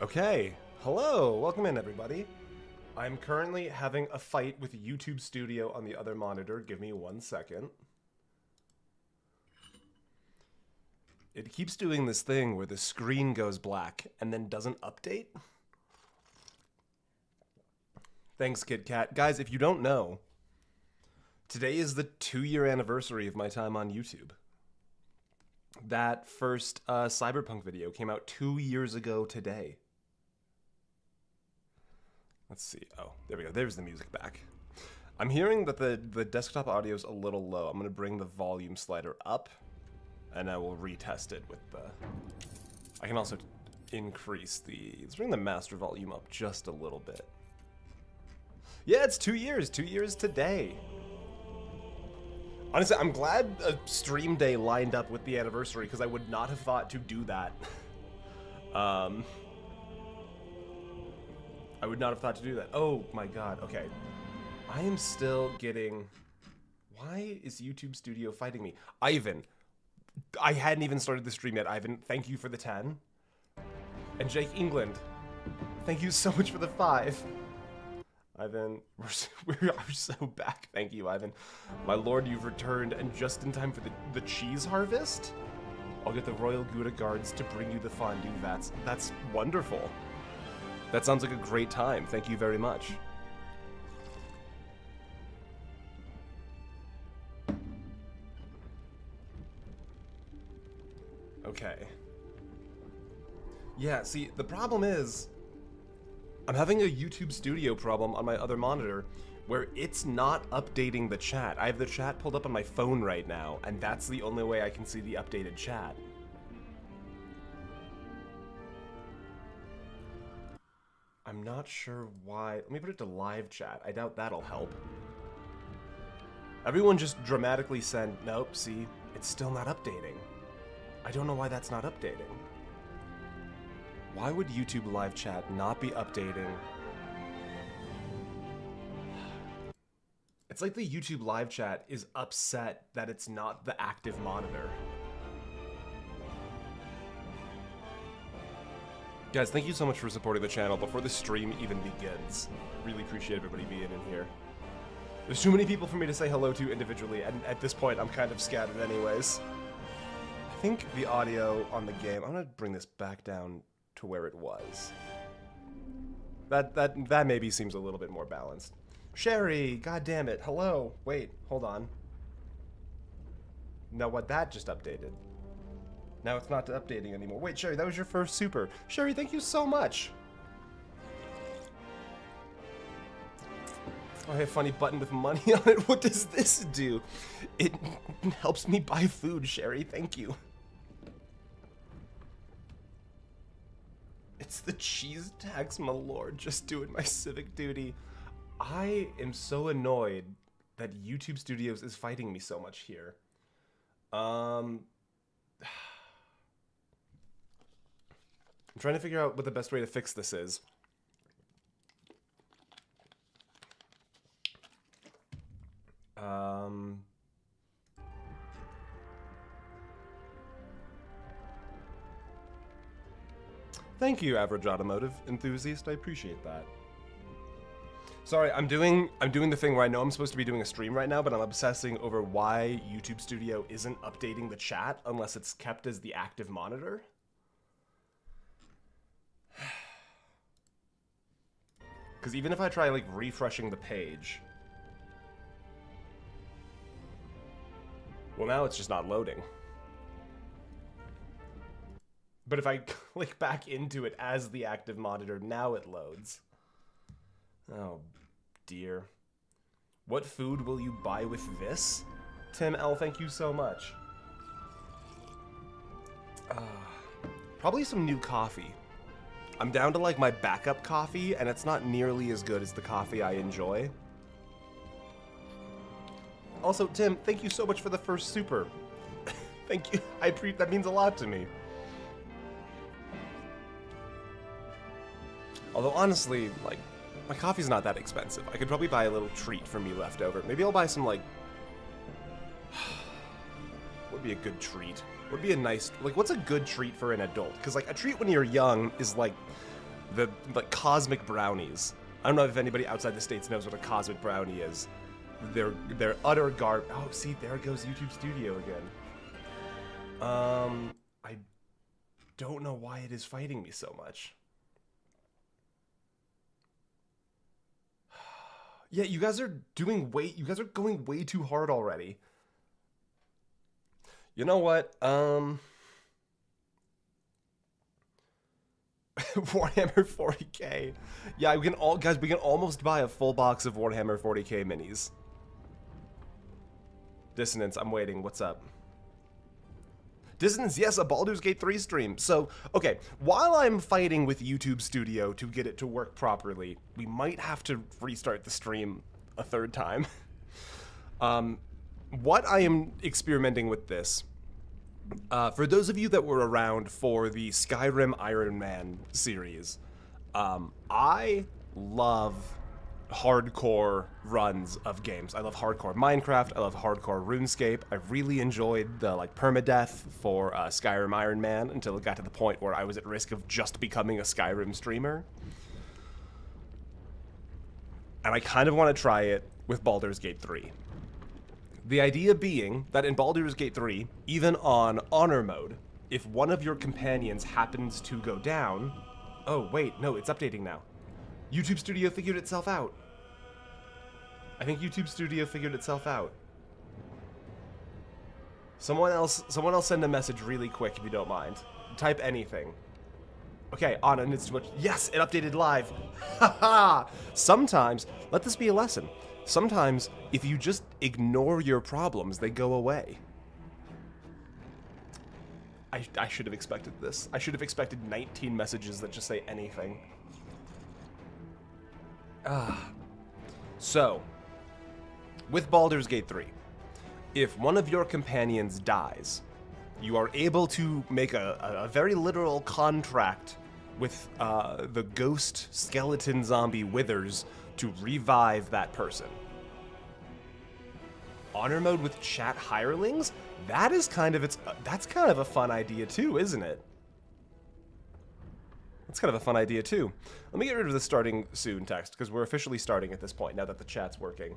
Okay, hello, welcome in everybody. I'm currently having a fight with YouTube Studio on the other monitor. Give me 1 second. It keeps doing this thing where the screen goes black and then doesn't update. Thanks, KitKat. Guys, if you don't know, today is the 2-year anniversary of my time on YouTube. That first Cyberpunk video came out 2 years ago today. Let's see. Oh, there we go. There's the music back. I'm hearing that the desktop audio is a little low. I'm going to bring the volume slider up, and I will retest it with the... I can also increase the... Let's bring the master volume up just a little bit. Yeah, it's 2 years. 2 years today. Honestly, I'm glad a stream day lined up with the anniversary, because I would not have thought to do that. I would not have thought to do that. Oh my god, okay. I am still getting... Why is YouTube Studio fighting me? Ivan. I hadn't even started the stream yet. Ivan, thank you for the 10. And Jake England, thank you so much for the 5. Ivan, we're so back. Thank you, Ivan. My lord, you've returned, and just in time for the cheese harvest? I'll get the Royal Gouda guards to bring you the fondue vats. That's wonderful. That sounds like a great time. Thank you very much. Okay. Yeah, see, the problem is, I'm having a YouTube Studio problem on my other monitor where it's not updating the chat. I have the chat pulled up on my phone right now, and that's the only way I can see the updated chat. I'm not sure why. Let me put it to live chat. I doubt that'll help. Everyone just dramatically send, nope, see, it's still not updating. I don't know why that's not updating. Why would YouTube live chat not be updating? It's like the YouTube live chat is upset that it's not the active monitor. Guys, thank you so much for supporting the channel before the stream even begins. Really appreciate everybody being in here. There's too many people for me to say hello to individually, and at this point I'm kind of scattered anyways. I think the audio on the game, I'm gonna bring this back down to where it was. That maybe seems a little bit more balanced. Sherry, god damn it, hello. Wait, hold on. Now what, that just updated. Now it's not updating anymore. Wait, Sherry, that was your first super. Sherry, thank you so much. Oh, I have a funny button with money on it. What does this do? It helps me buy food, Sherry. Thank you. It's the cheese tax, my lord. Just doing my civic duty. I am so annoyed that YouTube Studios is fighting me so much here. I'm trying to figure out what the best way to fix this is. Thank you, average automotive enthusiast. I appreciate that. Sorry, I'm doing the thing where I know I'm supposed to be doing a stream right now, but I'm obsessing over why YouTube Studio isn't updating the chat unless it's kept as the active monitor. Because even if I try, like, refreshing the page... Well, now it's just not loading. But if I click back into it as the active monitor, now it loads. Oh, dear. What food will you buy with this? Tim L, thank you so much. Probably some new coffee. I'm down to like my backup coffee, and it's not nearly as good as the coffee I enjoy. Also, Tim, thank you so much for the first super. Thank you. That means a lot to me. Although honestly, like, my coffee's not that expensive. I could probably buy a little treat for me left over. Maybe I'll buy some, like... what would be a good treat? What would be a nice... Like, what's a good treat for an adult? Because, like, a treat when you're young is, like, The like cosmic brownies. I don't know if anybody outside the States knows what a cosmic brownie is. They're utter garbage. Oh, see, there goes YouTube Studio again. I don't know why it is fighting me so much. Yeah, you guys are going way too hard already. You know what? Warhammer 40k. Yeah, we can almost buy a full box of Warhammer 40k minis. Dissonance, I'm waiting. What's up? Dissonance, yes, a Baldur's Gate 3 stream. So, okay, while I'm fighting with YouTube Studio to get it to work properly, we might have to restart the stream a third time. What I am experimenting with this, for those of you that were around for the Skyrim Iron Man series, I love hardcore runs of games. I love hardcore Minecraft. I love hardcore RuneScape. I really enjoyed the like permadeath for Skyrim Iron Man until it got to the point where I was at risk of just becoming a Skyrim streamer. And I kind of want to try it with Baldur's Gate 3. The idea being that in Baldur's Gate 3, even on honor mode, if one of your companions happens to go down... Oh, wait, no, it's updating now. YouTube Studio figured itself out. I think YouTube Studio figured itself out. Someone else send a message really quick if you don't mind. Type anything. Okay, Anna needs to... Yes, it updated live. Haha! Sometimes, let this be a lesson. Sometimes, if you just ignore your problems, they go away. I should have expected this. I should have expected 19 messages that just say anything. So, with Baldur's Gate 3, if one of your companions dies, you are able to make a very literal contract with the ghost skeleton zombie withers to revive that person. Honor mode with chat hirelings? That's kind of a fun idea too, isn't it? That's kind of a fun idea too. Let me get rid of the starting soon text, because we're officially starting at this point now that the chat's working.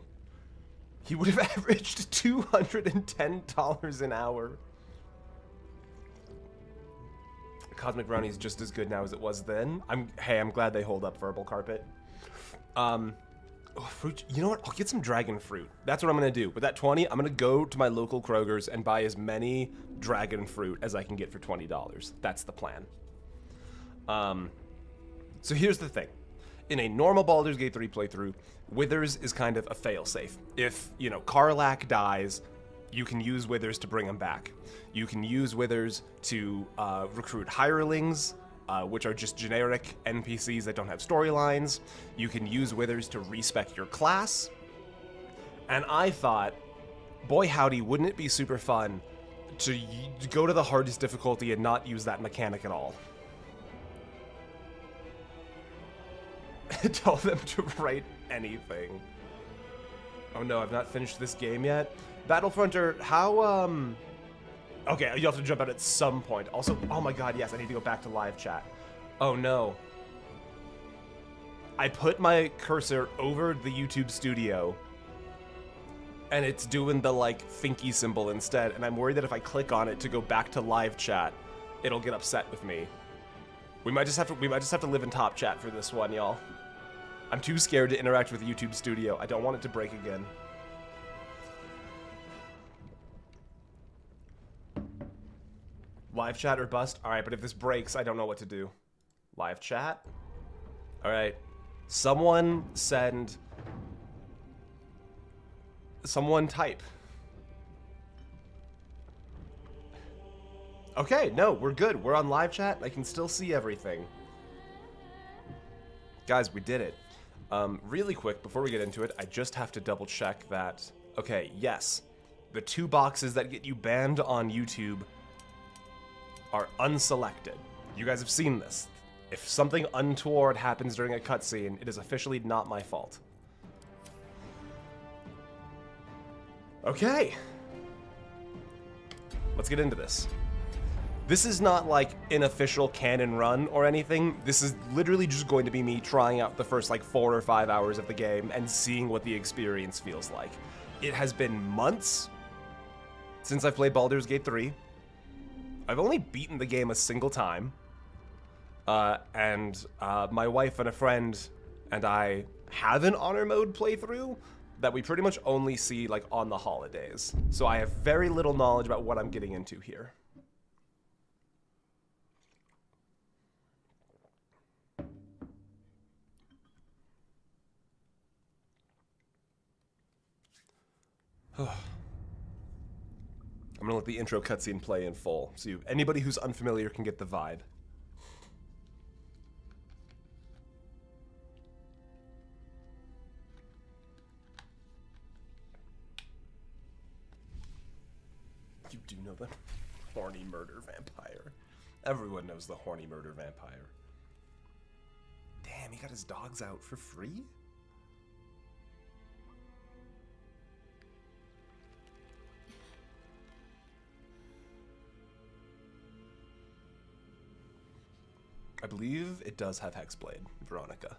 He would have averaged $210 an hour. Cosmic Brownie is just as good now as it was then. I'm glad they hold up Verbal Carpet. Fruit. You know what? I'll get some dragon fruit. That's what I'm gonna do. With that 20, I'm gonna go to my local Kroger's and buy as many dragon fruit as I can get for $20. That's the plan. So here's the thing. In a normal Baldur's Gate 3 playthrough, Withers is kind of a failsafe. If, you know, Karlach dies, you can use Withers to bring him back. You can use Withers to recruit hirelings, which are just generic NPCs that don't have storylines. You can use Withers to respec your class. And I thought, boy howdy, wouldn't it be super fun to go to the hardest difficulty and not use that mechanic at all. Tell them to write anything. Oh no, I've not finished this game yet. Battlefronter, how, okay, you have to jump out at some point. Also, oh my god, yes, I need to go back to live chat. Oh no. I put my cursor over the YouTube Studio, and it's doing the, like, thinky symbol instead, and I'm worried that if I click on it to go back to live chat, it'll get upset with me. We might just have to live in top chat for this one, y'all. I'm too scared to interact with YouTube Studio. I don't want it to break again. Live chat or bust? Alright, but if this breaks, I don't know what to do. Live chat? Alright. Someone send... Someone type. Okay, no, we're good. We're on live chat. I can still see everything. Guys, we did it. Really quick, before we get into it, I just have to double check that... Okay, yes. The 2 boxes that get you banned on YouTube are unselected. You guys have seen this. If something untoward happens during a cutscene, it is officially not my fault. Okay. Let's get into this. This is not like an official canon run or anything. This is literally just going to be me trying out the first like 4 or 5 hours of the game and seeing what the experience feels like. It has been months since I've played Baldur's Gate 3. I've only beaten the game a single time. And my wife and a friend and I have an honor mode playthrough that we pretty much only see like on the holidays. So I have very little knowledge about what I'm getting into here. I'm gonna let the intro cutscene play in full, so anybody who's unfamiliar can get the vibe. You do know the horny murder vampire. Everyone knows the horny murder vampire. Damn, he got his dogs out for free? I believe it does have Hexblade, Veronica.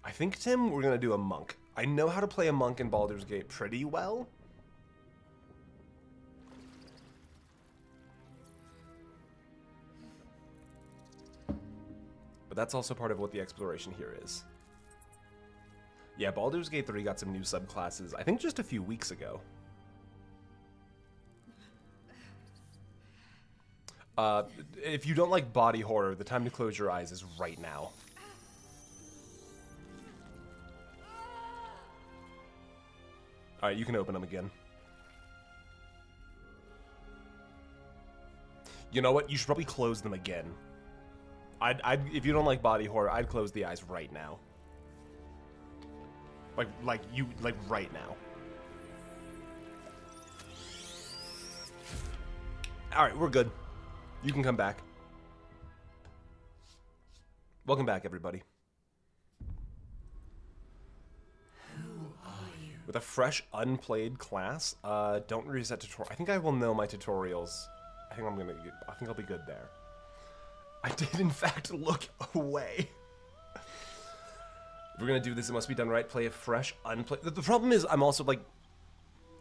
I think, Tim, we're gonna do a monk. I know how to play a monk in Baldur's Gate pretty well. But that's also part of what the exploration here is. Yeah, Baldur's Gate 3 got some new subclasses, I think just a few weeks ago. If you don't like body horror, the time to close your eyes is right now. Alright, you can open them again. You know what? You should probably close them again. If you don't like body horror, I'd close the eyes right now. Like right now. Alright, we're good. You can come back. Welcome back, everybody. Who are you? With a fresh, unplayed class, don't reset tutorial. I think I will know my tutorials. I think I'll be good there. I did, in fact, look away. If we're gonna do this, it must be done right. Play a fresh, unplayed. The problem is, I'm also like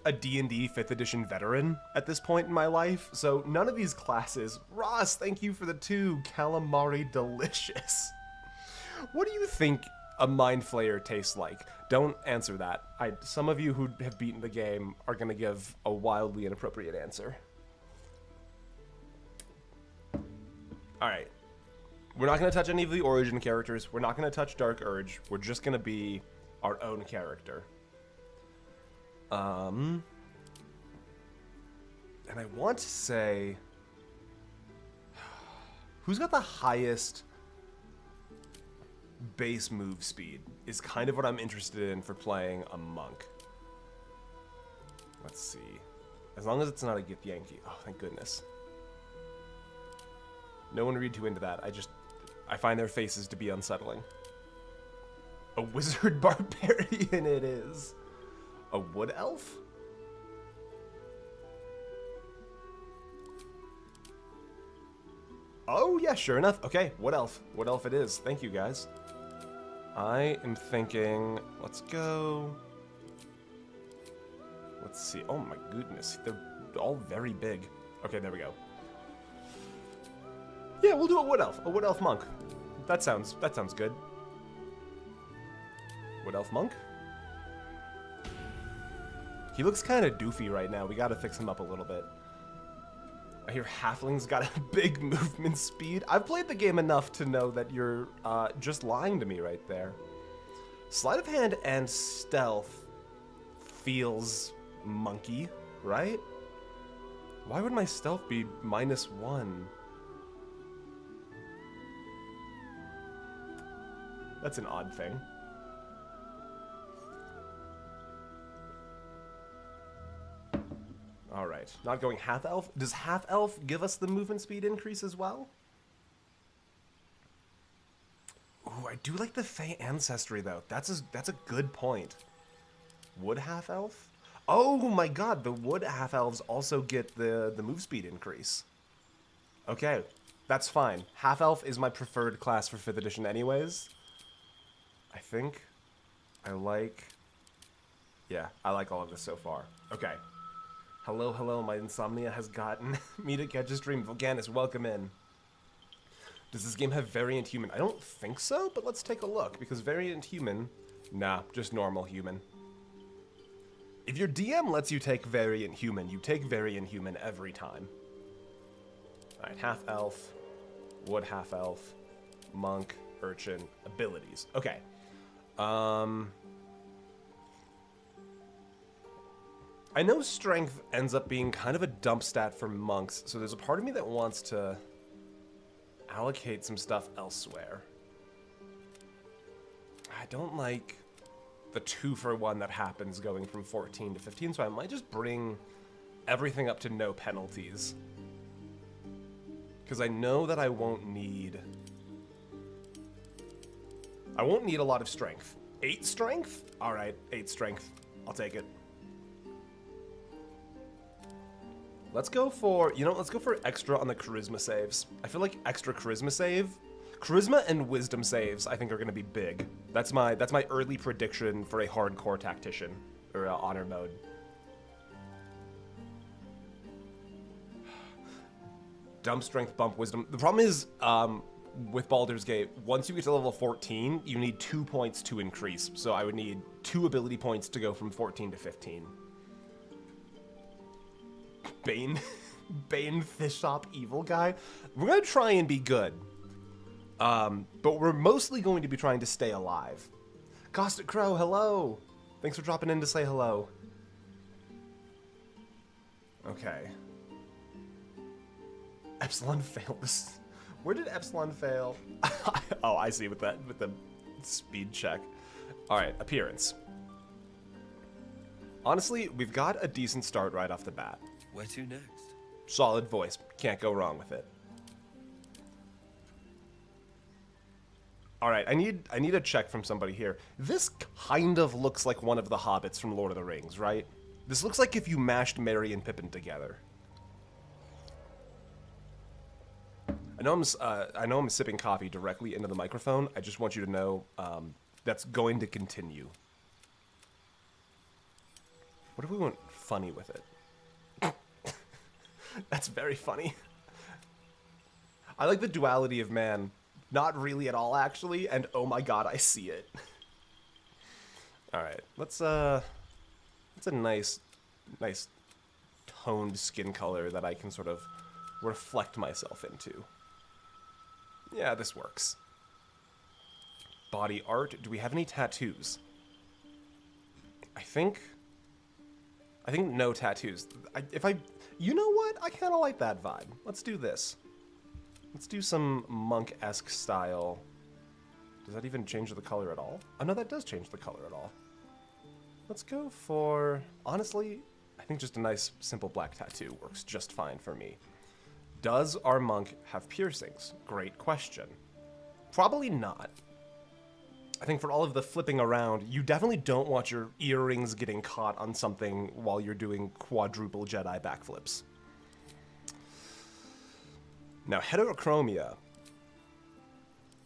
a D&D 5th edition veteran at this point in my life, so none of these classes. Ross, thank you for the 2. Calamari delicious. What do you think a Mind Flayer tastes like? Don't answer that. Some of you who have beaten the game are gonna give a wildly inappropriate answer. Alright. We're not going to touch any of the origin characters. We're not going to touch Dark Urge. We're just going to be our own character. And I want to say... Who's got the highest base move speed is kind of what I'm interested in for playing a monk. Let's see. As long as it's not a Githyanki. Oh, thank goodness. No one read too into that. I find their faces to be unsettling. A wizard barbarian it is. A wood elf? Oh yeah, sure enough. Okay, wood elf. Wood elf it is. Thank you, guys. I am thinking, let's go. Let's see. Oh my goodness. They're all very big. Okay, there we go. Yeah, we'll do a wood elf monk. That sounds good. Wood elf monk. He looks kind of doofy right now. We gotta fix him up a little bit. I hear halfling's got a big movement speed. I've played the game enough to know that you're just lying to me right there. Sleight of hand and stealth feels monkey, right? Why would my stealth be -1? That's an odd thing. All right, not going half elf. Does half elf give us the movement speed increase as well? Ooh, I I do like the Fey ancestry though. That's a good point. Wood half elf? Oh my god, the wood half elves also get the move speed increase. Okay, that's fine. Half elf is my preferred class for 5th edition anyways. I think I like... Yeah, I like all of this so far. Okay. Hello, hello, my insomnia has gotten me to catch a stream. Volganis, welcome in. Does this game have variant human? I don't think so, but let's take a look, because variant human... Nah, just normal human. If your DM lets you take variant human, you take variant human every time. Alright, half elf, wood half elf, monk, urchin, abilities. Okay. I know strength ends up being kind of a dump stat for monks, so there's a part of me that wants to allocate some stuff elsewhere. I don't like the 2-for-1 that happens going from 14 to 15, so I might just bring everything up to no penalties. Because I know that I won't need a lot of strength. 8 strength? Alright, 8 strength. I'll take it. Let's go for, let's go for extra on the charisma saves. I feel like extra charisma save. Charisma and wisdom saves, I think, are going to be big. That's my early prediction for a hardcore tactician, or honor mode. Dump strength, bump wisdom. The problem is, with Baldur's Gate, once you get to level 14, you need 2 points to increase. So I would need 2 ability points to go from 14 to 15. Bane Fishop evil guy. We're gonna try and be good. But we're mostly going to be trying to stay alive. Caustic Crow, hello! Thanks for dropping in to say hello. Okay. Epsilon failed this. Where did Epsilon fail? Oh, I see with the speed check. Alright, appearance. Honestly, we've got a decent start right off the bat. Where to next? Solid voice. Can't go wrong with it. Alright, I need a check from somebody here. This kind of looks like one of the hobbits from Lord of the Rings, right? This looks like if you mashed Merry and Pippin together. I know I'm sipping coffee directly into the microphone. I just want you to know that's going to continue. What if we went funny with it? That's very funny. I like the duality of man. Not really at all, actually, and oh my god, I see it. Alright, let's a nice toned skin color that I can sort of reflect myself into. Yeah, this works. Body art. Do we have any tattoos? I think no tattoos. You know what? I kind of like that vibe. Let's do this. Let's do some monk-esque style. Does that even change the color at all? Oh, no, that does change the color at all. Let's go for... Honestly, I think just a nice, simple black tattoo works just fine for me. Does our monk have piercings? Great question. Probably not. I think for all of the flipping around, you definitely don't want your earrings getting caught on something while you're doing quadruple Jedi backflips. Now, heterochromia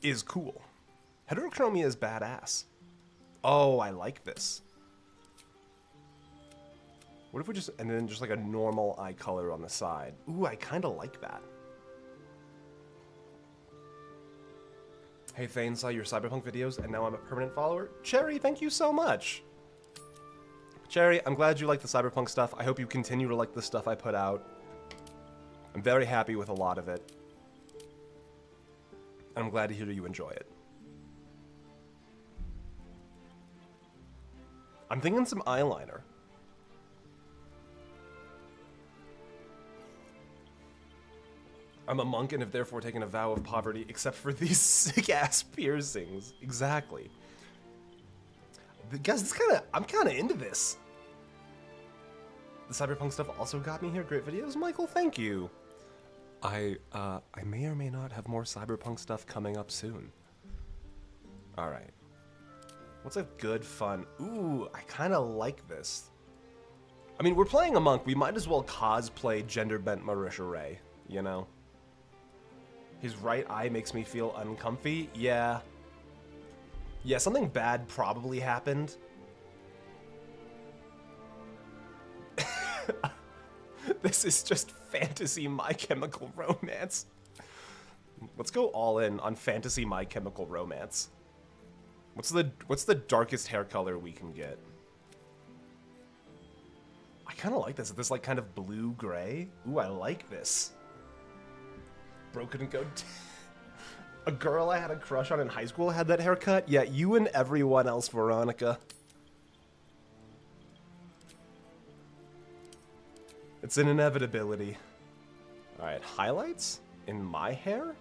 is cool. Heterochromia is badass. Oh, I like this. What if we just, and then just like a normal eye color on the side? Ooh, I kind of like that. Hey, Thane, saw your Cyberpunk videos, and now I'm a permanent follower. Cherry, thank you so much. Cherry, I'm glad you like the Cyberpunk stuff. I hope you continue to like the stuff I put out. I'm very happy with a lot of it. And I'm glad to hear you enjoy it. I'm thinking some eyeliner. I'm a monk and have therefore taken a vow of poverty, except for these sick-ass piercings. Exactly. Guys, I'm kind of into this. The Cyberpunk stuff also got me here. Great videos, Michael. Thank you. I may or may not have more Cyberpunk stuff coming up soon. All right. What's a good fun? Ooh, I kind of like this. I mean, we're playing a monk. We might as well cosplay gender-bent Marisha Ray, you know? His right eye makes me feel uncomfy. Yeah. Yeah, something bad probably happened. This is just fantasy My Chemical Romance. Let's go all in on fantasy My Chemical Romance. What's the darkest hair color we can get? I kind of like this. This like kind of blue gray. Ooh, I like this. Broken and goat. A girl I had a crush on in high school had that haircut. Yeah, you and everyone else, Veronica. It's an inevitability. Alright, highlights in my hair?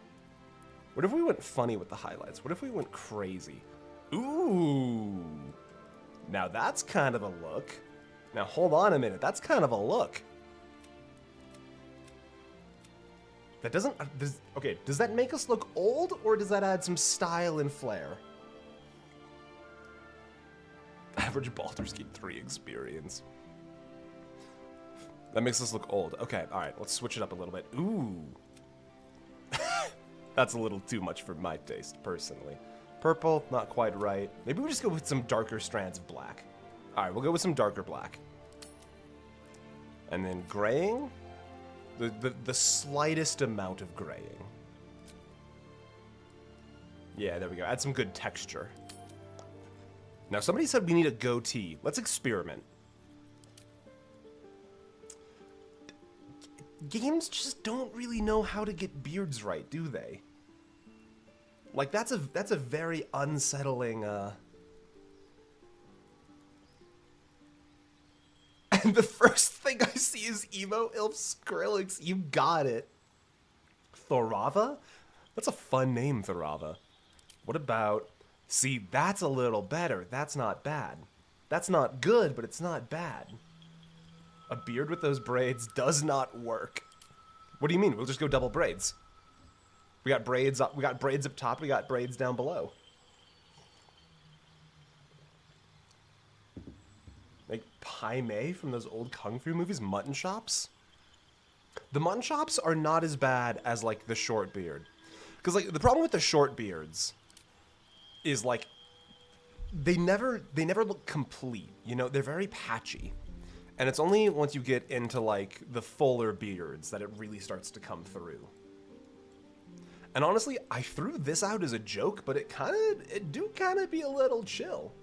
What if we went funny with the highlights? What if we went crazy? Ooh! Now that's kind of a look. Now hold on a minute, that's kind of a look. That doesn't... okay, does that make us look old, or does that add some style and flair? Average Baldur's Gate 3 experience. That makes us look old. Okay, alright, let's switch it up a little bit. Ooh. That's a little too much for my taste, personally. Purple, not quite right. Maybe we just go with some darker strands of black. Alright, we'll go with some darker black. And then graying? The slightest amount of graying. Yeah, there we go. Add some good texture. Now, somebody said we need a goatee. Let's experiment. Games just don't really know how to get beards right, do they? Like, that's a very unsettling, And the first thing I see is Emo Ilf Skrillex. You got it. Thorava? That's a fun name, Thorava. What about... See, that's a little better. That's not bad. That's not good, but it's not bad. A beard with those braids does not work. What do you mean? We'll just go double braids. We got braids up. We got braids up top. We got braids down below. Like Pai Mei from those old kung fu movies, mutton chops. The mutton chops are not as bad as like the short beard, because like the problem with the short beards is like they never look complete. You know, they're very patchy. And it's only once you get into, like, the fuller beards that it really starts to come through. And honestly, I threw this out as a joke, but it do kind of be a little chill.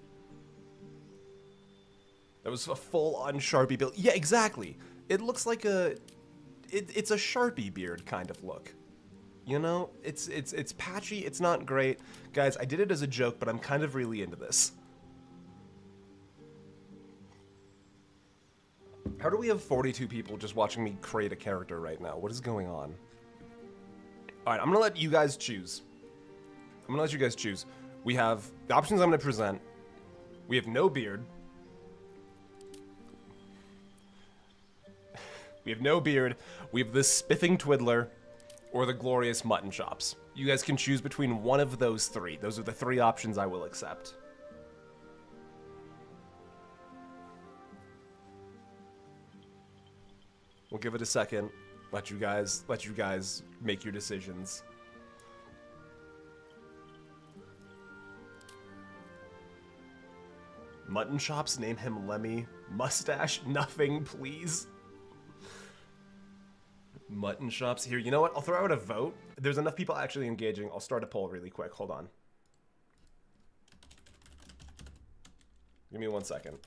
That was a full-on Sharpie build. Yeah, exactly. It looks like it's a Sharpie beard kind of look. You know? It's patchy, it's not great. Guys, I did it as a joke, but I'm kind of really into this. How do we have 42 people just watching me create a character right now? What is going on? Alright, I'm gonna let you guys choose. We have the options I'm gonna present. We have no beard. We have no beard. We have the spiffing twiddler or the glorious mutton chops. You guys can choose between one of those three. Those are the three options I will accept. We'll give it a second. Let you guys make your decisions. Mutton chops, name him Lemmy. Mustache, nothing, please. Mutton chops here. You know what? I'll throw out a vote. There's enough people actually engaging. I'll start a poll really quick. Hold on. Give me 1 second.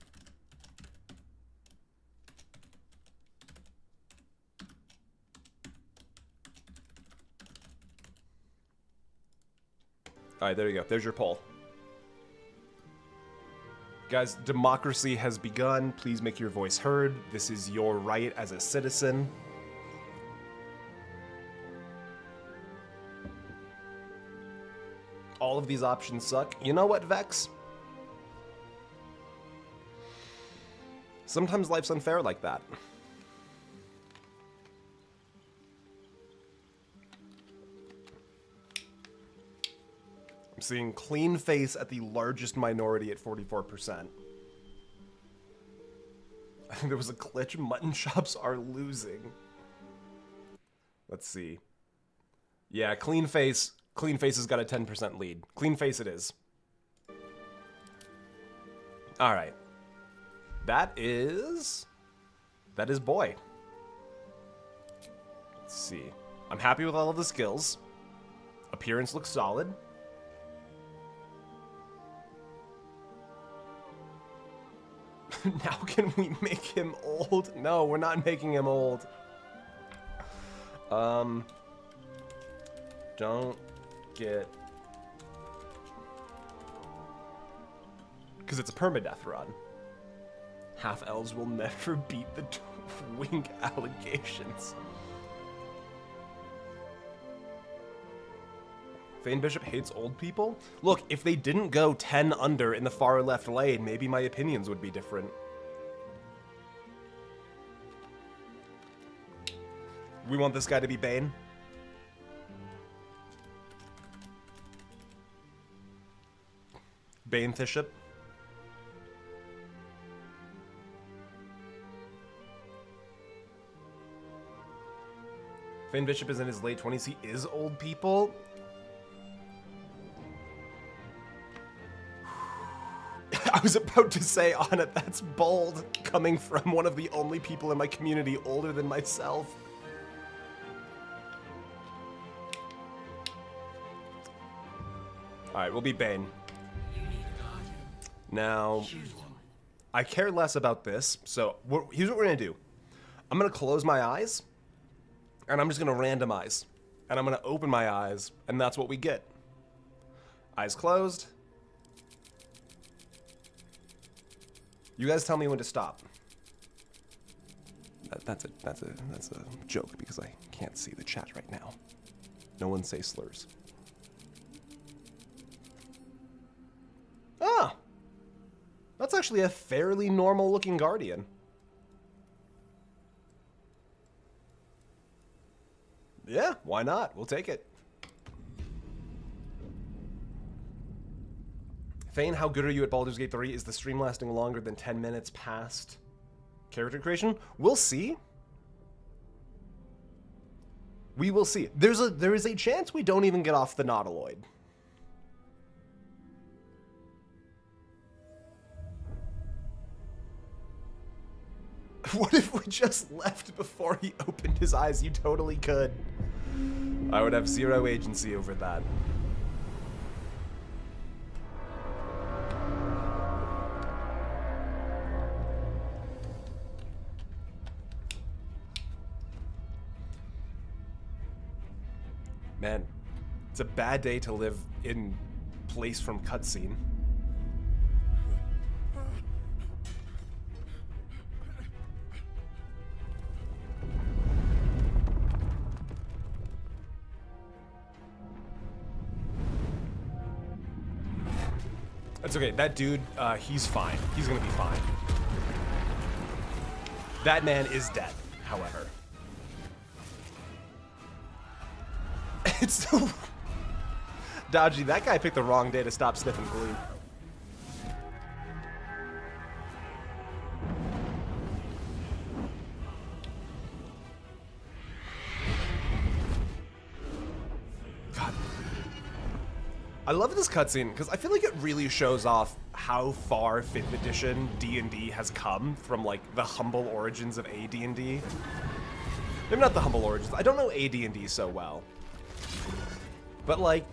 Alright, there you go. There's your poll. Guys, democracy has begun. Please make your voice heard. This is your right as a citizen. All of these options suck. You know what, Vex? Sometimes life's unfair like that. I'm seeing clean face at the largest minority at 44%. I think there was a glitch. Mutton chops are losing. Let's see. Yeah, clean face. Clean face has got a 10% lead. Clean face it is. All right. That is boy. Let's see. I'm happy with all of the skills. Appearance looks solid. Now can we make him old? No, we're not making him old. Don't get... Because it's a permadeath run. Half-elves will never beat the wing allegations. Thane Bishop hates old people? Look, if they didn't go 10 under in the far left lane, maybe my opinions would be different. We want this guy to be Bane. Bane Bishop. Thane Bishop is in his late 20s. He is old people. I was about to say on it, that's bold, coming from one of the only people in my community older than myself. Alright, we'll be Bane. Now, I care less about this, so here's what we're going to do. I'm going to close my eyes, and I'm just going to randomize. And I'm going to open my eyes, and that's what we get. Eyes closed. You guys tell me when to stop. That's a joke because I can't see the chat right now. No one say slurs. Ah! That's actually a fairly normal looking guardian. Yeah, why not? We'll take it. Thane, how good are you at Baldur's Gate 3? Is the stream lasting longer than 10 minutes past character creation? We'll see. We will see. There is a chance we don't even get off the Nautiloid. What if we just left before he opened his eyes? You totally could. I would have zero agency over that. Man, it's a bad day to live in place from cutscene. That's okay. That dude, he's fine. He's gonna be fine. That man is dead, however. It's so... Dodgy, that guy picked the wrong day to stop sniffing glue. God. I love this cutscene because I feel like it really shows off how far 5th edition D&D has come from like the humble origins of AD&D. Maybe not the humble origins. I don't know AD&D so well. But like,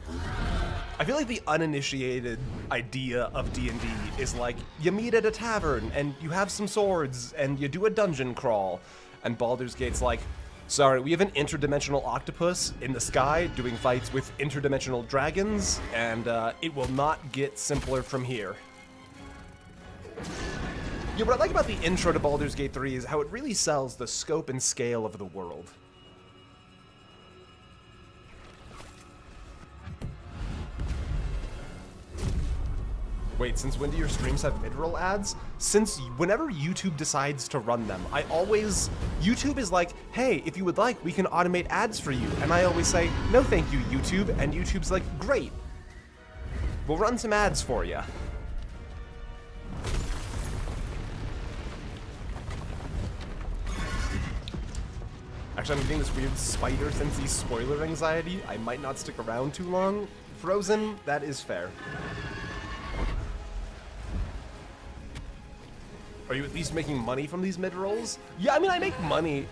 I feel like the uninitiated idea of D&D is like, you meet at a tavern, and you have some swords, and you do a dungeon crawl. And Baldur's Gate's like, sorry, we have an interdimensional octopus in the sky doing fights with interdimensional dragons, and it will not get simpler from here. Yeah, what I like about the intro to Baldur's Gate 3 is how it really sells the scope and scale of the world. Wait, since when do your streams have mid-roll ads? Since whenever YouTube decides to run them, YouTube is like, hey, if you would like, we can automate ads for you. And I always say, no thank you, YouTube. And YouTube's like, great. We'll run some ads for you. Actually, I'm getting this weird spider sense spoiler anxiety. I might not stick around too long. Frozen, that is fair. Are you at least making money from these mid-rolls? Yeah, I mean, I make money.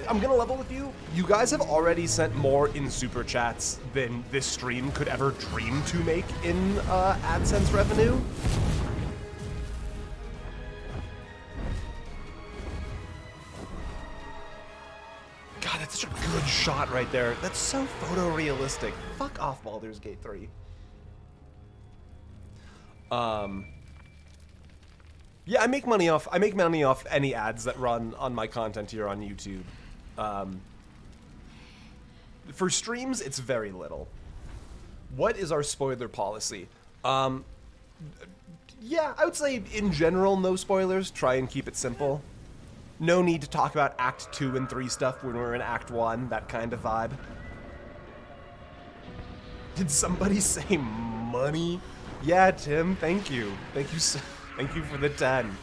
I'm gonna level with you. You guys have already sent more in super chats than this stream could ever dream to make in AdSense revenue. God, that's such a good shot right there. That's so photorealistic. Fuck off, Baldur's Gate 3. Yeah, I make money off any ads that run on my content here on YouTube. For streams, it's very little. What is our spoiler policy? Yeah, I would say in general, no spoilers. Try and keep it simple. No need to talk about Act 2 and 3 stuff when we're in Act 1, that kind of vibe. Did somebody say money? Yeah, Tim, thank you. Thank you for the 10.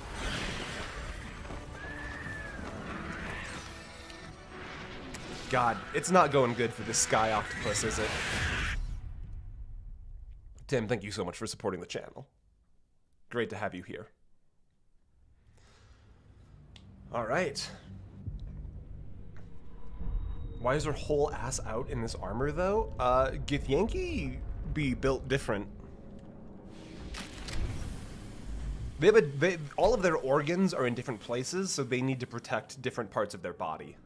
God, it's not going good for this Sky Octopus, is it? Tim, thank you so much for supporting the channel. Great to have you here. All right. Why is her whole ass out in this armor, though? Githyanki be built different. All of their organs are in different places, so they need to protect different parts of their body.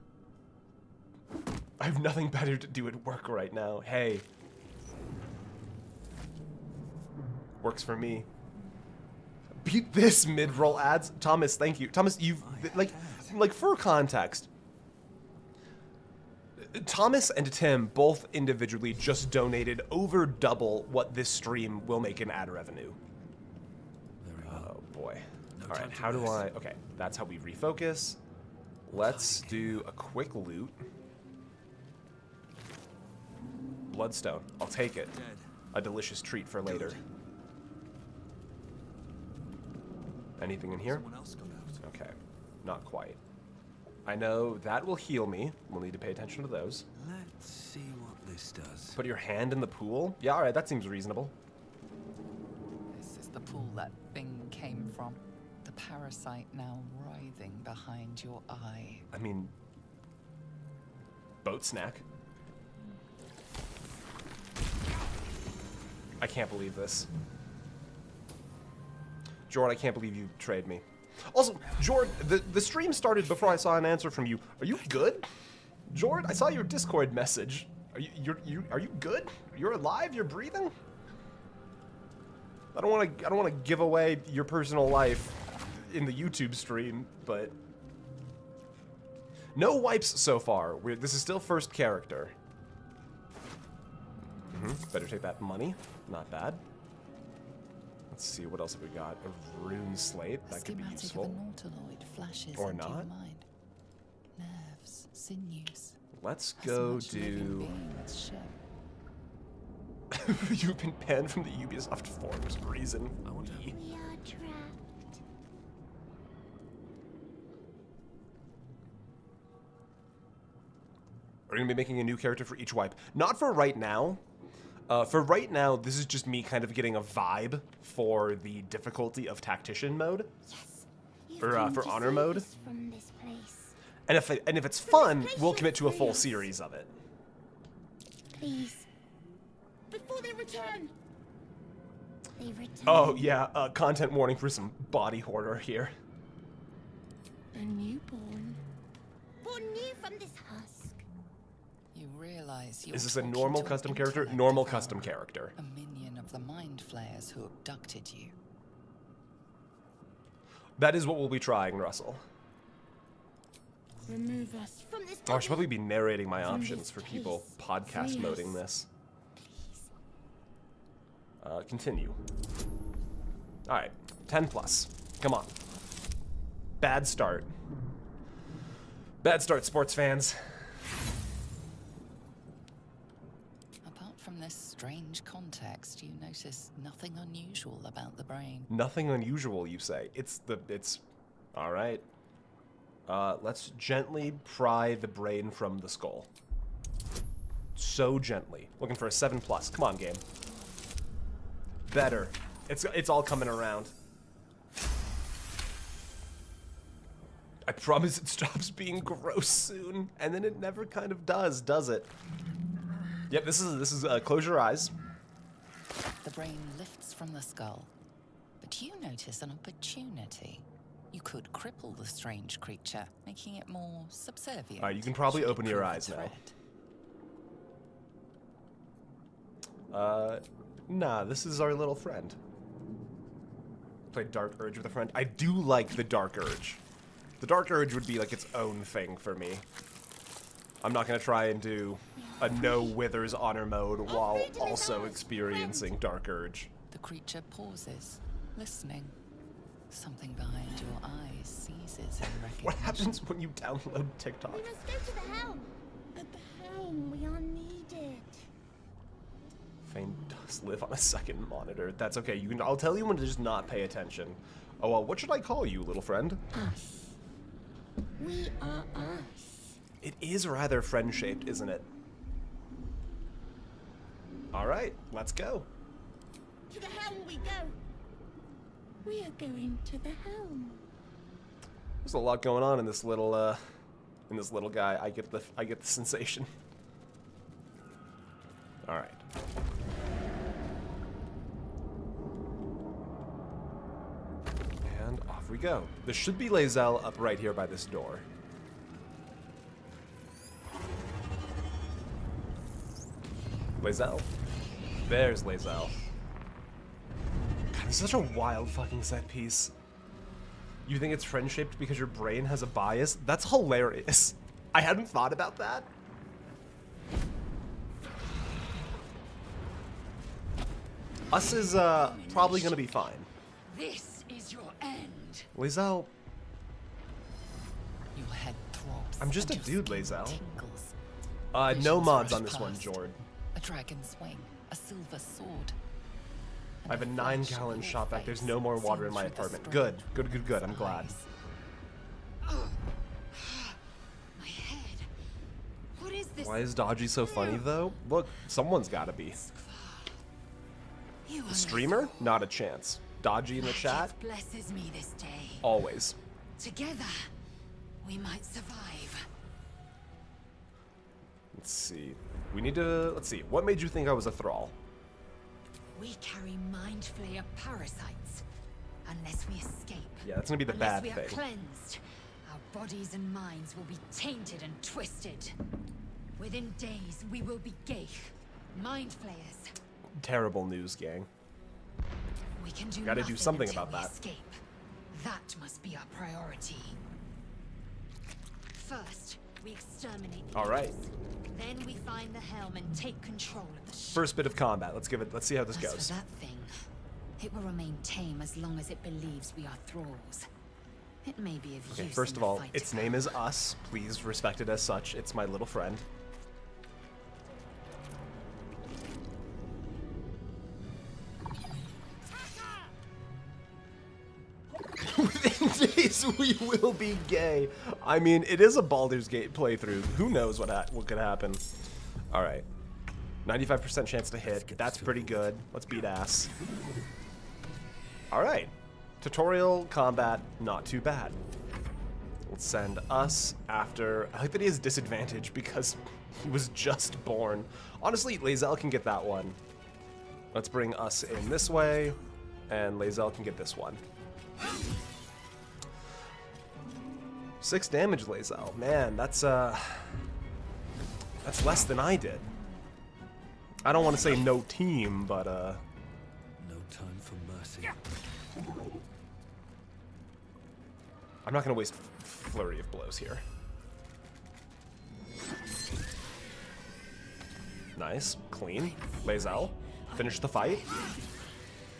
I have nothing better to do at work right now. Hey. Works for me. Beat this mid-roll ads. Thomas, thank you. Thomas, you've, like for context, Thomas and Tim both individually just donated over double what this stream will make in ad revenue. Oh boy. All right, how do I, okay, that's how we refocus. Let's do a quick loot. Bloodstone, I'll take it. A delicious treat for later. Anything in here? Okay, not quite. I know that will heal me. We'll need to pay attention to those. Let's see what this does. Put your hand in the pool? Yeah, alright, that seems reasonable. This is the pool that thing came from. The parasite now writhing behind your eye. I mean, boat snack. I can't believe this. Jord, I can't believe you betrayed me. Also, Jord, the stream started before I saw an answer from you. Are you good? Jord, I saw your Discord message. Are you good? You're alive? You're breathing? I don't want to give away your personal life in the YouTube stream, but no wipes so far. This is still first character. Better take that money. Not bad. Let's see, what else have we got? A rune slate, that could be useful. A Nautiloid flashes or into not. your mind. Nerves, sinews. Let's As go much living do... beings show. You've been banned from the Ubisoft forums. Reason. I want to... We are trapped. Are you going to be making a new character for each wipe? Not for right now. For right now, this is just me kind of getting a vibe for the difficulty of Tactician mode. Yes. Or for honor mode. From this place. And if it's fun, we'll commit to a full series of it. Please. Before they return. They return. Oh yeah, content warning for some body horror here. A newborn. Born new from this husk. You realize you're Is this a talking normal to an custom character? intellect Normal devourer, custom character. A minion of the mind flayers who abducted you. That is what we'll be trying, Russell. Remove us from this. Oh, I should probably be narrating my options for people podcast moding this. Continue. Alright, 10 plus. Come on. Bad start. Bad start, sports fans. Apart from this strange context, you notice nothing unusual about the brain. Nothing unusual, you say? It's all right. Let's gently pry the brain from the skull. So gently. Looking for a 7+. Come on, game. Better. It's all coming around. I promise it stops being gross soon, and then it never kind of does it? Yep, this is close your eyes. The brain lifts from the skull, but you notice an opportunity. You could cripple the strange creature, making it more subservient. All right, you can probably should it open your prove a eyes now. threat. Nah, this is our little friend. Play Dark Urge with a friend. I do like the Dark Urge. The Dark Urge would be like its own thing for me. I'm not gonna try and do a no withers honor mode while also experiencing Dark Urge. The creature pauses, listening. Something behind your eyes seizes in recognition. What happens when you download TikTok? We must go to the helm. At the helm, we are needed. Fane does live on a second monitor. That's okay. I'll tell you when to just not pay attention. Oh well, what should I call you, little friend? Us. We are us. It is rather friend-shaped, isn't it? All right, let's go. To the helm we go. We are going to the helm. There's a lot going on in this little guy. I get the sensation. All right. And off we go. There should be Lae'zel up right here by this door. Lae'zel. There's Lae'zel. God, this is such a wild fucking set piece. You think it's friend-shaped because your brain has a bias? That's hilarious. I hadn't thought about that. Us is probably gonna be fine. This is your end. Lae'zel, Your head throbs. I'm just a and your dude, skin Lae'zel. tingles. no Visions mods rush on this one, past. Jord. A dragon's wing, a silver sword. I have a 9-gallon shop vac. There's no more water in my apartment. Good. I'm glad. My head. What is this? Why is Dodgy so funny though? Look, someone's gotta be. You The streamer? Not a chance. Dodgy in the chat? blesses me this day. Always. Together, we might survive. Let's see. We need to... Let's see. What made you think I was a thrall? We carry mind flayer parasites. Unless we escape. Yeah, that's gonna be the Unless bad we are thing. cleansed, our bodies and minds will be tainted and twisted. Within days, we will be Gale, mind flayers. Terrible news, gang. We can do Gotta do nothing something until about we that. Escape. That must be our priority. First, we exterminate the All right. beast. Then we find the helm and take control of the ship. First bit of combat. Let's see how this As goes. for that thing, it will remain tame as long as it believes we are thralls. It may be of Okay, use first in of the all, fight its to name come. is Us. Please respect it as such. It's my little friend. Within days, we will be gay. I mean, it is a Baldur's Gate playthrough. Who knows what could happen? All right. 95% chance to hit. That's pretty good. Let's beat ass. All right. Tutorial combat, not too bad. Let's send Us after... I like that he has disadvantage because he was just born. Honestly, Lae'zel can get that one. Let's bring Us in this way, and Lae'zel can get this one. 6 damage, Lae'zel. Man, that's less than I did. I don't want to say no team, but No time for mercy. I'm not gonna waste flurry of blows here. Nice, clean. Lae'zel, finish the fight.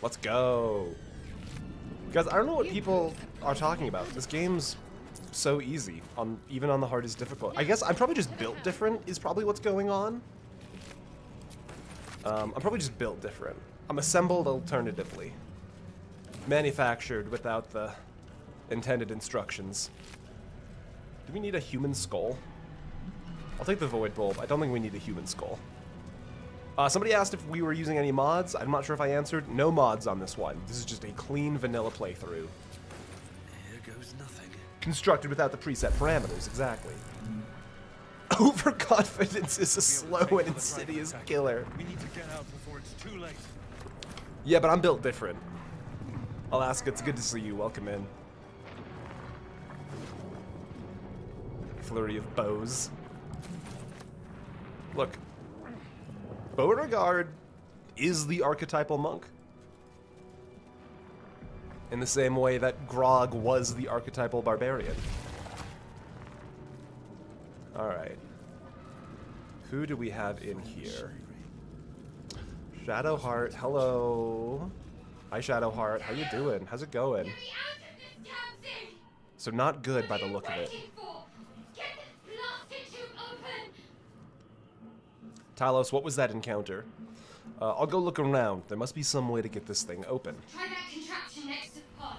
Let's go. Guys, I don't know what people are talking about. This game's so easy, even on the hardest difficult. I guess I'm probably just built different is probably what's going on. I'm probably just built different. I'm assembled alternatively. Manufactured without the intended instructions. Do we need a human skull? I'll take the void bulb. I don't think we need a human skull. Somebody asked if we were using any mods. I'm not sure if I answered. No mods on this one. This is just a clean vanilla playthrough. Here goes nothing. Constructed without the preset parameters, exactly. Overconfidence is a slow and insidious killer. We need to get out before it's too late. Yeah, but I'm built different. Alaska, it's good to see you. Welcome in. Flurry of bows. Look. Beauregard is the archetypal monk. In the same way that Grog was the archetypal barbarian. Alright. Who do we have in here? Shadowheart, hello. Hi Shadowheart, how you doing? How's it going? So not good by the look of it. Talos, what was that encounter? I'll go look around. There must be some way to get this thing open. Try that contraption next to the pod.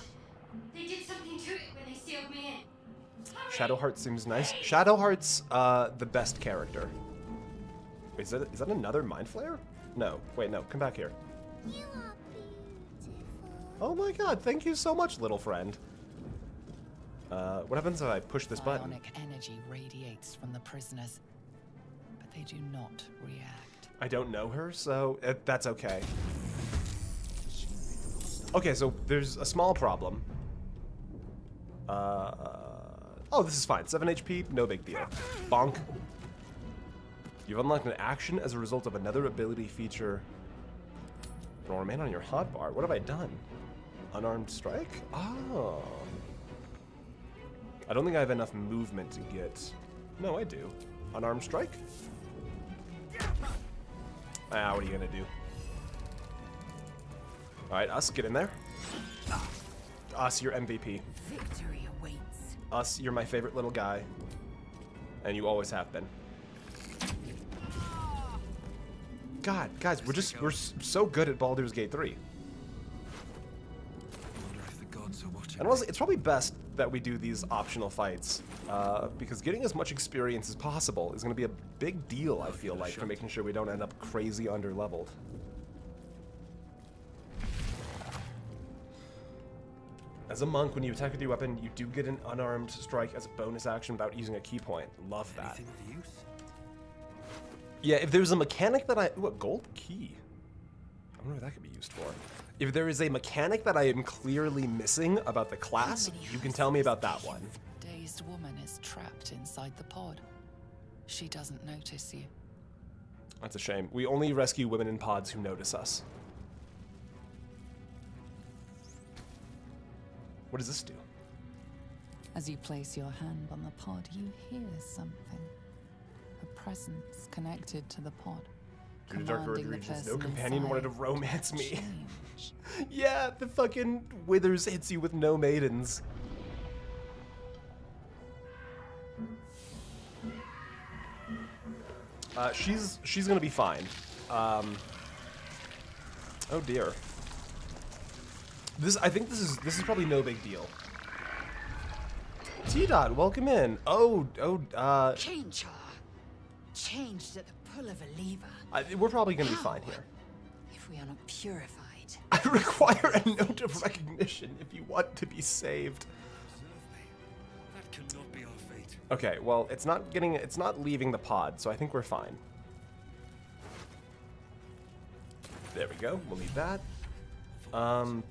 They did something to it when they sealed me in. Shadowheart seems nice. Shadowheart's the best character. Wait, is that another Mind Flayer? No. Wait, no. Come back here. You are beautiful. Oh my god, thank you so much, little friend. What happens if I push this button? Bionic energy radiates from the prisoners, but they do not react. I don't know her, so that's okay. Okay, so there's a small problem. Oh, this is fine. 7 HP, no big deal. Bonk. You've unlocked an action as a result of another ability feature. It'll remain on your hotbar. What have I done? Unarmed strike? Oh. I don't think I have enough movement to get... No, I do. Unarmed strike? Ah, what are you gonna do? Alright, us, get in there. Us, you're MVP. Victory awaits. Us, you're my favorite little guy. And you always have been. God, guys, we're so good at Baldur's Gate 3. Wonder if the gods are watching. And honestly, it's probably best that we do these optional fights, because getting as much experience as possible is going to be a big deal, I feel like, for making sure we don't end up crazy under-leveled. As a monk, when you attack with your weapon, you do get an unarmed strike as a bonus action without using a key point. Love that. Anything of use? Yeah, if there's a mechanic that Ooh, a gold key. I wonder what that could be used for. If there is a mechanic that I am clearly missing about the class, you can tell me about that one. Dazed woman is trapped inside the pod. She doesn't notice you. That's a shame. We only rescue women in pods who notice us. What does this do? As you place your hand on the pod, you hear something. A presence connected to the pod. Through the dark commanding the regions, no person companion wanted to inside romance me. change. Yeah, the fucking withers hits you with no maidens. She's gonna be fine. Oh dear. I think this is probably no big deal. T-Dot, welcome in. Change her. Changed at the pull of a lever. We're probably gonna be How? fine here. If we are not purified. I require a note of recognition if you want to be saved. Serve me. That cannot be our fate. Okay, well, it's not leaving the pod, so I think we're fine. There we go. We'll leave that. Can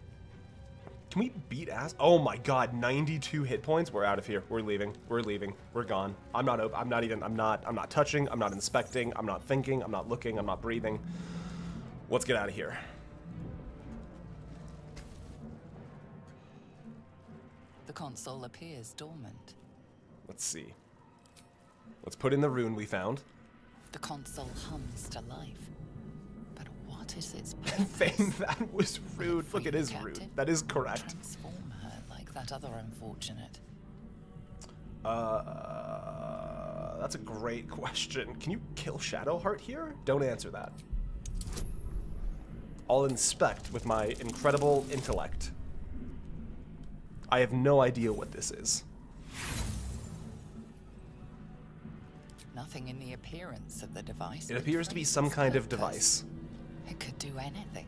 we beat ass? Oh my god, 92 hit points. We're out of here. We're leaving. We're leaving. We're gone. I'm not touching. I'm not inspecting. I'm not thinking. I'm not looking. I'm not breathing. Let's get out of here. The console appears dormant. Let's see. Let's put in the rune we found. The console hums to life. But what is its Fame, that was rude. Look, it is rude. That is correct. Transform her like that other unfortunate. That's a great question. Can you kill Shadowheart here? Don't answer that. I'll inspect with my incredible intellect. I have no idea what this is. Nothing in the appearance of the device. It appears to be some kind of device. It could do anything.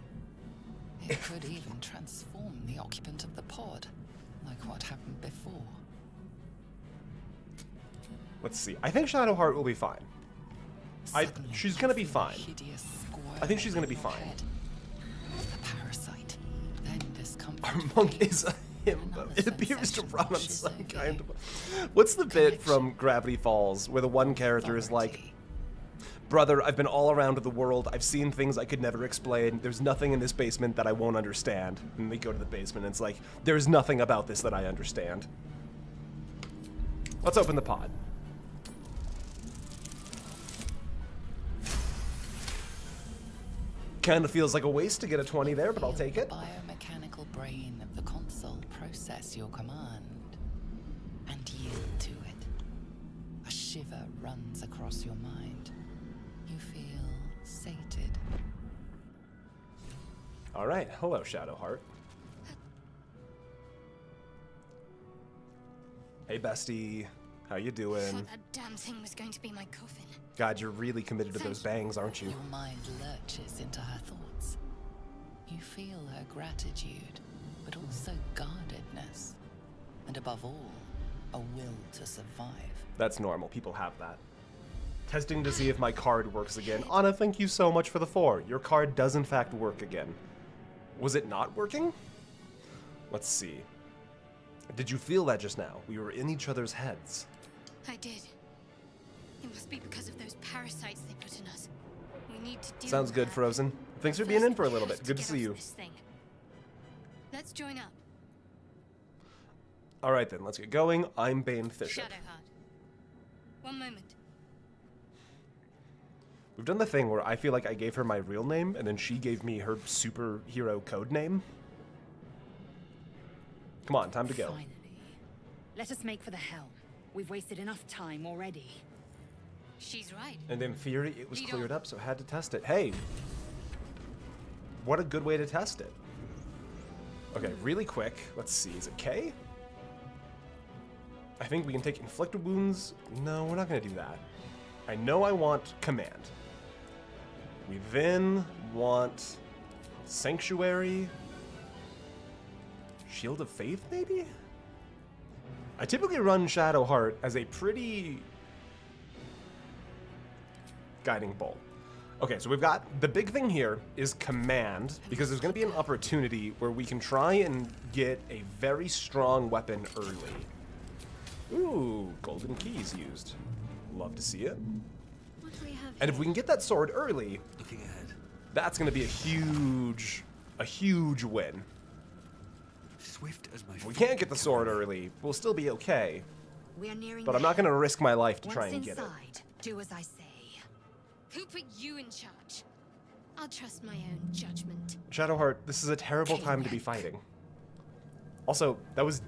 It could even transform the occupant of the pod, like what happened before. Let's see. I think Shadowheart will be fine. Suddenly, she's you gonna be feel fine. a hideous I think she's squirming gonna be in your fine. head. The parasite, then discomfort. Our monk fades. is a himbo. Another It appears to sensation run on washes some over kind you. of... What's the bit from Connection. Gravity Falls where the one character is like, Authority. brother, I've been all around the world. I've seen things I could never explain. There's nothing in this basement that I won't understand. And we go to the basement and it's like, there's nothing about this that I understand. Let's open the pod. Kind of feels like a waste to get a 20 there, but I'll take it. The biomechanical brain of the console process your command and yield to it. A shiver runs across your mind. You feel sated. All right, hello, Shadowheart. Hey, bestie. How you doing? Thought that damn thing was going to be my coffin. God, you're really committed to those bangs, aren't you? Your mind lurches into her thoughts. You feel her gratitude, but also guardedness. And above all, a will to survive. That's normal. People have that. Testing to see if my card works again. Anna, thank you so much for the 4. Your card does in fact work again. Was it not working? Let's see. Did you feel that just now? We were in each other's heads. I did. It must be because of those parasites they put in us. We need to deal Sounds with good, that. Frozen. Thanks for But being first in for a we little have bit. Good to get see off you. this thing. Let's join up. All right then, let's get going. I'm Bane Fisher. Shadowheart. One moment. We've done the thing where I feel like I gave her my real name, and then she gave me her superhero code name. Come on, time to go. Finally. Let us make for the helm. We've wasted enough time already. She's right. And in theory, it was Lead cleared on. up, so I had to test it. Hey! What a good way to test it. Okay, really quick. Let's see. Is it K? I think we can take inflicted wounds. No, we're not going to do that. I know I want command. We then want sanctuary. Shield of Faith, maybe? I typically run Shadowheart as a pretty guiding bolt. Okay, so we've got the big thing here is command, because there's going to be an opportunity where we can try and get a very strong weapon early. Ooh, golden keys used. Love to see it. What do we have And if we can get that sword early, Looking ahead. that's going to be a huge win. Swift as my If we can't get the sword early, we'll still be okay. We are nearing But I'm not going to risk my life to Once try and get it. inside, do as I say. Who put you in charge? I'll trust my own judgment. Shadowheart, this is a terrible time to be fighting. Also, that was...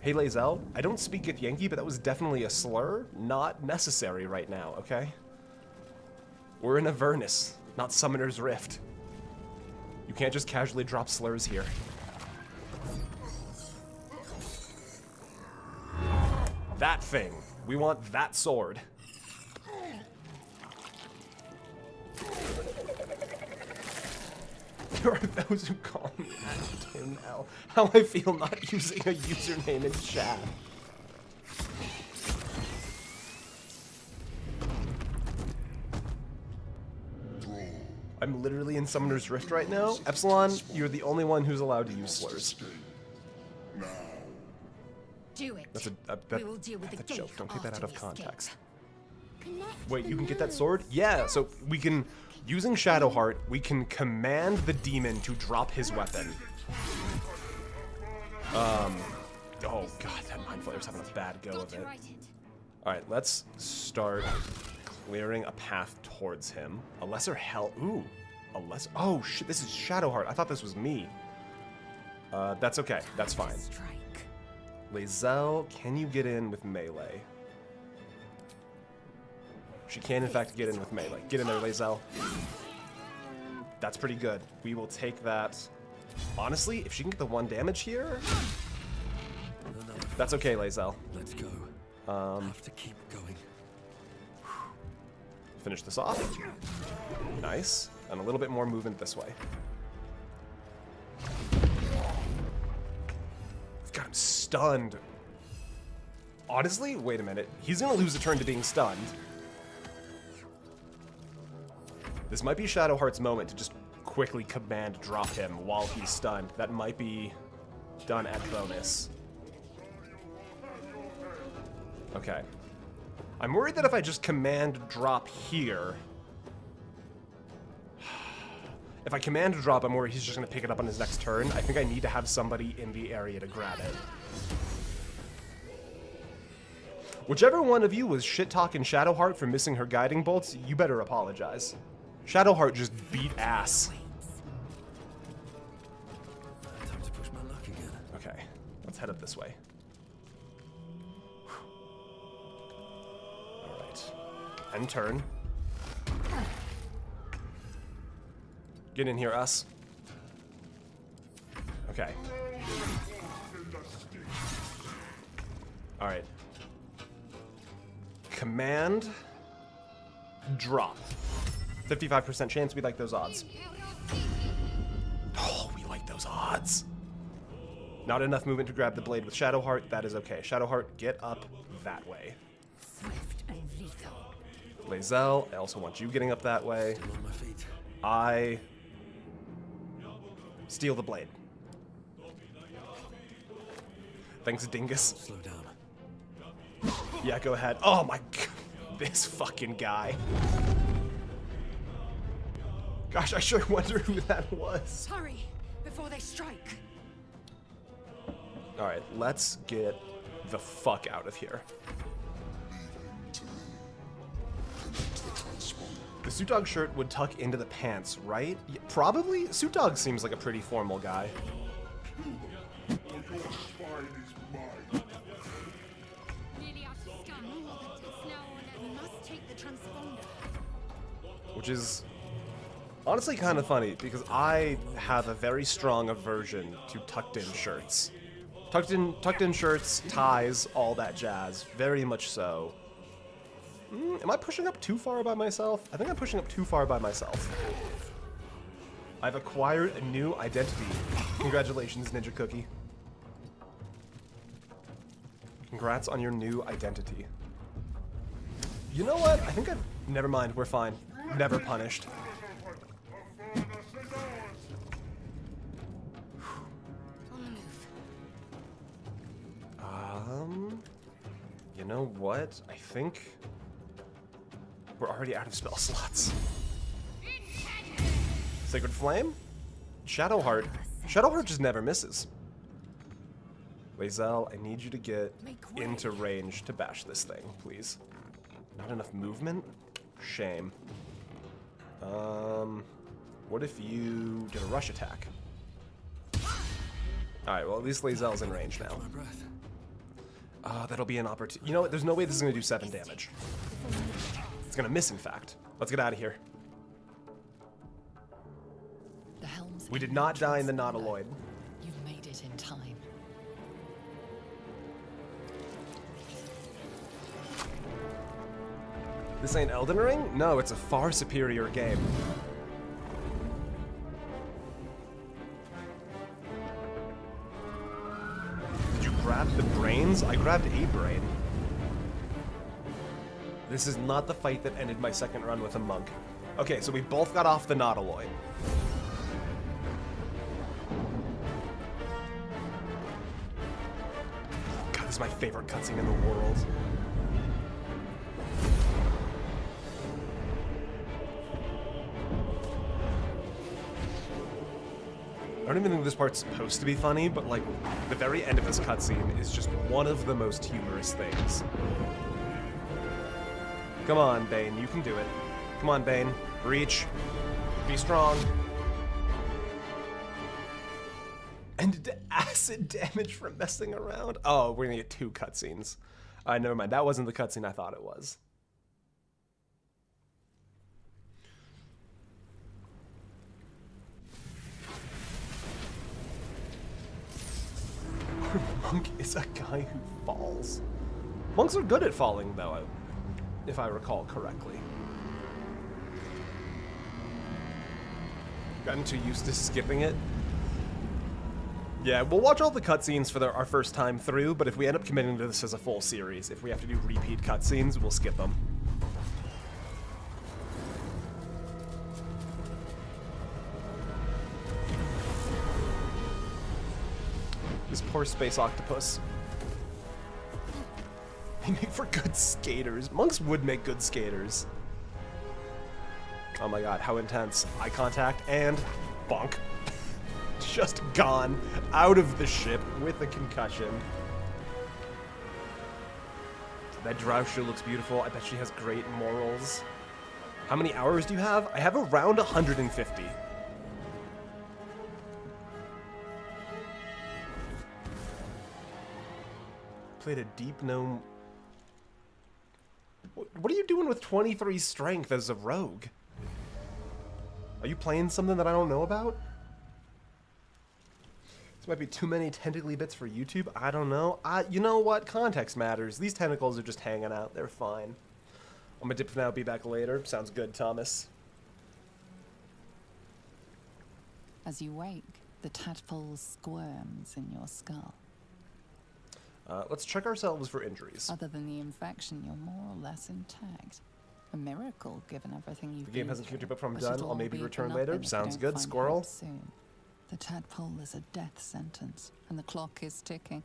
Hey, Lae'zel, I don't speak Githyanki, but that was definitely a slur. Not necessary right now, okay? We're in Avernus, not Summoner's Rift. You can't just casually drop slurs here. That thing. We want that sword. There are those who call me Tim now. How I feel not using a username in chat. I'm literally in Summoner's Rift right now. Epsilon, you're the only one who's allowed to use slurs. Do it. That's We will deal with that's the a joke. gate Don't take that out after of we escape. context. Connect Wait, the you can get that nerves. sword? Yeah, so we can, using Shadowheart, we can command the demon to drop his weapon. Oh god, that Mind Flayer's having a bad go Got of to it. write it. Alright, let's start clearing a path towards him. A lesser hell. Ooh. A lesser. Oh shit, this is Shadowheart. I thought this was me. That's okay. That's fine. Strike. Lae'zel, can you get in with melee? She can, in fact, get in with melee. Get in there, Lae'zel. That's pretty good. We will take that. Honestly, if she can get the 1 damage here, that's okay, Lae'zel. Let's go. Have to keep going. Finish this off. Nice. And a little bit more movement this way. We've got him stunned. Honestly, wait a minute. He's gonna lose a turn to being stunned. This might be Shadowheart's moment to just quickly command drop him while he's stunned. That might be done at bonus. Okay. I'm worried that if I just command drop here... If I command drop, I'm worried he's just going to pick it up on his next turn. I think I need to have somebody in the area to grab it. Whichever one of you was shit-talking Shadowheart for missing her guiding bolts, you better apologize. Shadowheart just beat ass. Time to push my luck again. Okay, let's head up this way. Alright. End turn. Get in here, us. Okay. Alright. Command. Drop. 55% chance, we like those odds. Oh, we like those odds. Not enough movement to grab the blade with Shadowheart, that is okay. Shadowheart, get up that way. Swift and lethal. Lae'zel, I also want you getting up that way. I'm on my feet. I steal the blade. Thanks, Dingus. Slow down. Yeah, go ahead. Oh my god, this fucking guy. Gosh, I sure wonder who that was. Hurry, before they strike. Alright, let's get the fuck out of here. The suit dog shirt would tuck into the pants, right? Yeah, probably. Suit dog seems like a pretty formal guy. Nearly out of stun. Now we must take the transponder. Which is honestly kind of funny because I have a very strong aversion to tucked in shirts. Tucked in shirts, ties, all that jazz. Very much so. Am I pushing up too far by myself? I think I'm pushing up too far by myself. I've acquired a new identity. Congratulations, Ninja Cookie. Congrats on your new identity. You know what? I think I've... Never mind, we're fine. Never punished. You know what? I think we're already out of spell slots. Sacred Flame? Shadowheart. Shadowheart just never misses. Lae'zel, I need you to get into range to bash this thing, please. Not enough movement? Shame. What if you did a rush attack? Alright, well at least Lae'zel's in range now. My breath. That'll be an opportunity. You know what? There's no way this is going to do 7 damage. It's going to miss, in fact. Let's get out of here. The helm's We did not die in the Nautiloid. You've made it in time. This ain't Elden Ring? No, it's a far superior game. Did you grab the brains? I grabbed a brain. This is not the fight that ended my second run with a monk. Okay, so we both got off the Nautiloid. God, this is my favorite cutscene in the world. I don't even think this part's supposed to be funny, but like, the very end of this cutscene is just one of the most humorous things. Come on, Bane, you can do it. Come on, Bane, reach. Be strong. And acid damage from messing around? Oh, we're gonna get 2 cutscenes. Never mind, that wasn't the cutscene I thought it was. monk is a guy who falls. Monks are good at falling, though, if I recall correctly. Gotten too used to skipping it. Yeah, we'll watch all the cutscenes for our first time through, but if we end up committing to this as a full series, if we have to do repeat cutscenes, we'll skip them. This poor space octopus. They make for good skaters. Monks would make good skaters. Oh my god, how intense. Eye contact and bonk. Just gone out of the ship with a concussion. That drow sure looks beautiful. I bet she has great morals. How many hours do you have? I have around 150. Played a deep gnome. What are you doing with 23 strength as a rogue? Are you playing something that I don't know about? This might be too many tentacly bits for YouTube. I don't know. You know what? Context matters. These tentacles are just hanging out. They're fine. I'm gonna dip for now. Be back later. Sounds good, Thomas. As you wake, the tadpole squirms in your skull. Let's check ourselves for injuries. Other than the infection, you're more or less intact. A miracle, given everything you've The been game hasn't through. queued up from But done. it'll I'll maybe all be return for later. nothing if you Sounds don't good, find squirrel. help soon. The tadpole is a death sentence, and the clock is ticking.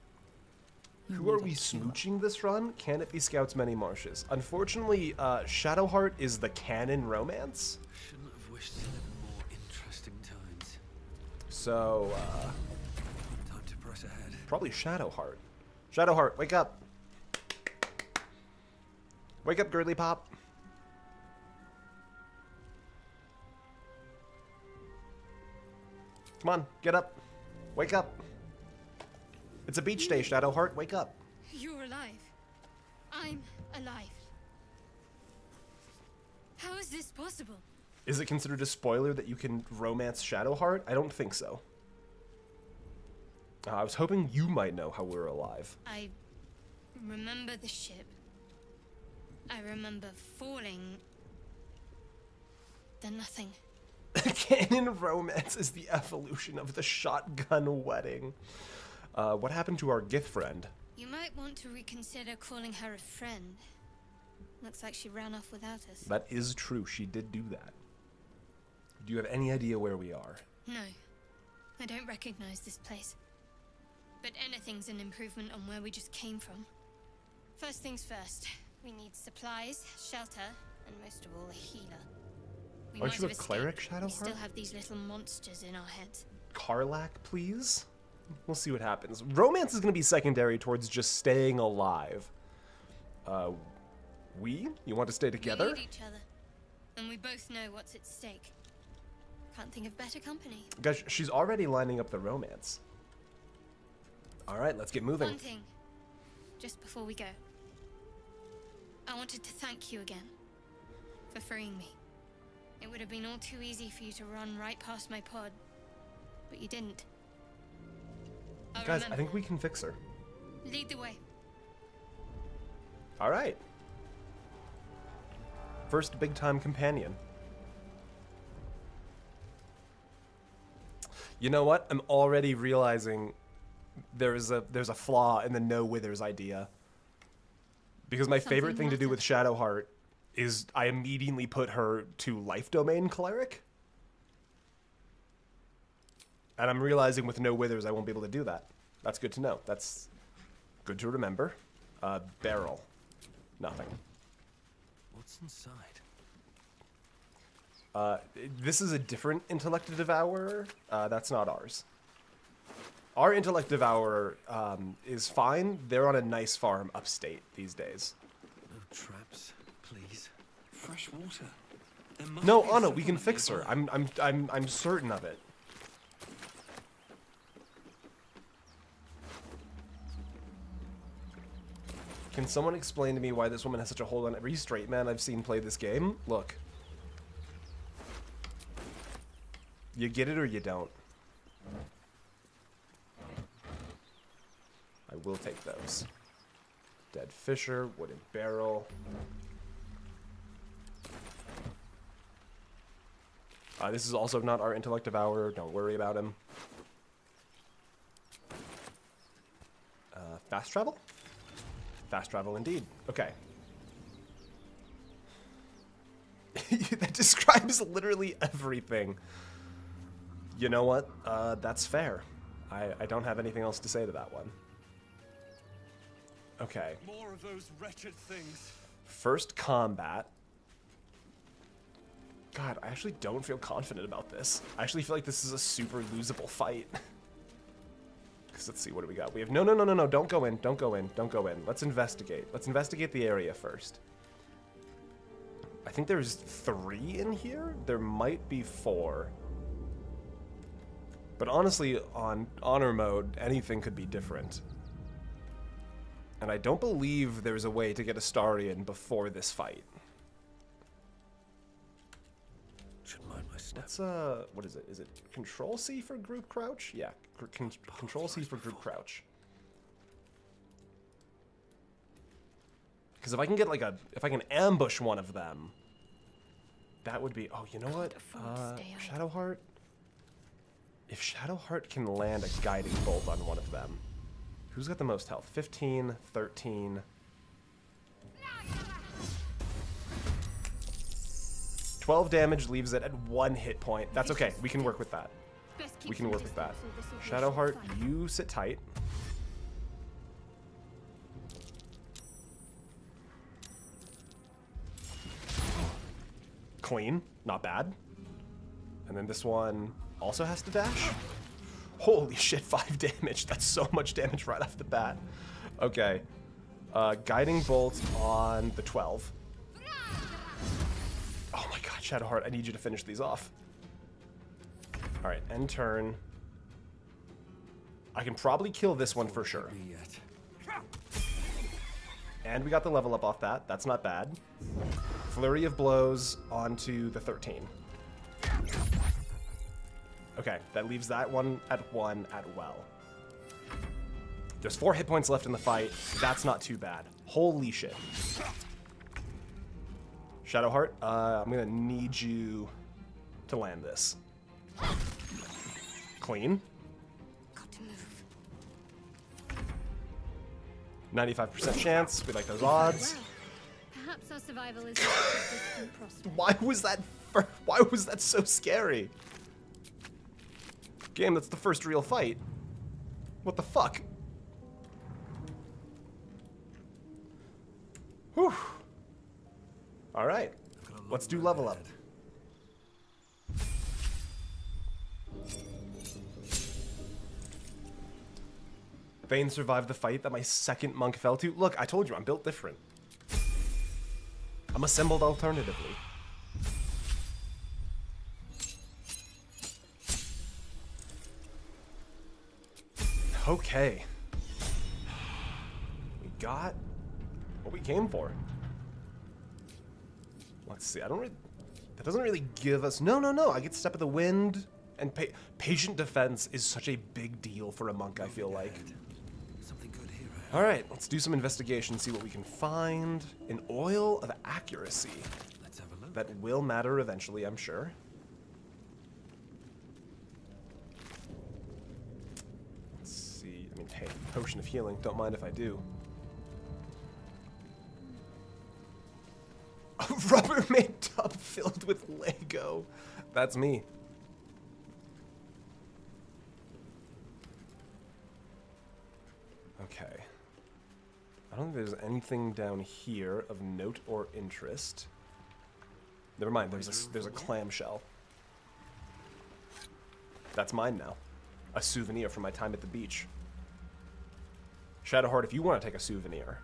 You Who are need a we cure. smooching this run? Can it be Scouts Many Marshes? Unfortunately, Shadowheart is the canon romance. Shouldn't have wished to live in more interesting times. So, Time to press ahead. probably Shadowheart. Shadowheart, wake up! Wake up, girly pop! Come on, get up. Wake up. It's a beach day, Shadowheart. Wake up. You're alive. I'm alive. How is this possible? Is it considered a spoiler that you can romance Shadowheart? I don't think so. I was hoping you might know how we're alive. I remember the ship. I remember falling. Then nothing. Canon romance is the evolution of the shotgun wedding. What happened to our Gith friend? You might want to reconsider calling her a friend. Looks like she ran off without us. That is true. She did do that. Do you have any idea where we are? No, I don't recognize this place. But anything's an improvement on where we just came from. First things first, we need supplies, shelter, and most of all, a healer. We Aren't might you a have cleric, escaped. We still Shadowheart? have these little monsters in our heads. Karlach, please? We'll see what happens. Romance is going to be secondary towards just staying alive. You want to stay together? We need each other, and we both know what's at stake. Can't think of better company. Guys, she's already lining up the romance. Alright, let's get moving. One thing, just before we go. I wanted to thank you again for freeing me. It would have been all too easy for you to run right past my pod, but you didn't. I'll Guys, I remember. think we can fix her. Lead the way. Alright. First big-time companion. You know what? I'm already realizing there's a flaw in the no withers idea. Because my favorite thing to do with Shadowheart is I immediately put her to life domain cleric. And I'm realizing with no withers I won't be able to do that. That's good to know. That's good to remember. Barrel. Nothing. What's inside? This is a different intellect devourer. That's not ours. Our intellect devourer is fine. They're on a nice farm upstate these days. No traps, please. Fresh water. There must No, be Anna, a we can settlement fix her. nearby. I'm certain of it. Can someone explain to me why this woman has such a hold on every straight man I've seen play this game? Look. You get it or you don't. I we'll take those. Dead Fisher, wooden barrel. This is also not our intellect devourer. Don't worry about him. Fast travel? Fast travel indeed. Okay. That describes literally everything. You know what? That's fair. I don't have anything else to say to that one. Okay. More of those wretched things. First combat. God, I actually don't feel confident about this. I actually feel like this is a super losable fight. Because let's see, what do we got? We have no, don't go in, don't go in, don't go in. Let's investigate. Let's investigate the area first. I think there's 3 in here. There might be 4. But honestly, on honor mode, anything could be different. And I don't believe there's a way to get Astarion before this fight. Should mind my step. Let's, what is it? Is it Control C for group crouch? Yeah, Control C for group crouch. Because if I can get like if I can ambush one of them, that would be, oh, you know what? Shadowheart? If Shadowheart can land a guiding bolt on one of them, who's got the most health? 15, 13. 12 damage leaves it at 1 hit point. That's okay. We can work with that. We can work with that. Shadowheart, you sit tight. Clean. Not bad. And then this one also has to dash. Holy shit, 5 damage. That's so much damage right off the bat. Okay. Guiding bolt on the 12. Oh my god, Shadowheart, I need you to finish these off. Alright, end turn. I can probably kill this one for sure. And we got the level up off that. That's not bad. Flurry of blows onto the 13. Okay, that leaves that one at 1 at Wyll. There's 4 hit points left in the fight. That's not too bad. Holy shit. Shadowheart, I'm gonna need you to land this. Clean. Got to move. 95% chance. We like those odds. Perhaps our survival is a distant prospect. Why was that so scary? Game, that's the first real fight. What the fuck? Whew. Alright. Let's do level up. Thane survived the fight that my second monk fell to. Look, I told you, I'm built different. I'm assembled alternatively. Okay. We got what we came for. Let's see. That doesn't really give us... No. I get Step of the Wind. And patient defense is such a big deal for a monk, I feel like. Something good here. Alright, let's do some investigation, see what we can find. An oil of accuracy. Let's have a look. That will matter eventually, I'm sure. Let's see. I mean, hey, potion of healing. Don't mind if I do. A Rubbermaid tub filled with Lego. That's me. Okay. I don't think there's anything down here of note or interest. Never mind, there's a clamshell. That's mine now. A souvenir from my time at the beach. Shadowheart, if you want to take a souvenir,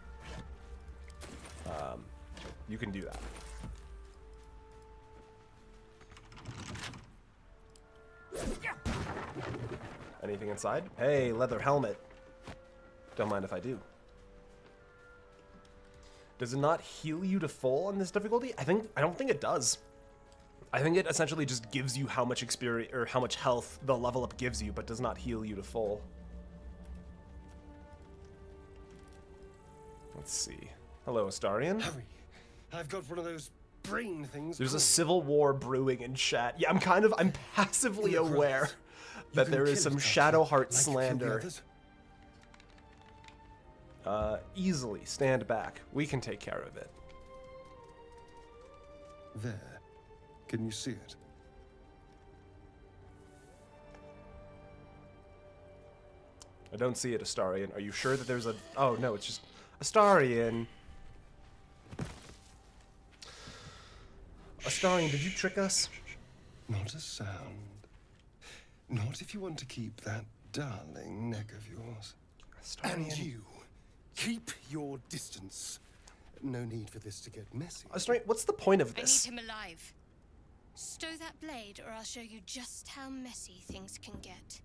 you can do that. Anything inside? Hey, leather helmet. Don't mind if I do. Does it not heal you to full on this difficulty? I don't think it does. I think it essentially just gives you how much experience or how much health the level up gives you, but does not heal you to full. Let's see. Hello, Astarion. Hurry. I've got one of those brain things. There's a called- civil war brewing in chat. Yeah, I'm passively You're aware right. You that can there is kill some it, Shadowheart like you killed the slander. others. Easily stand back. We can take care of it. There. Can you see it? I don't see it, Astarion. Are you sure that there's a... Oh, no, it's just... Astarion! Astarion, did you trick us? Not a sound. Not if you want to keep that darling neck of yours. Astarion. And you, keep your distance. No need for this to get messy. Astarion, what's the point of I need this? him alive. Stow that blade, or I'll show you just how messy things can get.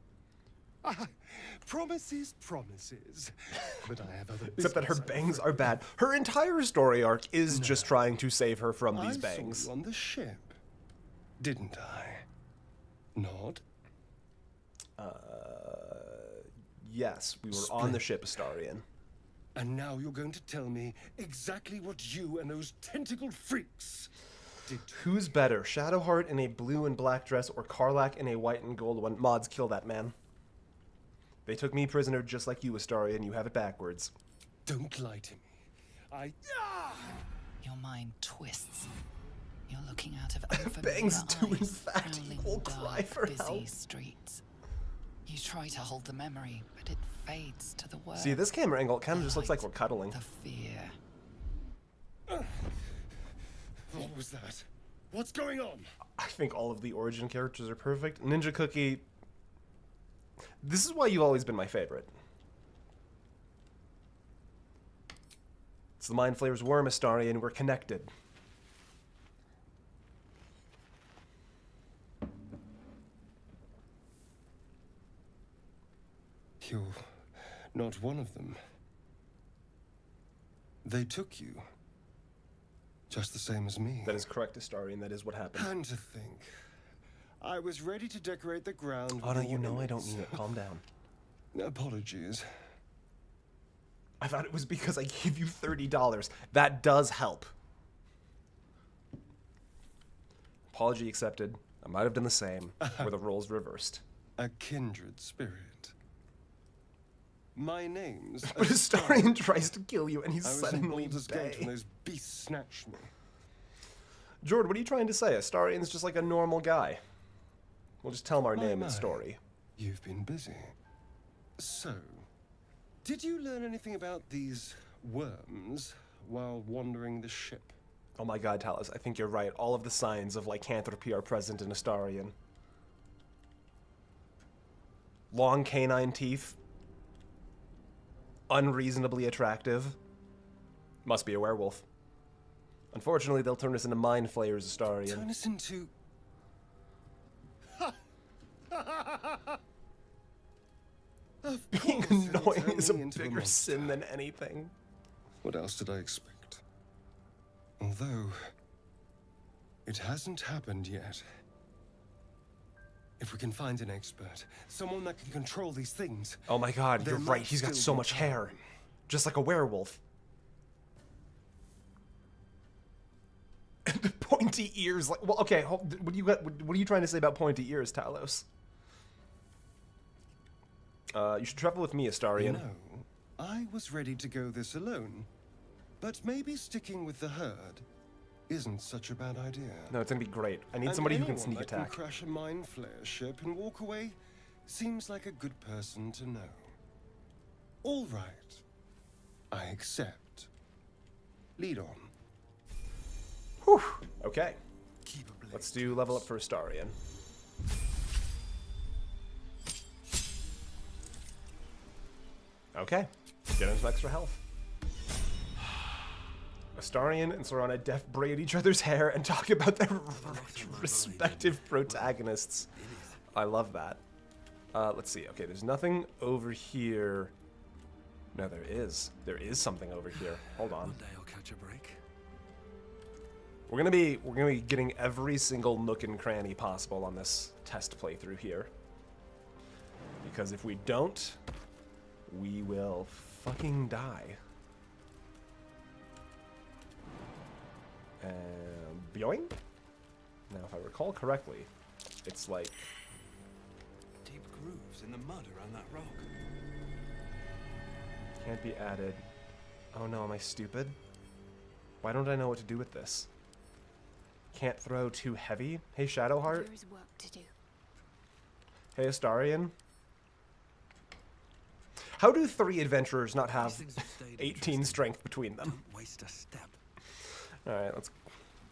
Promises, promises. But I have other Except that her business, I'm bangs afraid. are bad. Her entire story arc is just trying to save her from these I bangs. saw you on the ship, didn't I? Not? Yes, we were on the ship, Astarion. And now you're going to tell me exactly what you and those tentacled freaks did to Who's better, Shadowheart in a blue and black dress or Karlach in a white and gold one? Mods, kill that man. They took me prisoner just like you, Astarion. You have it backwards. Don't lie to me. Your mind twists. You're looking out of unfamiliar Bangs do in eyes, fact prowling equal dark, cry for busy help. streets. You try to hold the memory, but it fades to the word. See, this camera angle kind of just looks like we're cuddling. The fear. What was that? What's going on? I think all of the origin characters are perfect. Ninja Cookie... This is why you've always been my favorite. It's the Mind Flayer's worm, Astarion. We're connected. You're not one of them. They took you. Just the same as me. That is correct, Astarion. That is what happened. And to think, I was ready to decorate the ground. Oh, with no, you know I don't ornaments. mean it. Calm down. Apologies. I thought it was because I gave you $30. That does help. Apology accepted. I might have done the same, or the roles reversed. A kindred spirit. My name's But Astarion tries to kill you, and he's I was in suddenly Baldur's Gate when bay. those beasts snatched me. Jordan, what are you trying to say? Astarion's just like a normal guy. We'll just tell him our My, name my. and story. You've been busy. So, did you learn anything about these worms while wandering the ship? Oh my god, Talos, I think you're right. All of the signs of lycanthropy are present in Astarion. Long canine teeth. Unreasonably attractive. Must be a werewolf. Unfortunately, they'll turn us into mind flayers, Astarion. Turn us into... Of Being course it'll annoying turn is a me into bigger monster. sin than anything. What else did I expect? Although, it hasn't happened yet. If we can find an expert, someone that can control these things, Oh my god, There you're might right. He's got still so be much time. hair. Just like a werewolf. The pointy ears, like, well, okay. What are you trying to say about pointy ears, Talos? You should travel with me, Astarion. you know, I was ready to go this alone. But maybe sticking with the herd isn't such a bad idea. No, it's gonna be great. I need And somebody who can anyone sneak that attack. Can crash a mind flare ship and walk away seems like a good person to know. All right, I accept. Lead on. Whew. Okay. Let's do level up for Astarion. Okay. Get him some extra health. Astarion and Sorana deaf braid each other's hair and talk about their respective protagonists. I love that. Let's see. Okay, there's nothing over here. No, there is. There is something over here. Hold on. One day I'll catch a break. We're gonna be getting every single nook and cranny possible on this test playthrough here. Because if we don't, we will fucking die. And boing. Now, if I recall correctly, it's like Deep grooves in the mud around that rock. can't be added. Oh no, am I stupid? Why don't I know what to do with this? Can't throw too heavy. Hey, Shadowheart. There is work to do. Hey, Astarion. How do 3 adventurers not have These things have stayed 18 interesting. strength between them? Don't waste a step. All right,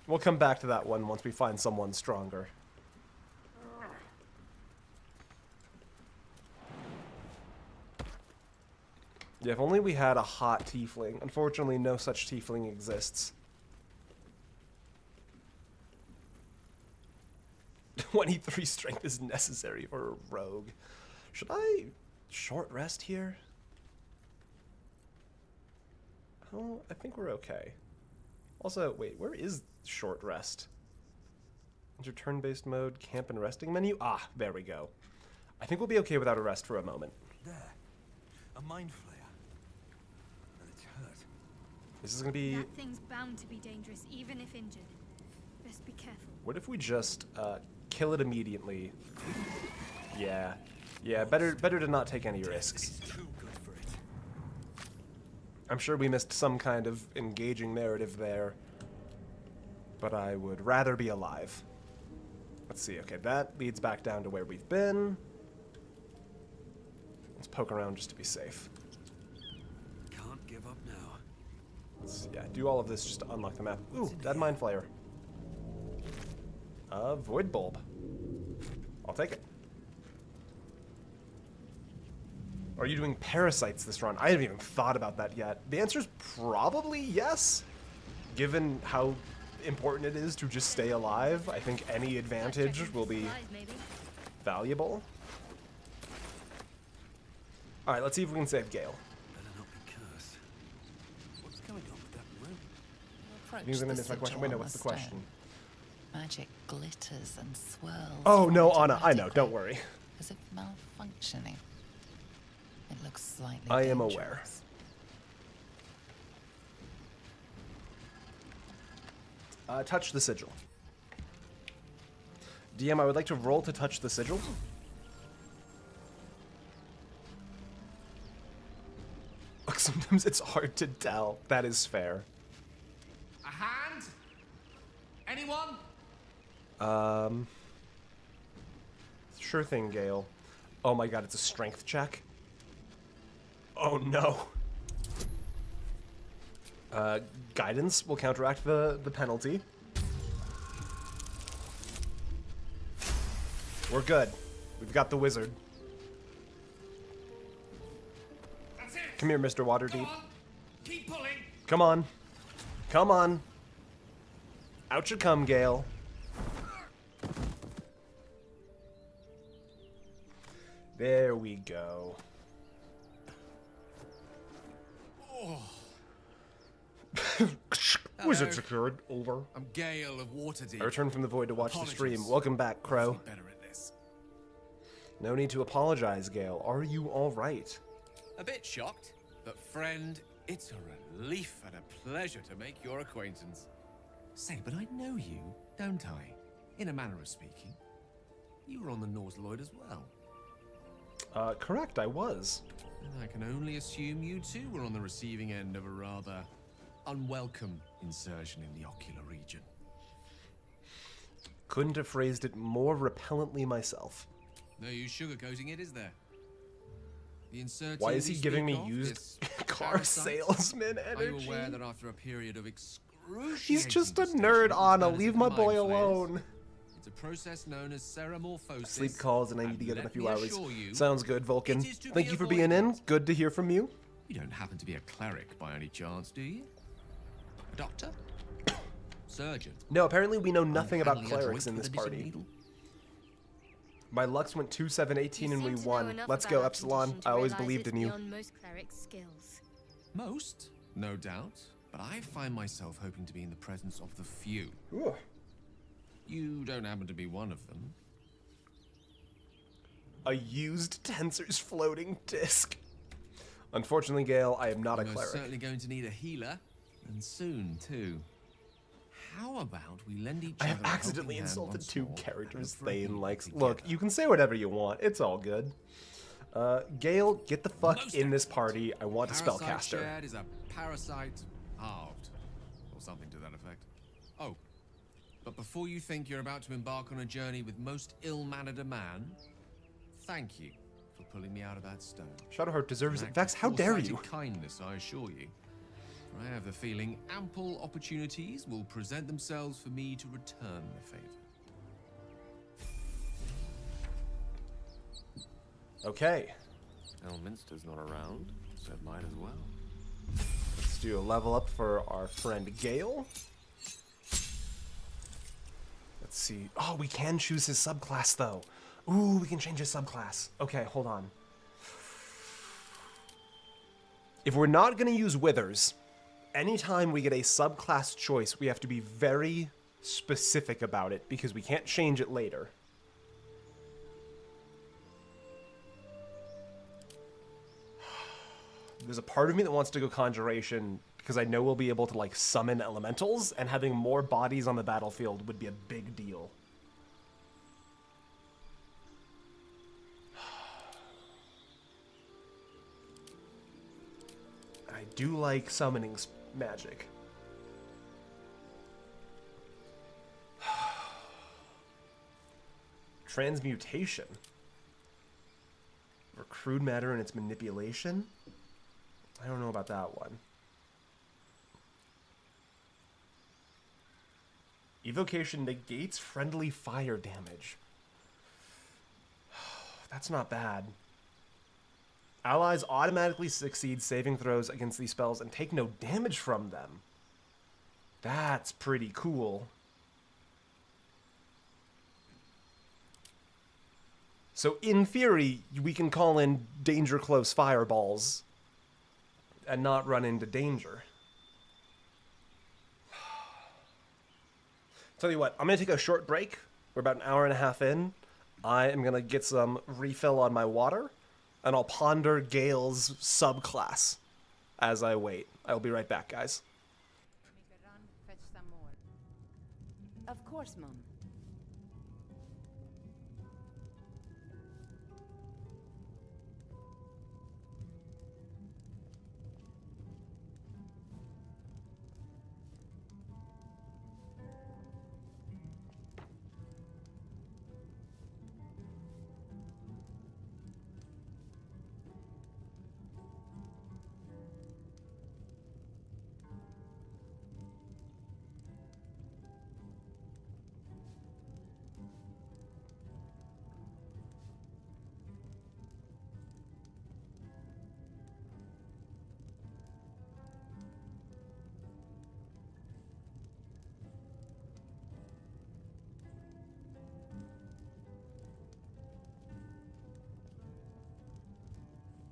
we'll come back to that one once we find someone stronger. Yeah, if only we had a hot tiefling. Unfortunately, no such tiefling exists. 23 strength is necessary for a rogue. Should I short rest here? Oh, I think we're okay. Also, wait, where is short rest? Enter turn-based mode, camp and resting menu? Ah, there we go. I think we'll be okay without a rest for a moment. There. A mind flayer. And it's hurt. This is gonna be... That thing's bound to be dangerous, even if injured. Best be careful. What if we just kill it immediately? Yeah. Yeah, better to not take any risks. It's too good for it. I'm sure we missed some kind of engaging narrative there. But I would rather be alive. Let's see. Okay, that leads back down to where we've been. Let's poke around just to be safe. Can't give up now. Let's, yeah, do all of this just to unlock the map. Ooh, dead mind flayer. Void bulb. I'll take it. Are you doing parasites this run? I haven't even thought about that yet. The answer is probably yes. Given how important it is to just stay alive, I think any advantage will be Supplies, maybe. valuable. Alright, let's see if we can save Gale. Better not be cursed. What's going on with that room? Approach You're gonna the miss my question. sigil Wait, no, on what's the stone. question? Magic glitters and swirls. Oh, no, from it Anna, I know, don't erratically, worry. As if malfunctioning. It looks slightly I am dangerous. aware. Touch the sigil. DM, I would like to roll to touch the sigil. Look, sometimes it's hard to tell. That is fair. A hand? Anyone? Sure thing, Gale. Oh my god, it's a strength check. Oh no. Guidance will counteract the penalty. We're good. We've got the wizard. That's it. Come here, Mr. Go Waterdeep. on. Keep pulling. Come on. Come on. Out you come, Gale. There we go. Wizard secured. Over. I'm Gale of Waterdeep. I returned from the void to watch the stream. Apologies. Welcome back, Crow. Be better at this. No need to apologize, Gale. Are you all right? A bit shocked, but friend, it's a relief and a pleasure to make your acquaintance. Say, but I know you, don't I? In a manner of speaking. You were on the Nautiloid as well. Correct, I was. And I can only assume you too were on the receiving end of a rather unwelcome insertion in the ocular region. Couldn't have phrased it more repellently myself. No use sugarcoating it, is there? The insertion Why is he you giving me speak of, used this car parasite? salesman Are you energy? aware that after a period of excruciating He's just a gestation, nerd, it's Anna. known as Leave the my mind boy flayers? alone. It's a process known as ceramorphosis. Sleep calls and I need to get in a let few me hours. assure you, Sounds good, Vulcan. it is to Thank be you for being in. avoided. Good to hear from you. You don't happen to be a cleric by any chance, do you? A doctor? Surgeon? No, apparently we know nothing about Handling a clerics droid in with this a knitting party. needle? My Lux went 2-7-18 and we You seem to know won. enough Let's about go, our Epsilon. condition to I always realize believed it's in you. beyond most clerics' skills. Most, no doubt. But I find myself hoping to be in the presence of the few. Ooh. You don't happen to be one of them. A used Tensor's floating disc. Unfortunately, Gale, I am not a You're most cleric. certainly going to need a healer, and soon too. How about we lend each I other have a helping accidentally hand insulted once 2 more characters and agree Thane likes. together? Look, you can say whatever you want. It's all good. Gale, get the fuck Most in this excellent. party. I want a Parasite spellcaster. shared is a parasite halved, or something to that effect. Oh, but before you think you're about to embark on a journey with most ill-mannered a man, thank you for pulling me out of that stone. Shadowheart deserves An it. act Vex, of how dare foresighted you? kindness, I assure you. For I have the feeling ample opportunities will present themselves for me to return the favor. Okay, Elminster's not around, so it might as well. let's do a level up for our friend Gale. Let's see. Oh, we can choose his subclass, though. Ooh, we can change his subclass. Okay, hold on. If we're not going to use Withers, anytime we get a subclass choice, we have to be very specific about it because we can't change it later. There's a part of me that wants to go Conjuration because I know we'll be able to like summon elementals, and having more bodies on the battlefield would be a big deal. I do like summoning magic. Transmutation. Or crude matter and its manipulation? I don't know about that one. Evocation negates friendly fire damage. That's not bad. Allies automatically succeed saving throws against these spells and take no damage from them. That's pretty cool. So in theory, we can call in danger close fireballs and not run into danger. Tell you what, I'm going to take a short break. We're about an hour and a half in. I am going to get some refill on my water, and I'll ponder Gale's subclass as I wait. I'll be right back, guys. Make a run, fetch some more. Of course, Mum.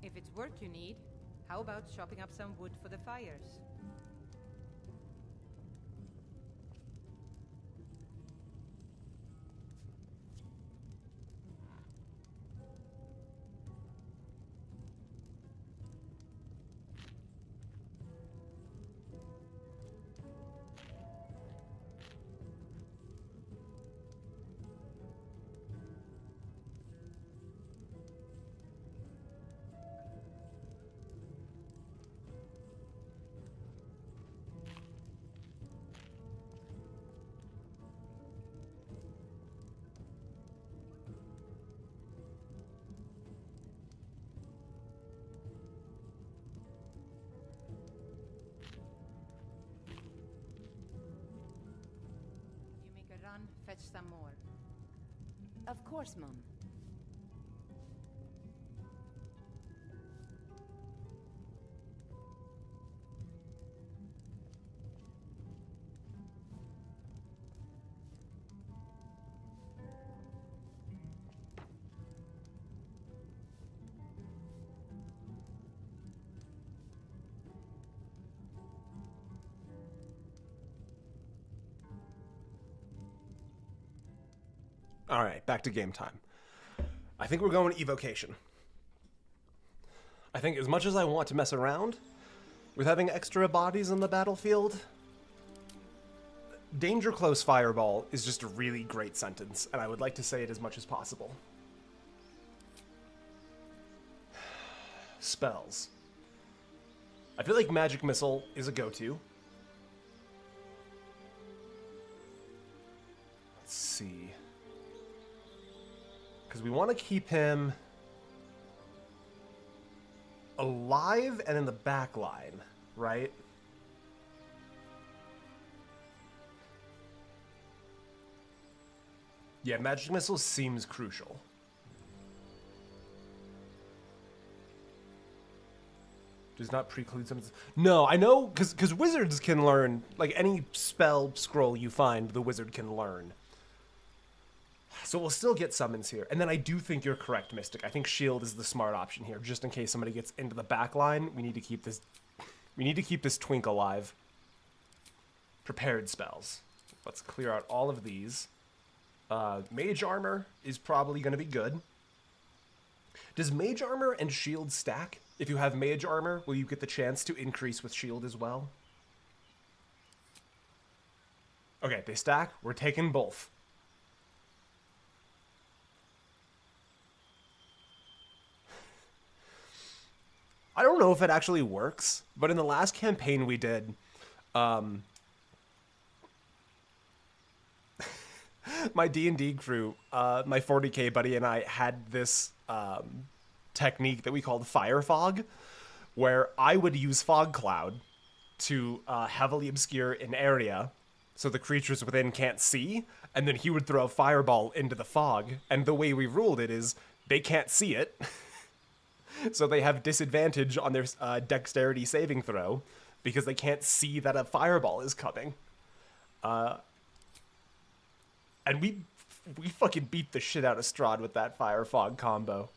If it's work you need, how about chopping up some wood for the fires? You make a run, fetch some more. Of course, Mum. All right, back to game time. I think we're going evocation. I think as much as I want to mess around with having extra bodies on the battlefield, Danger Close Fireball is just a really great sentence, and I would like to say it as much as possible. Spells. I feel like Magic Missile is a go-to. Let's see. Because we want to keep him alive and in the back line, right? Yeah, Magic Missile seems crucial. Does not preclude some... No, I know, because wizards can learn, like, any spell scroll you find, the wizard can learn. So we'll still get summons here. And then I do think you're correct, Mystic. I think shield is the smart option here. Just in case somebody gets into the back line, we need to keep this... We need to keep this twink alive. Prepared spells. Let's clear out all of these. Mage Armor is probably going to be good. Does Mage Armor and Shield stack? If you have Mage Armor, will you get the chance to increase with Shield as well? Okay, they stack. We're taking both. I don't know if it actually works, but in the last campaign we did, my D&D crew, my 40k buddy and I had this technique that we called Fire Fog, where I would use Fog Cloud to heavily obscure an area so the creatures within can't see, and then he would throw a fireball into the fog, and the way we ruled it is they can't see it, so they have disadvantage on their dexterity saving throw because they can't see that a fireball is coming. And we fucking beat the shit out of Strahd with that Fire Fog combo.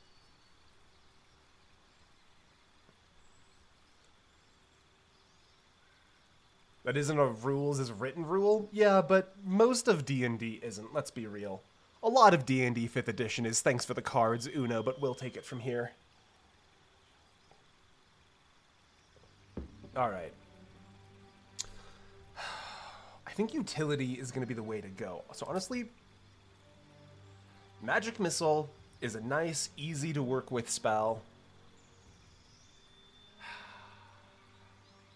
That isn't a rules as written rule? Yeah, but most of D&D isn't, let's be real. A lot of D&D 5th edition is thanks for the cards, Uno, but we'll take it from here. Alright. I think utility is going to be the way to go. So honestly, Magic Missile is a nice, easy to work with spell.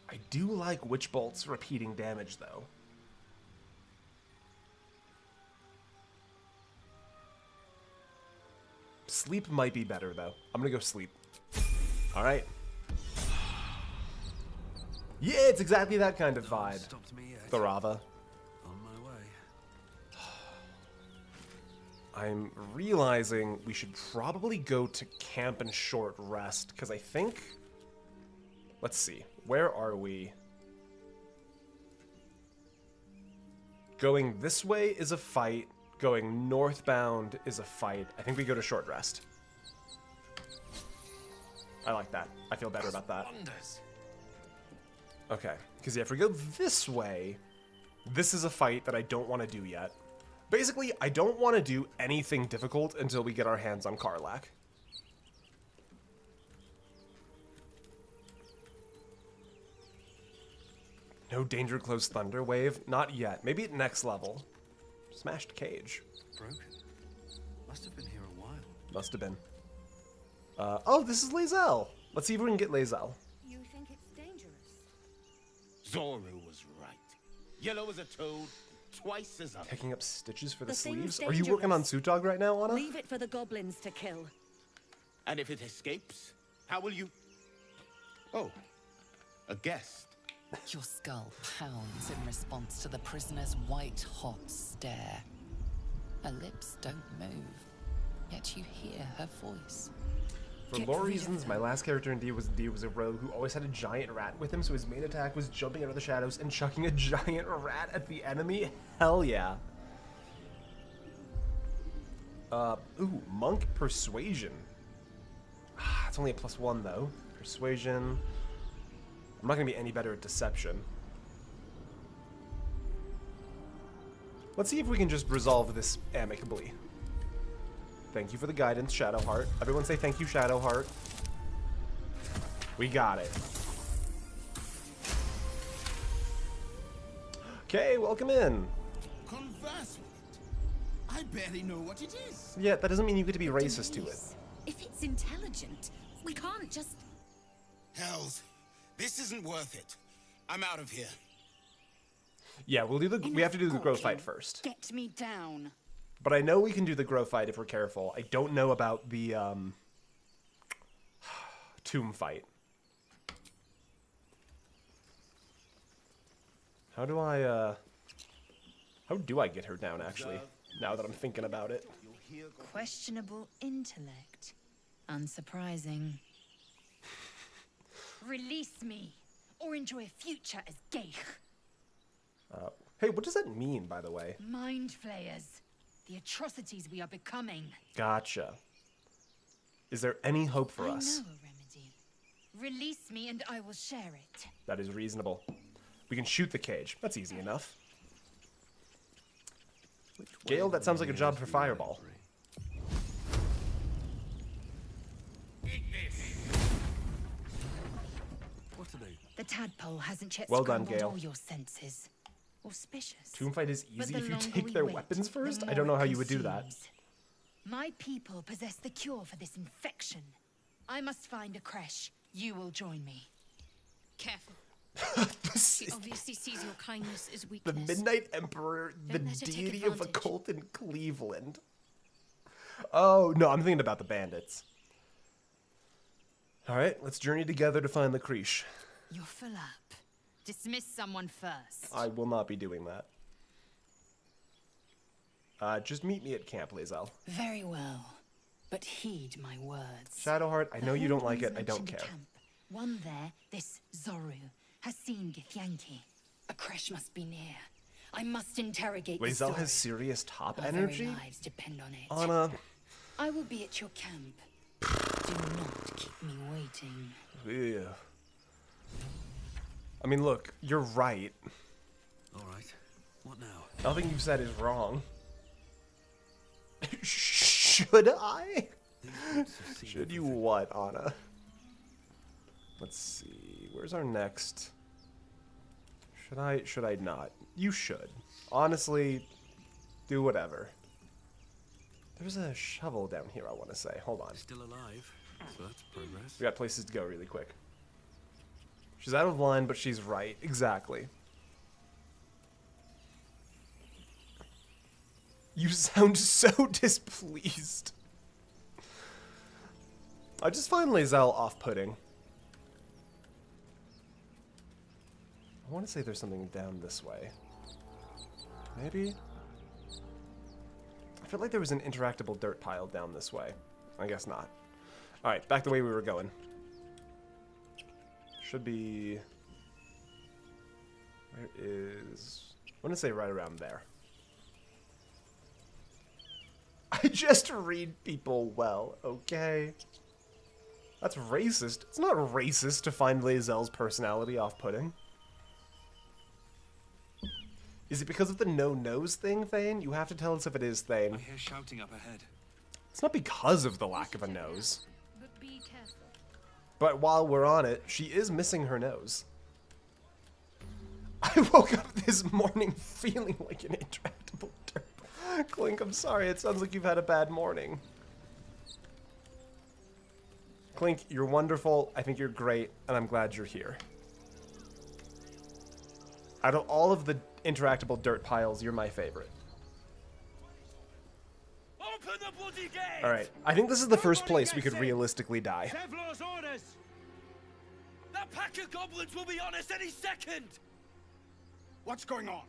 I do like Witch Bolt's repeating damage, though. Sleep might be better, though. I'm gonna go sleep. Alright. Yeah, it's exactly that kind of vibe. Thorava. On my way. I'm realizing we should probably go to camp and short rest, because I think... Let's see. Where are we? Going this way is a fight. Going northbound is a fight. I think we go to short rest. I like that. I feel better about that. Okay. Because yeah, if we go this way, this is a fight that I don't want to do yet. Basically, I don't want to do anything difficult until we get our hands on Karlach. No Danger Close Thunder Wave? Not yet. Maybe at next level. Smashed cage. Broken. Must have been here a while. Must have been. Oh, this is Lae'zel. Let's see if we can get Lae'zel. You think it's dangerous? Zoro was right. Yellow as a toad, twice as up. Picking up stitches for the The thing's sleeves? Are you working on dangerous. Sutog right now, Anna? Leave it for the goblins to kill. And if it escapes, how will you... Oh, a guest. Your skull pounds in response to the prisoner's white-hot stare. Her lips don't move, yet you hear her voice. For Get lore rid of reasons, them. my last character in D was a rogue who always had a giant rat with him, so his main attack was jumping out of the shadows and chucking a giant rat at the enemy. Hell yeah. Ooh, Monk Persuasion. It's only a +1 though. Persuasion. I'm not gonna be any better at Deception. Let's see if we can just resolve this amicably. Thank you for the guidance, Shadowheart. Everyone say thank you, Shadowheart. We got it. Okay, welcome in. Converse with it. I barely know what it is. Yeah, that doesn't mean you get to be racist to it. If it's intelligent, we can't just... Hells, this isn't worth it. I'm out of here. Yeah, we have to do the grow fight first. Get me down. But I know we can do the grow fight if we're careful. I don't know about the tomb fight. How do I get her down, actually, now that I'm thinking about it? Questionable intellect. Unsurprising. Release me, or enjoy a future as Gale. Hey, what does that mean, by the way? Mind flayers. The atrocities we are becoming. Gotcha. Is there any hope for us? I know a remedy. Release me and I will share it. That is reasonable. We can shoot the cage. That's easy enough. Gale, that sounds like a job for Fireball. What are they? The tadpole hasn't yet Well done, scrambled Gale. all your senses. Auspicious. Tomb fight is But easy the if you longer take we their wait, weapons the first? I more don't know it how you would do that. consumes. My people possess the cure for this infection. I must find a creche. You will join me. Careful. She obviously sees your kindness as The weakness. Midnight Emperor, the Don't let her take deity of advantage. occult in Cleveland. Oh, no, I'm thinking about the bandits. Alright, let's journey together to find the creche. You're full up. Dismiss someone first. I will not be doing that. Just meet me at Camp, Lae'zel. Very well, but heed my words. Shadowheart, I know you don't like it. I don't Mentioned a care. camp. One there, this Zoru, has seen Githyanki. A creche must be near. I must interrogate the Lae'zel story. has serious top Our energy? very lives depend on it. Anna. I will be at your camp. Do not keep me waiting. Ew. I mean, look, you're right. All right. What now? Nothing you've said is wrong. Should I? Should you what, Anna? Let's see. Where's our next? Should I not? You should. Honestly, do whatever. There's a shovel down here, I want to say. Hold on. Still alive. So that's progress. We got places to go really quick. She's out of line, but she's right. Exactly. You sound so displeased. I just find Lae'zel off-putting. I want to say there's something down this way. Maybe? I feel like there was an interactable dirt pile down this way. I guess not. Alright, back the way we were going. Should be... Where is... I want to say right around there. I just read people well, okay? That's racist. It's not racist to find Lae'zel's personality off-putting. Is it because of the no-nose thing, Thane? You have to tell us if it is, Thane. I hear shouting up ahead. It's not because of the lack of a nose. But be careful. But while we're on it, she is missing her nose. I woke up this morning feeling like an intractable derp. Clink, I'm sorry. It sounds like you've had a bad morning. Clink, you're wonderful. I think you're great, and I'm glad you're here. Out of all of the interactable dirt piles, you're my favorite. Open the bloody gate! Alright, I think this is the first place we could realistically die. Sevlor's orders! That pack of goblins will be on us any second! What's going on?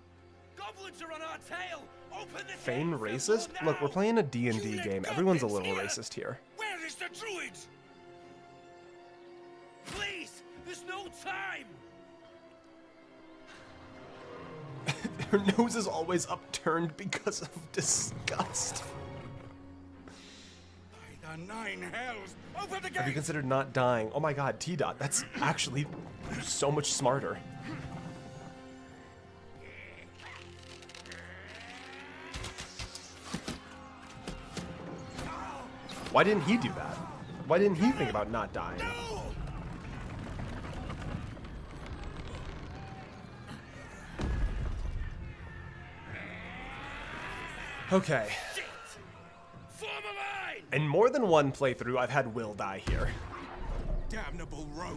Goblins are on our tail! Open the Fane gate, racist? Sevlor, Look, we're now! playing a D&D You let game. Everyone's a goblins little here! racist here. Where is the druids? Please! There's no time! Her nose is always upturned because of disgust. By the nine hells! Open the Have you gate! considered not dying? Oh my god, T-Dot, that's actually so much smarter. Why didn't he do that? Why didn't he think about not dying? Okay. In more than one playthrough, I've had Wyll die here. Damnable roach.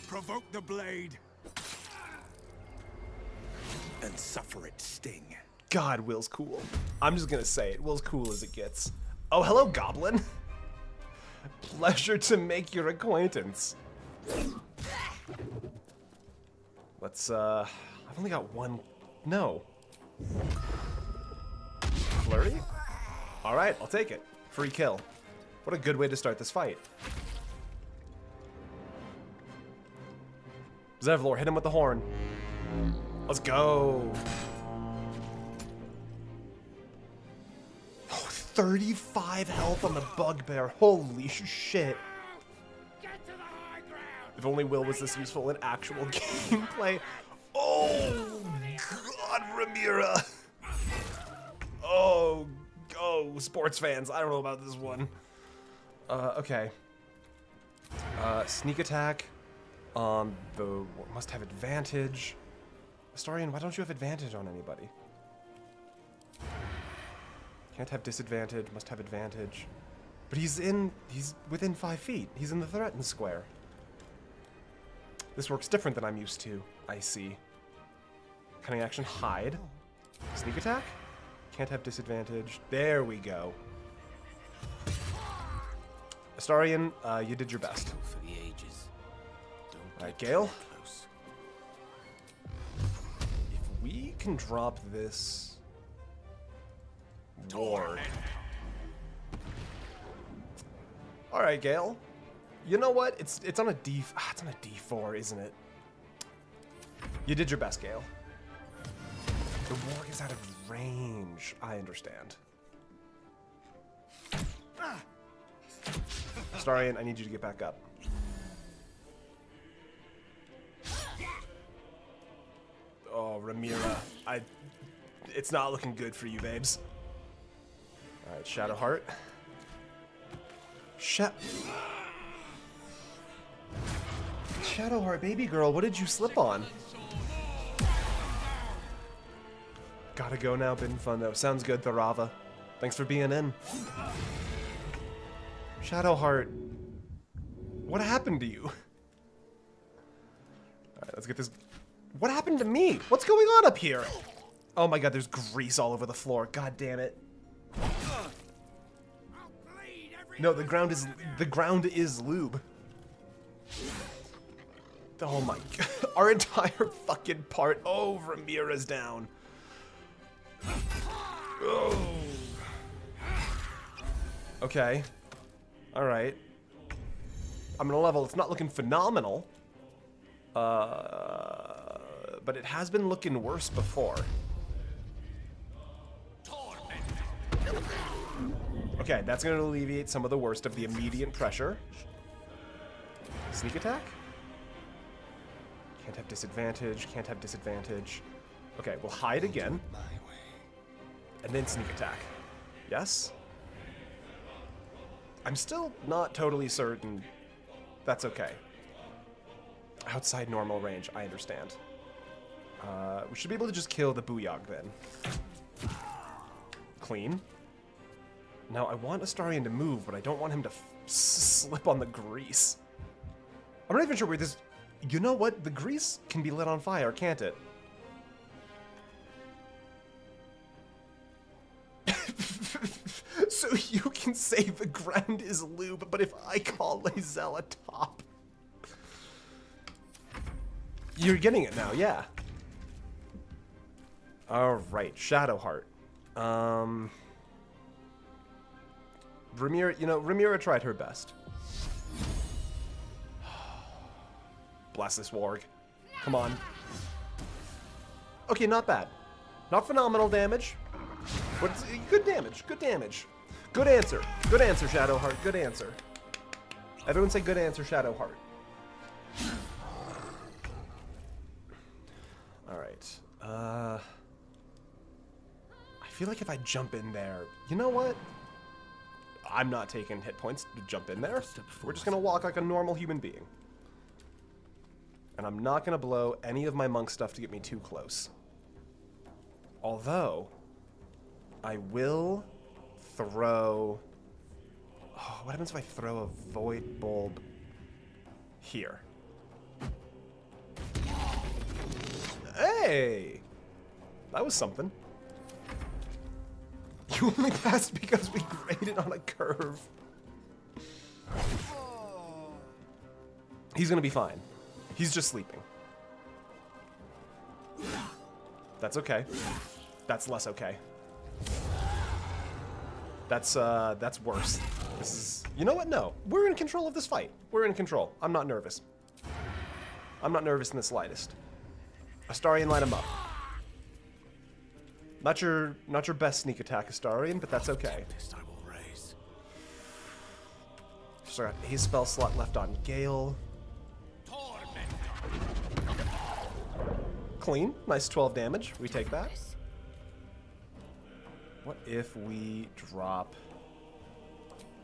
Provoke the blade. And suffer its sting. God, Wyll's cool. I'm just gonna say it. Wyll's cool as it gets. Oh, hello, Goblin. Pleasure to make your acquaintance. Let's, I've only got one. No. Flurry? Alright, I'll take it. Free kill. What a good way to start this fight. Zevlor, hit him with the horn. Let's go. Oh, 35 health on the bugbear. Holy shit. If only Wyll was this useful in actual gameplay. Oh, God, Ramira. Oh, sports fans. I don't know about this one. Okay. Sneak attack on the... Must have advantage. Astarion, why don't you have advantage on anybody? Can't have disadvantage, must have advantage. But he's within 5 feet. He's in the threatened square. This works different than I'm used to. I see. Cunning action, hide. Sneak attack? Can't have disadvantage. There we go. Astarion, you did your best. Alright, Gale. If we can drop this ward. Alright, Gale. You know what? It's on a it's on a D4, isn't it? You did your best, Gale. The warg is out of range. I understand. Astarion, I need you to get back up. Oh, Ramira. It's not looking good for you, babes. Alright, Shadowheart. Shadowheart, baby girl, what did you slip on? Gotta go now, been fun though. Sounds good, Tharava. Thanks for being in. Shadowheart, what happened to you? Alright, let's get this... What happened to me? What's going on up here? Oh my god, there's grease all over the floor. God damn it. No, the ground is lube. Oh my god. Our entire fucking part. Oh, Ramira's down. Oh. Okay. Alright. I'm gonna level. It's not looking phenomenal. But it has been looking worse before. Okay, that's gonna alleviate some of the worst of the immediate pressure. Sneak attack? Can't have disadvantage, can't have disadvantage. Okay, we'll hide again. And then sneak attack. Yes? I'm still not totally certain. That's okay. Outside normal range, I understand. We should be able to just kill the Booyog then. Clean. Now, I want Astarion to move, but I don't want him to slip on the grease. I'm not even sure where this... You know what? The grease can be lit on fire, can't it? So you can say the ground is lube, but if I call Lae'zel a top... You're getting it now, yeah. Alright, Shadowheart. Ramira, you know, Ramira tried her best. Bless this warg. Come on. Okay, not bad. Not phenomenal damage. But it's good damage, good damage. Good answer. Good answer, Shadowheart. Good answer. Everyone say good answer, Shadowheart. Alright. I feel like if I jump in there... You know what? I'm not taking hit points to jump in there. We're just going to walk like a normal human being. And I'm not going to blow any of my monk stuff to get me too close. Although, I will throw... Oh, what happens if I throw a void bulb here? Hey! That was something. You only passed because we graded on a curve. He's gonna be fine. He's just sleeping. That's okay. That's less okay. That's worse. This is... You know what? No. We're in control of this fight. We're in control. I'm not nervous. I'm not nervous in the slightest. Astarion, light him up. Not your best sneak attack, Astarion, but that's okay. I will raise. So got his spell slot left on Gale. Clean. Nice 12 damage. We take that. What if we drop...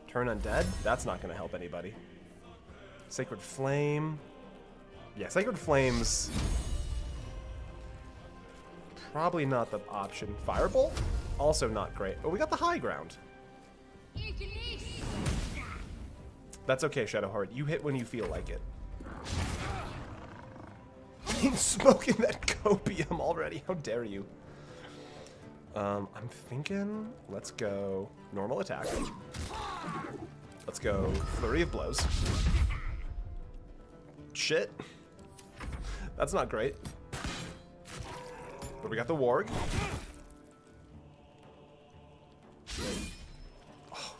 Turn Undead? That's not going to help anybody. Sacred Flame. Yeah, Sacred Flame's... probably not the option. Firebolt? Also not great. But we got the high ground. That's okay, Shadowheart. You hit when you feel like it. He's smoking that copium already. How dare you? I'm thinking, let's go normal attack. Let's go flurry of blows. Shit. That's not great. But we got the warg. Oh,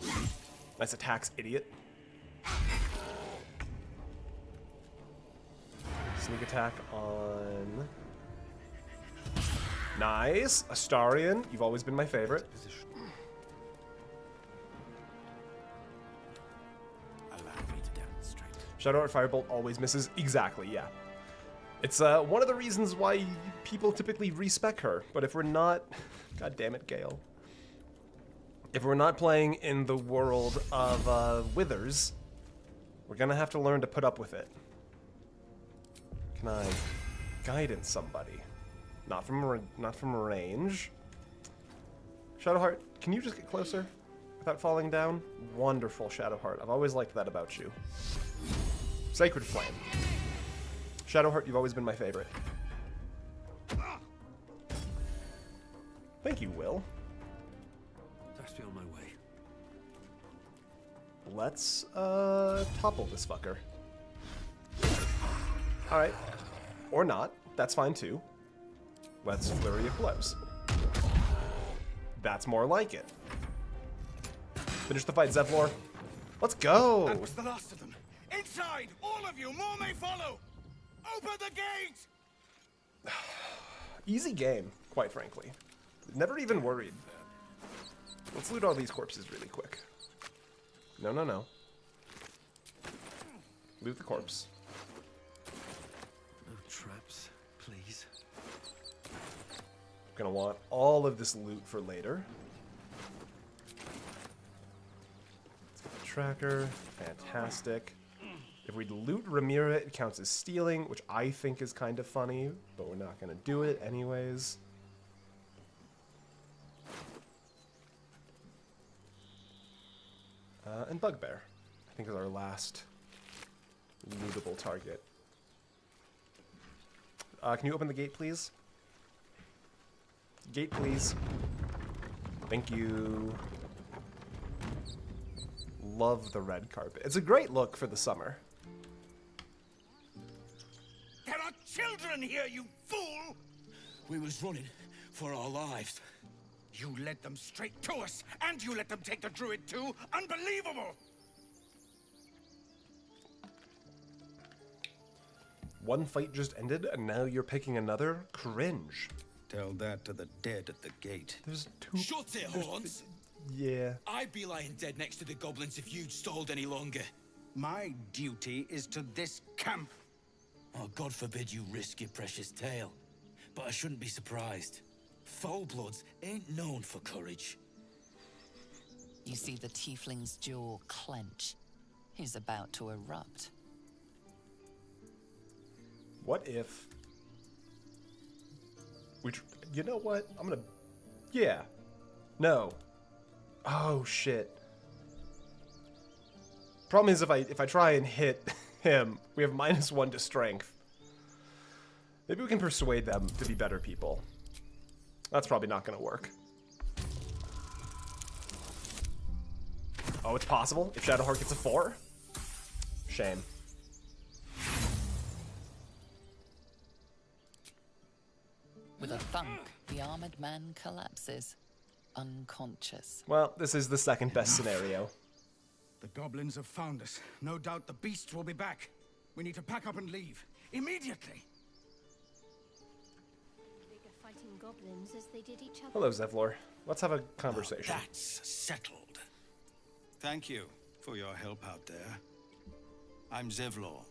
nice attacks, idiot. Sneak attack on... Nice. Astarion, you've always been my favorite. Allow me to demonstrate. Shadowheart Firebolt always misses. Exactly, yeah. It's one of the reasons why people typically respec her. But if we're not... God damn it, Gale. If we're not playing in the world of Withers, we're gonna have to learn to put up with it. Can I guidance somebody? Not from range. Shadowheart, can you just get closer without falling down? Wonderful, Shadowheart. I've always liked that about you. Sacred Flame. Shadowheart, you've always been my favorite. Thank you, Wyll. That's be on my way. Let's topple this fucker. Alright. Or not. That's fine too. Let's flurry of blows. That's more like it. Finish the fight, Zevlor. Let's go! That was the last of them. Inside! All of you! More may follow! Open the gate! Easy game, quite frankly. Never even worried. Let's loot all these corpses really quick. No, no, no. Loot the corpse. No traps, please. Gonna want all of this loot for later. Let's get the tracker. Fantastic. If we loot Ramira, it counts as stealing, which I think is kind of funny, but we're not gonna do it anyways. And Bugbear, I think, is our last lootable target. Can you open the gate, please? Gate, please. Thank you. Love the red carpet. It's a great look for the summer. There are children here, you fool! We was running for our lives. You led them straight to us, and you let them take the druid too? Unbelievable! One fight just ended, and now you're picking another? Cringe. Tell that to the dead at the gate. There's two... Shut it, Horns! Yeah. I'd be lying dead next to the goblins if you'd stalled any longer. My duty is to this camp. Oh, God forbid you risk your precious tail. But I shouldn't be surprised. Foulbloods ain't known for courage. You see the tiefling's jaw clench. He's about to erupt. What if... You know what? I'm gonna... Yeah. No. Oh, shit. Problem is, if I try and hit him, we have -1 to strength. Maybe we can persuade them to be better people. That's probably not gonna work. Oh, it's possible if Shadowheart gets a 4? Shame. With a thunk, the armored man collapses, unconscious. Well, this is the second best scenario. The goblins have found us. No doubt the beasts will be back. We need to pack up and leave. Immediately! Bigger fighting goblins as they did each other. Hello, Zevlor. Let's have a conversation. Now that's settled. Thank you for your help out there. I'm Zevlor.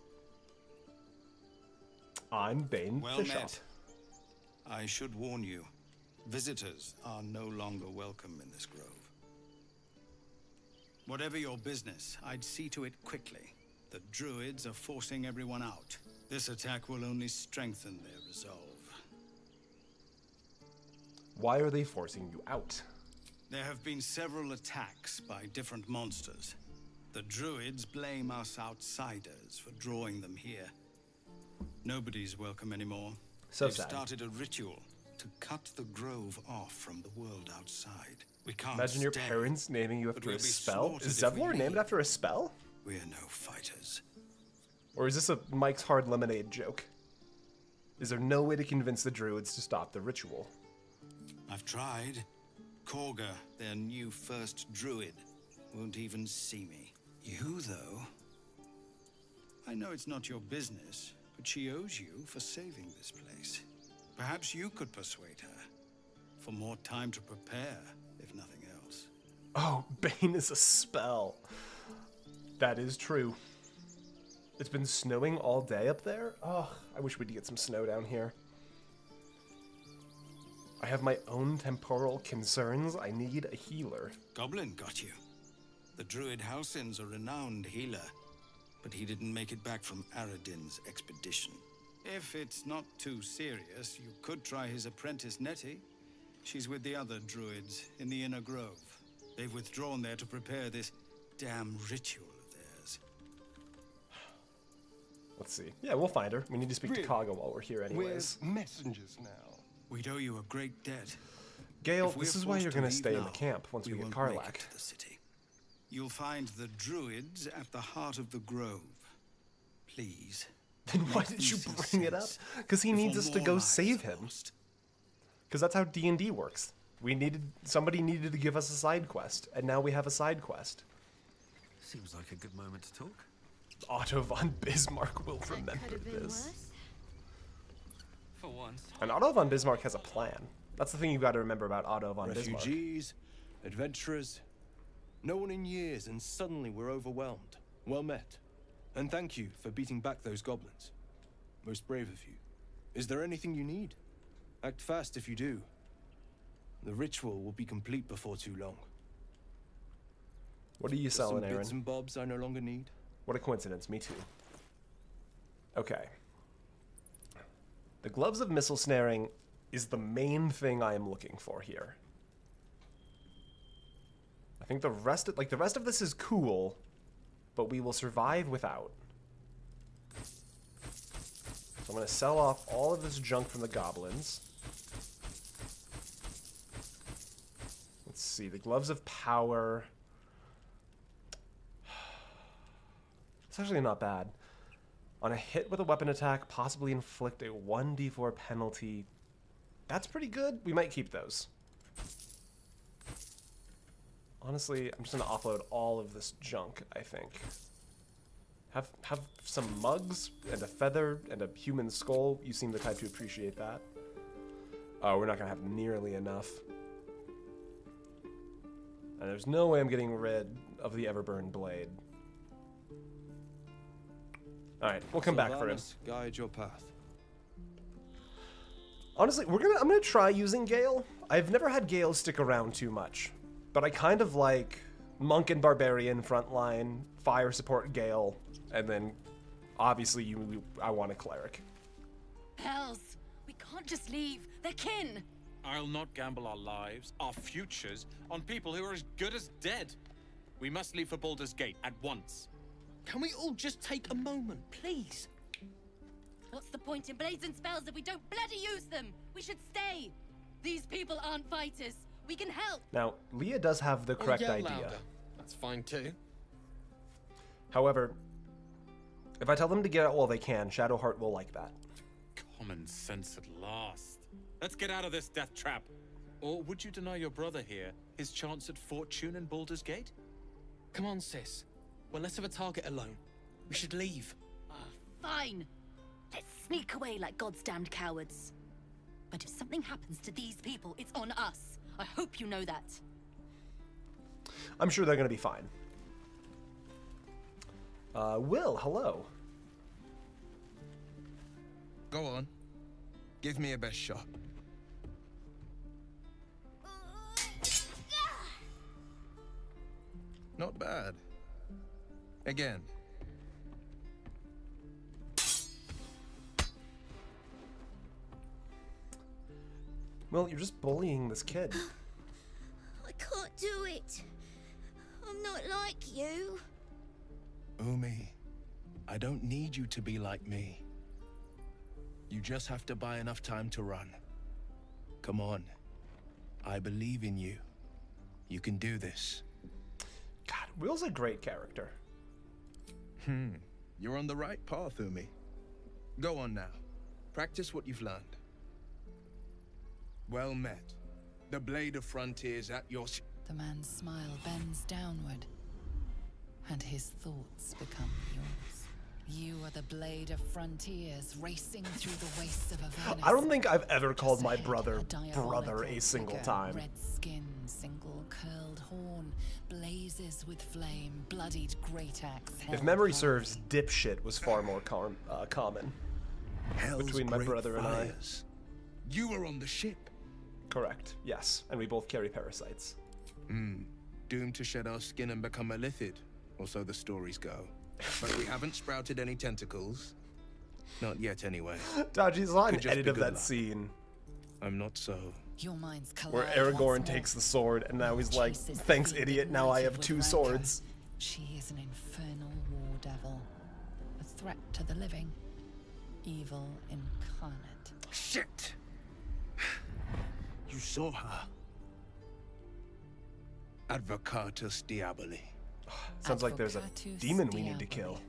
I'm Bane Well Fishot. met. I should warn you, visitors are no longer welcome in this grove. Whatever your business, I'd see to it quickly. The druids are forcing everyone out. This attack will only strengthen their resolve. Why are they forcing you out? There have been several attacks by different monsters. The druids blame us outsiders for drawing them here. Nobody's welcome anymore. So They've sad. started a ritual to cut the grove off from the world outside. We can't Imagine your stay, parents naming you but after we'll a be spell. slaughtered Is if we Zevlor named leave. after a spell? We're no fighters. Or is this a Mike's Hard Lemonade joke? Is there no way to convince the druids to stop the ritual? I've tried. Korga, their new first druid, won't even see me. You, though... I know it's not your business, but she owes you for saving this place. Perhaps you could persuade her. For more time to prepare, if nothing else. Oh, Bane is a spell. That is true. It's been snowing all day up there? Oh, I wish we'd get some snow down here. I have my own temporal concerns. I need a healer. Goblin got you. The druid Halsin's a renowned healer, but he didn't make it back from Aradin's expedition. If it's not too serious, you could try his apprentice Nettie. She's with the other druids in the inner grove. They've withdrawn there to prepare this damn ritual of theirs. Let's see. Yeah, we'll find her. We need to speak to Kaga while we're here anyways. We're messengers now. We'd owe you a great debt. Gale, If we're this is why forced you're to going to leave stay in now, the camp once we get won't make it Karlach. to the city. You'll find the druids at the heart of the grove. Please. Then why make did you decent bring it up? sense Because he needs before us to more go lives save are him. lost. Because that's how D&D works. Somebody needed to give us a side quest, and now we have a side quest. Seems like a good moment to talk. Otto von Bismarck will remember Could have been this. worse. For once. And Otto von Bismarck has a plan. That's the thing you've got to remember about Otto von Bismarck. Refugees, adventurers, no one in years, and suddenly we're overwhelmed. Well met. And thank you for beating back those goblins. Most brave of you. Is there anything you need? Act fast if you do. The ritual will be complete before too long. What are you There's selling, some Aaron? bits and bobs I no longer need. What a coincidence, me too. Okay. The gloves of missile snaring is the main thing I am looking for here. I think the rest of this is cool, but we will survive without. So I'm going to sell off all of this junk from the goblins. Let's see, the gloves of power. It's actually not bad. On a hit with a weapon attack, possibly inflict a 1d4 penalty. That's pretty good. We might keep those. Honestly, I'm just going to offload all of this junk, I think. Have some mugs and a feather and a human skull. You seem the type to appreciate that. Oh, we're not going to have nearly enough. And there's no way I'm getting rid of the Everburn blade. Alright, we'll come back for him. Sylvanas, guide your path. Honestly, I'm gonna try using Gale. I've never had Gale stick around too much, but I kind of like Monk and Barbarian frontline, fire support Gale, and then obviously I want a cleric. Hells! We can't just leave. They're kin! I'll not gamble our lives, our futures, on people who are as good as dead. We must leave for Baldur's Gate at once. Can we all just take a moment, please? What's the point in blazing spells if we don't bloody use them? We should stay. These people aren't fighters. We can help. Now, Leah does have the correct yell idea. louder. That's fine too. However, if I tell them to get out while they can, Shadowheart will like that. Common sense at last. Let's get out of this death trap. Or would you deny your brother here his chance at fortune in Baldur's Gate? Come on, sis. We're less of a target alone. We should leave. Fine. Let's sneak away like God's damned cowards. But if something happens to these people, it's on us. I hope you know that. I'm sure they're going to be fine. Wyll, hello. Go on. Give me a best shot. Not bad. Again. Well, you're just bullying this kid. I can't do it. I'm not like you. Umi, I don't need you to be like me. You just have to buy enough time to run. Come on. I believe in you. You can do this. God, Will's a great character. You're on the right path, Umi. Go on now. Practice what you've learned. Well met. The Blade of Frontiers at your... The man's smile bends downward, and his thoughts become yours. You are the Blade of Frontiers, racing through the wastes of Avernus. I don't think I've ever called my Ahead, brother diabolical brother a single figure, time. Red skin, single curled horn, blazes with flame, bloodied great axe. If memory serves, dipshit was far more common between my brother and I. You were on the ship. Correct, yes. And we both carry parasites. Doomed to shed our skin and become a lithid, or so the stories go. But we haven't sprouted any tentacles. Not yet, anyway. Dodgy saw an Could just edit be of good that luck. scene I'm not so. Your minds collide where once Aragorn more. takes the sword, and now he's like, Chases the thanks, fiend idiot, now I ignited have with 2 rancor. swords. She is an infernal war devil, a threat to the living, evil incarnate. Shit! You saw her. Advocatus Diaboli. Sounds like there's a Advocatus demon we need to Diaboli. kill.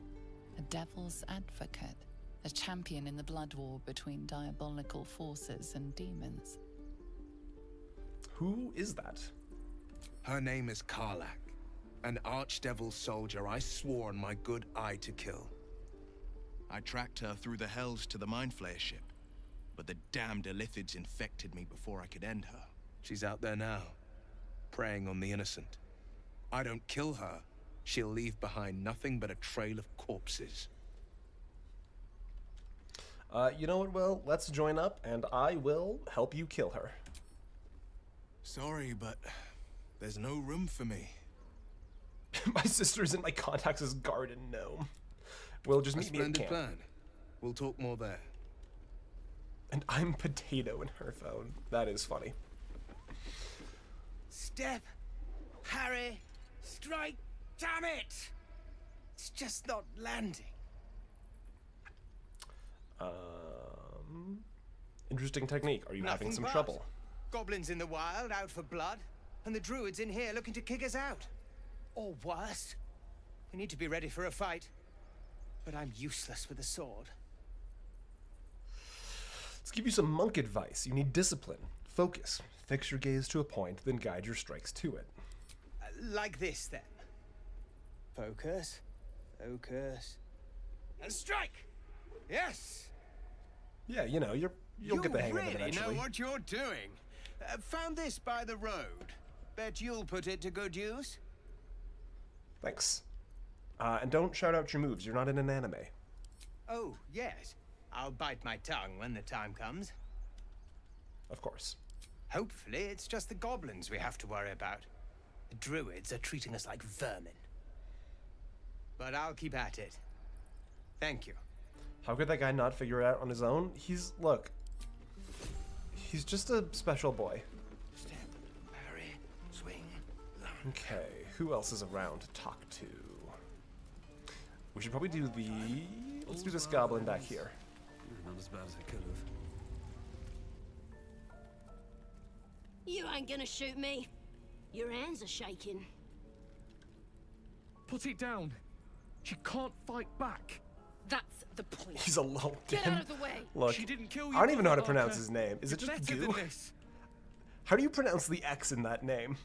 A devil's advocate, a champion in the blood war between diabolical forces and demons. Who is that? Her name is Karlach, an archdevil soldier I swore on my good eye to kill. I tracked her through the hells to the Mindflayer ship, but the damned Illithids infected me before I could end her. She's out there now, preying on the innocent. I don't kill her, she'll leave behind nothing but a trail of corpses. You know what, Will? Let's join up, and I will help you kill her. Sorry, but there's no room for me. My sister's in my contacts as garden gnome. Will, just A meet me at splendid camp. plan. We'll talk more there. And I'm potato in her phone. That is funny. Step, Harry, strike, damn it! It's just not landing. Interesting technique. Are you having some but. trouble? Goblins in the wild out for blood, and the druids in here looking to kick us out. Or worse. We need to be ready for a fight. But I'm useless with a sword. Let's give you some monk advice. You need discipline, focus, fix your gaze to a point, then guide your strikes to it. Like this, then. Focus. Focus. And strike! Yes! Yeah, you know, you'll get the hang of it eventually. You really know what you're doing. Found this by the road. Bet you'll put it to good use. Thanks. And don't shout out your moves. You're not in an anime. Oh, yes. I'll bite my tongue when the time comes. Of course. Hopefully, it's just the goblins we have to worry about. The druids are treating us like vermin. But I'll keep at it. Thank you. How could that guy not figure it out on his own? Look, He's just a special boy. Step, parry, swing, lunge. Okay, who else is around to talk to? We should probably do the... Let's do this goblin back here. Not as bad as I could have. You ain't gonna shoot me. Your hands are shaking. Put it down. She can't fight back. That's the point. He's a lumped Get in. out of the way. Look, She didn't kill I don't you, even know how to Arthur. pronounce his name. Is it You're just better Goo? than this. How do you pronounce the X in that name?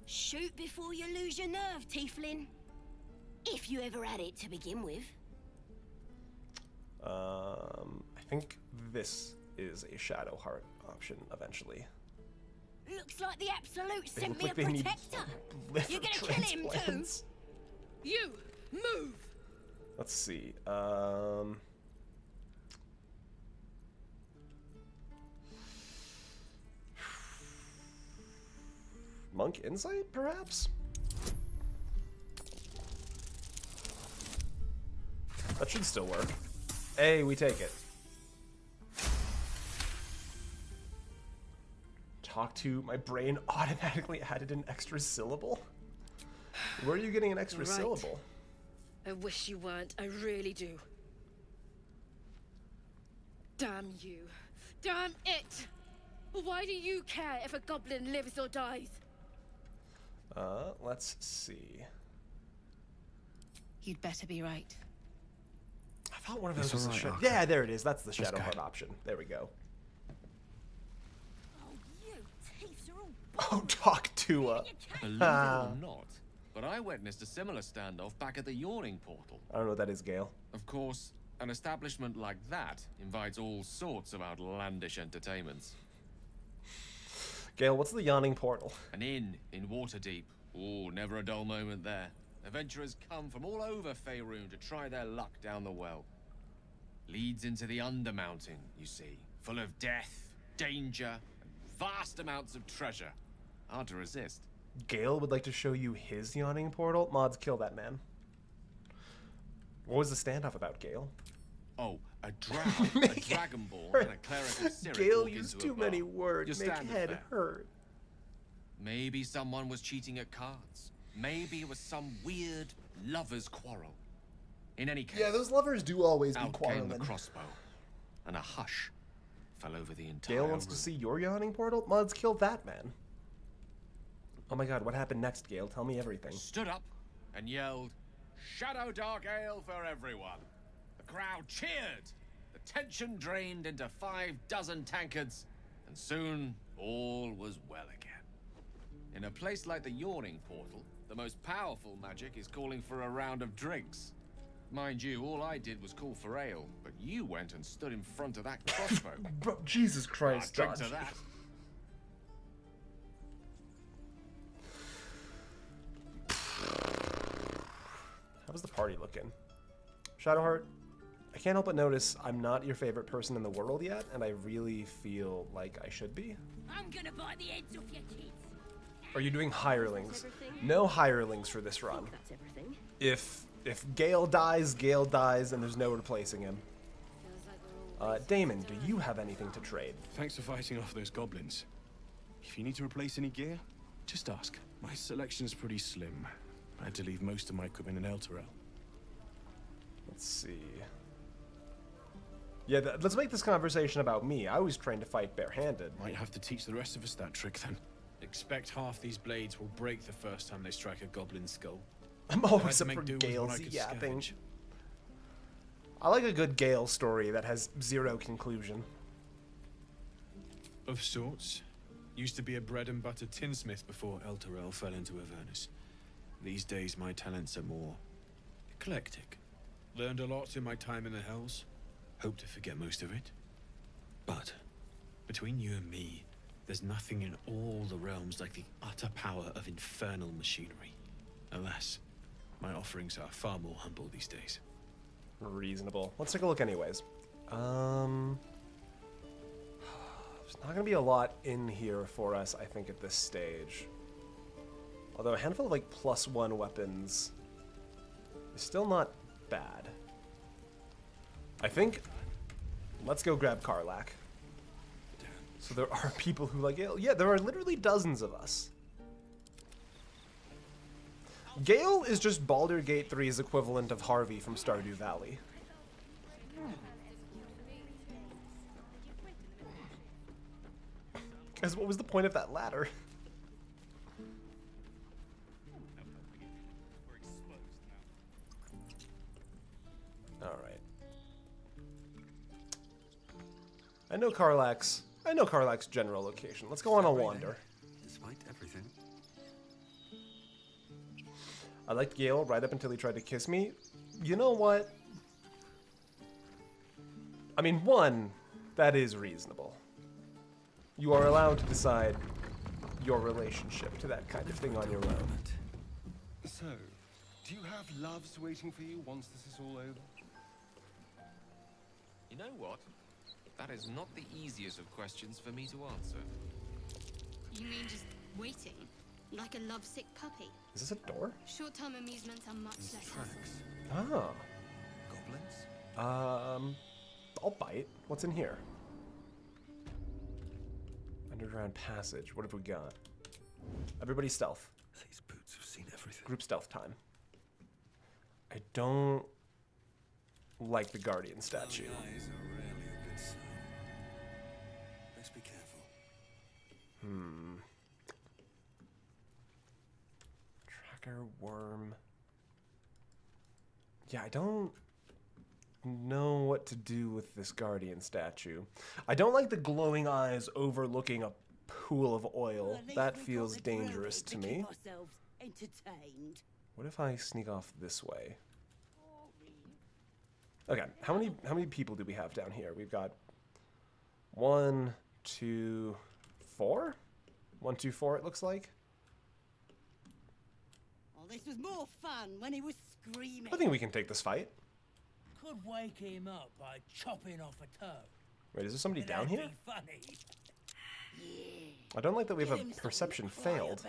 Shoot before you lose your nerve, Tieflin. If you ever had it to begin with. I think this is a Shadowheart option eventually. Looks like the Absolute They sent look me like a they need protector. liver You're gonna kill him too. transplants. You move. Let's see. Monk Insight, perhaps? That should still work. Hey, we take it. Talk to my brain automatically added an extra syllable? Where are you getting an extra Right. syllable? I wish you weren't. I really do. Damn you. Damn it! Why do you care if a goblin lives or dies? Let's see. You'd better be right. I thought one of those It's was a alright, shadow. Arthur. Yeah, there it is. That's the Let's go. Shadowheart option. There we go. Oh, you thieves are all Oh, talk to her. Believe it or not, but I witnessed a similar standoff back at the Yawning Portal. I don't know what that is, Gale. Of course, an establishment like that invites all sorts of outlandish entertainments. Gale, what's the Yawning Portal? An inn in Waterdeep. Oh, never a dull moment there. Adventurers come from all over Faerun to try their luck down the well. Leads into the Undermountain, you see, full of death, danger, and vast amounts of treasure. Hard to resist. Gale would like to show you his Yawning Portal? Mods, kill that man. What was the standoff about, Gale? Oh, a drow, a dragonborn, and a cleric of Cyric Gale walk used into a too bar. many words. Your Make standard head fare. hurt. Maybe someone was cheating at cards. Maybe it was some weird lover's quarrel. In any case, Yeah, those lovers do always be out came quarreling. the crossbow, and a hush fell over the entire Gale wants to room. see your Yawning Portal? Mods, kill that man. Oh my god, what happened next, Gale? Tell me everything. Stood up and yelled, "Shadow Dark Ale for everyone!" The crowd cheered. The tension drained into 6 tankards, and soon all was well again. In a place like the Yawning Portal, the most powerful magic is calling for a round of drinks. Mind you, all I did was call for ale, but you went and stood in front of that crossbow. Bro, Jesus Christ, Drink to Dodge. that. How's the party looking? Shadowheart, I can't help but notice I'm not your favorite person in the world yet, and I really feel like I should be. I'm gonna bite the heads off your kids. Are you doing hirelings? No hirelings for this run. That's everything. If Gale dies, and there's no replacing him. Damon, do you have anything to trade? Thanks for fighting off those goblins. If you need to replace any gear, just ask. My selection's pretty slim. I had to leave most of my equipment in Elturel. Let's see. Yeah, let's make this conversation about me. I was trained to fight barehanded. Might have to teach the rest of us that trick then. Expect half these blades will break the first time they strike a goblin skull. I'm I had always to up make for do with what I Gale's could yapping. scavenge. I like a good Gale story that has zero conclusion. Of sorts. Used to be a bread and butter tinsmith before Elturel fell into Avernus. These days my talents are more eclectic. Learned a lot in my time in the Hells. Hope to forget most of it. But between you and me, there's nothing in all the realms like the utter power of infernal machinery. Alas, my offerings are far more humble these days. Reasonable. Let's take a look anyways. There's not gonna be a lot in here for us, I think, at this stage. Although a handful of like +1 weapons is still not bad. I think let's go grab Karlach. So there are people who like Gale. Yeah, there are literally dozens of us. Gale is just Baldur's Gate 3's equivalent of Harvey from Stardew Valley. Because what was the point of that ladder? Alright. I know Karlach's general location. Let's go on a wander. Despite everything. I liked Gale right up until he tried to kiss me. You know what? I mean, one, that is reasonable. You are allowed to decide your relationship to that kind of thing on your own. So, do you have loves waiting for you once this is all over? You know what? That is not the easiest of questions for me to answer. You mean just waiting? Like a lovesick puppy? Is this a door? Short-term amusements are much less hassle. Ah. Goblins? I'll bite. What's in here? Underground passage. What have we got? Everybody stealth. These boots have seen everything. Group stealth time. I don't like the guardian statue. Eyes are rarely a good sign. Best be careful. Tracker worm. Yeah, I don't know what to do with this guardian statue. I don't like the glowing eyes overlooking a pool of oil. That feels dangerous to me. What if I sneak off this way? Okay, how many people do we have down here? We've got 1, 2, 4? 1, 2, 4 it looks like. Oh, this was more fun when he was screaming. I think we can take this fight. Could wake him up by chopping off a toe. Wait, is there somebody down here? Funny. I don't like that we have a perception failed.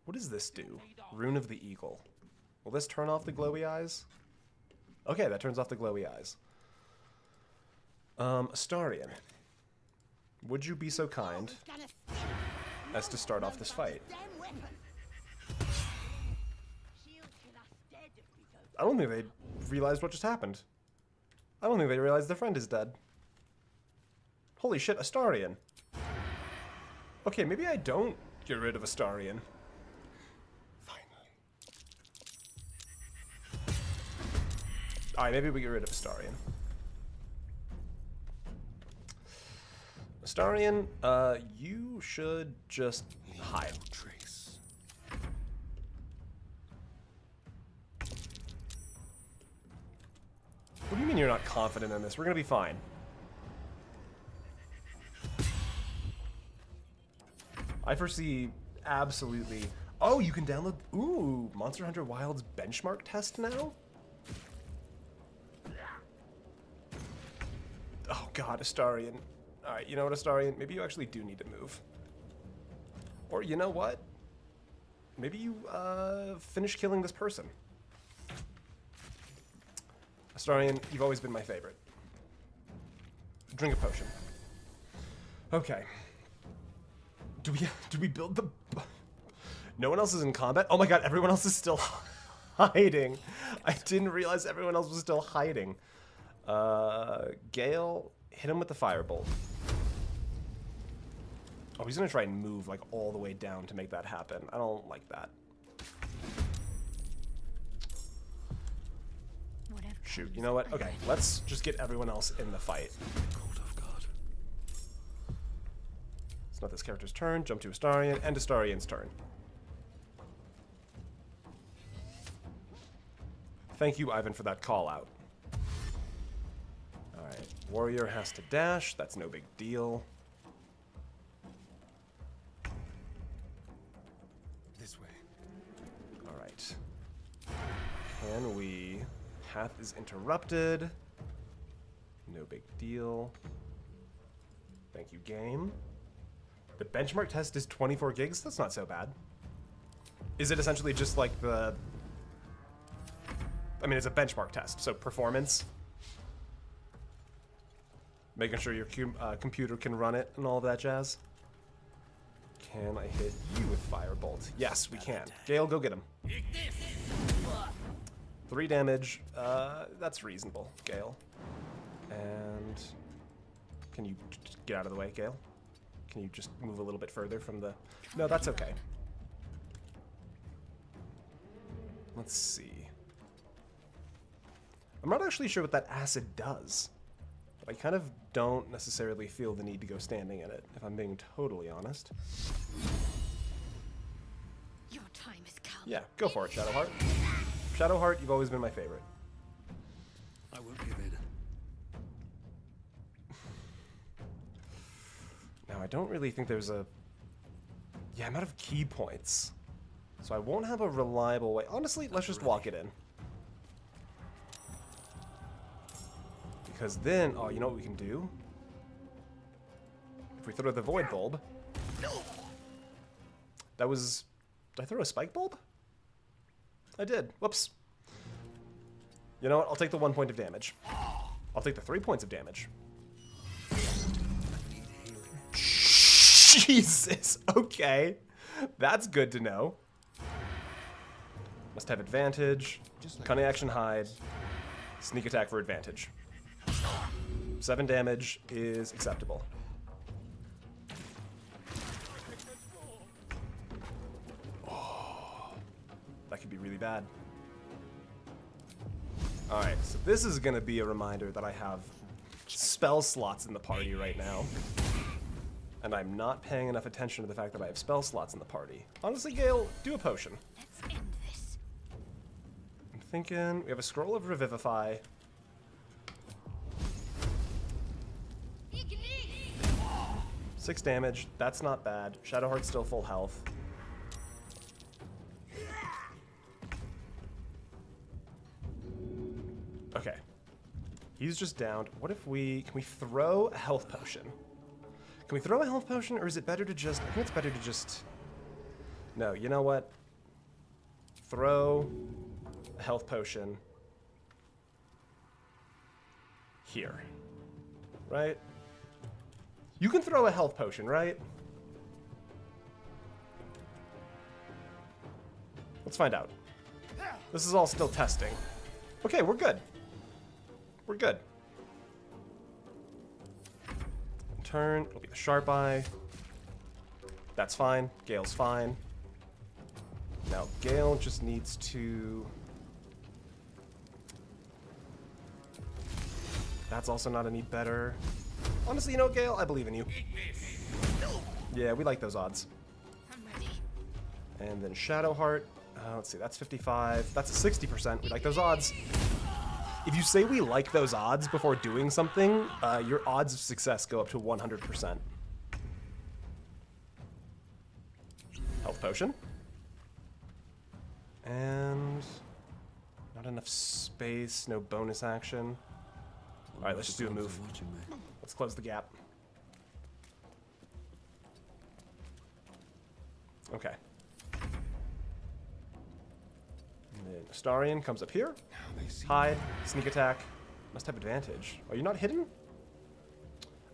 What does this do? Rune of the Eagle. Will this turn off the glowy eyes? Okay, that turns off the glowy eyes. Astarion. Would you be so kind as to start off this fight? I don't think they realized what just happened. I don't think they realized their friend is dead. Holy shit, Astarion. Okay, maybe I don't get rid of Astarion. Alright, maybe we get rid of Astarion. Astarion, you should just hide. Trace. What do you mean you're not confident in this? We're gonna be fine. I foresee absolutely... Oh, you can download... Ooh, Monster Hunter Wild's benchmark test now? Oh god, Astarion. Alright, you know what, Astarion? Maybe you actually do need to move. Or, you know what? Maybe you, finish killing this person. Astarion, you've always been my favorite. Drink a potion. Okay. Do we build the... No one else is in combat? Oh my god, everyone else is still hiding. I didn't realize everyone else was still hiding. Gale, hit him with the firebolt. Oh, he's gonna try and move like all the way down to make that happen. I don't like that. Shoot, you know what? Okay, let's just get everyone else in the fight. It's not this character's turn. Jump to Astarion, and Astarion's turn. Thank you, Ivan, for that call out. Alright, warrior has to dash. That's no big deal. This way. Alright. Can we... Path is interrupted. No big deal. Thank you, game. The benchmark test is 24 gigs? That's not so bad. Is it essentially just like the... I mean, it's a benchmark test, so performance. Making sure your computer can run it and all of that jazz. Can I hit you with Firebolt? Yes, we can. Gale, go get him. 3 damage. That's reasonable, Gale. And can you get out of the way, Gale? Can you just move a little bit further from the... No, that's okay. Let's see. I'm not actually sure what that acid does. But I kind of don't necessarily feel the need to go standing in it, if I'm being totally honest. Your time has come. Yeah, go for it, Shadowheart. Shadowheart, you've always been my favorite. I won't give in. Now, I don't really think there's a... Yeah, I'm out of key points. So I won't have a reliable way. Honestly, let's just walk it in. Because then... Oh, you know what we can do? If we throw the Void Bulb... That was... Did I throw a Spike Bulb? I did. Whoops. You know what? I'll take the 1 point of damage. I'll take the 3 points of damage. Jesus. Okay. That's good to know. Must have advantage. Cunning action hide. Sneak attack for advantage. 7 damage is acceptable. Oh, that could be really bad. Alright, so this is going to be a reminder that I have spell slots in the party right now. And I'm not paying enough attention to the fact that I have spell slots in the party. Honestly, Gale, do a potion. Let's end this. I'm thinking we have a Scroll of Revivify. Ignite! 6 damage, that's not bad. Shadowheart's still full health. Okay. He's just downed. What if we... Can we throw a health potion? Can we throw a health potion, or is it better to just... I think it's better to just... No, you know what? Throw a health potion here. Right? You can throw a health potion, right? Let's find out. This is all still testing. Okay, we're good. We're good. Turn, it'll be the Sharp Eye. That's fine. Gale's fine. Now, Gale just needs to... That's also not any better. Honestly, you know, Gale, I believe in you. Yeah, we like those odds. I'm ready. And then Shadowheart. Let's see, that's 55. That's a 60%. We like those odds. If you say we like those odds before doing something, your odds of success go up to 100%. Health potion. And not enough space, no bonus action. All right, let's just do a move. Let's close the gap. Okay. And then Astarion comes up here. Hide, sneak attack. Must have advantage. Are you not hidden?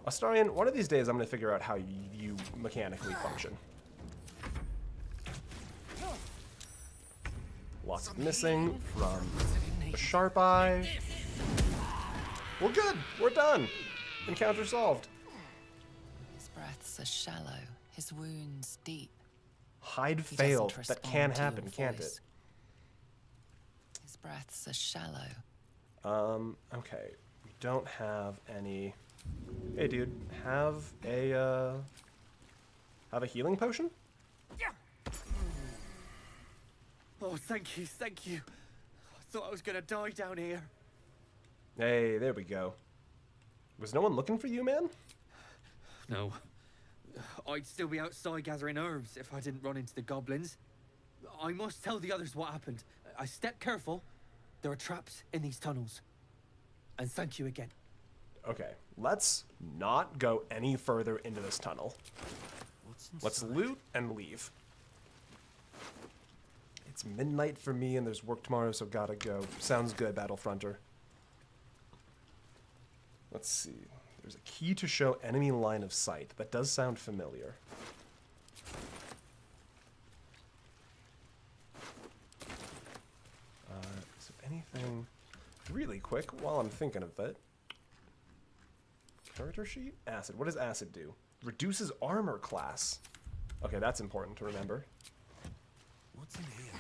Astarion, one of these days I'm going to figure out how you mechanically function. Lots of missing from the Sharp Eye. We're good. We're done. Encounter solved. His breaths are shallow, his wounds deep. Hide He failed. doesn't That can respond to your happen, can't it? voice. His breaths are shallow. Okay. We don't have any... Hey, dude. Have a healing potion? Oh, thank you, thank you. I thought I was gonna die down here. Hey, there we go. Was no one looking for you, man? No. I'd still be outside gathering herbs if I didn't run into the goblins. I must tell the others what happened. I stepped careful. There are traps in these tunnels. And thank you again. Okay, let's not go any further into this tunnel. Let's loot and leave. It's midnight for me and there's work tomorrow, so gotta go. Sounds good, Battlefronter. Let's see. There's a key to show enemy line of sight. That does sound familiar. Is there anything really quick while I'm thinking of it? Character sheet? Acid. What does acid do? Reduces armor class. Okay, that's important to remember. What's in here?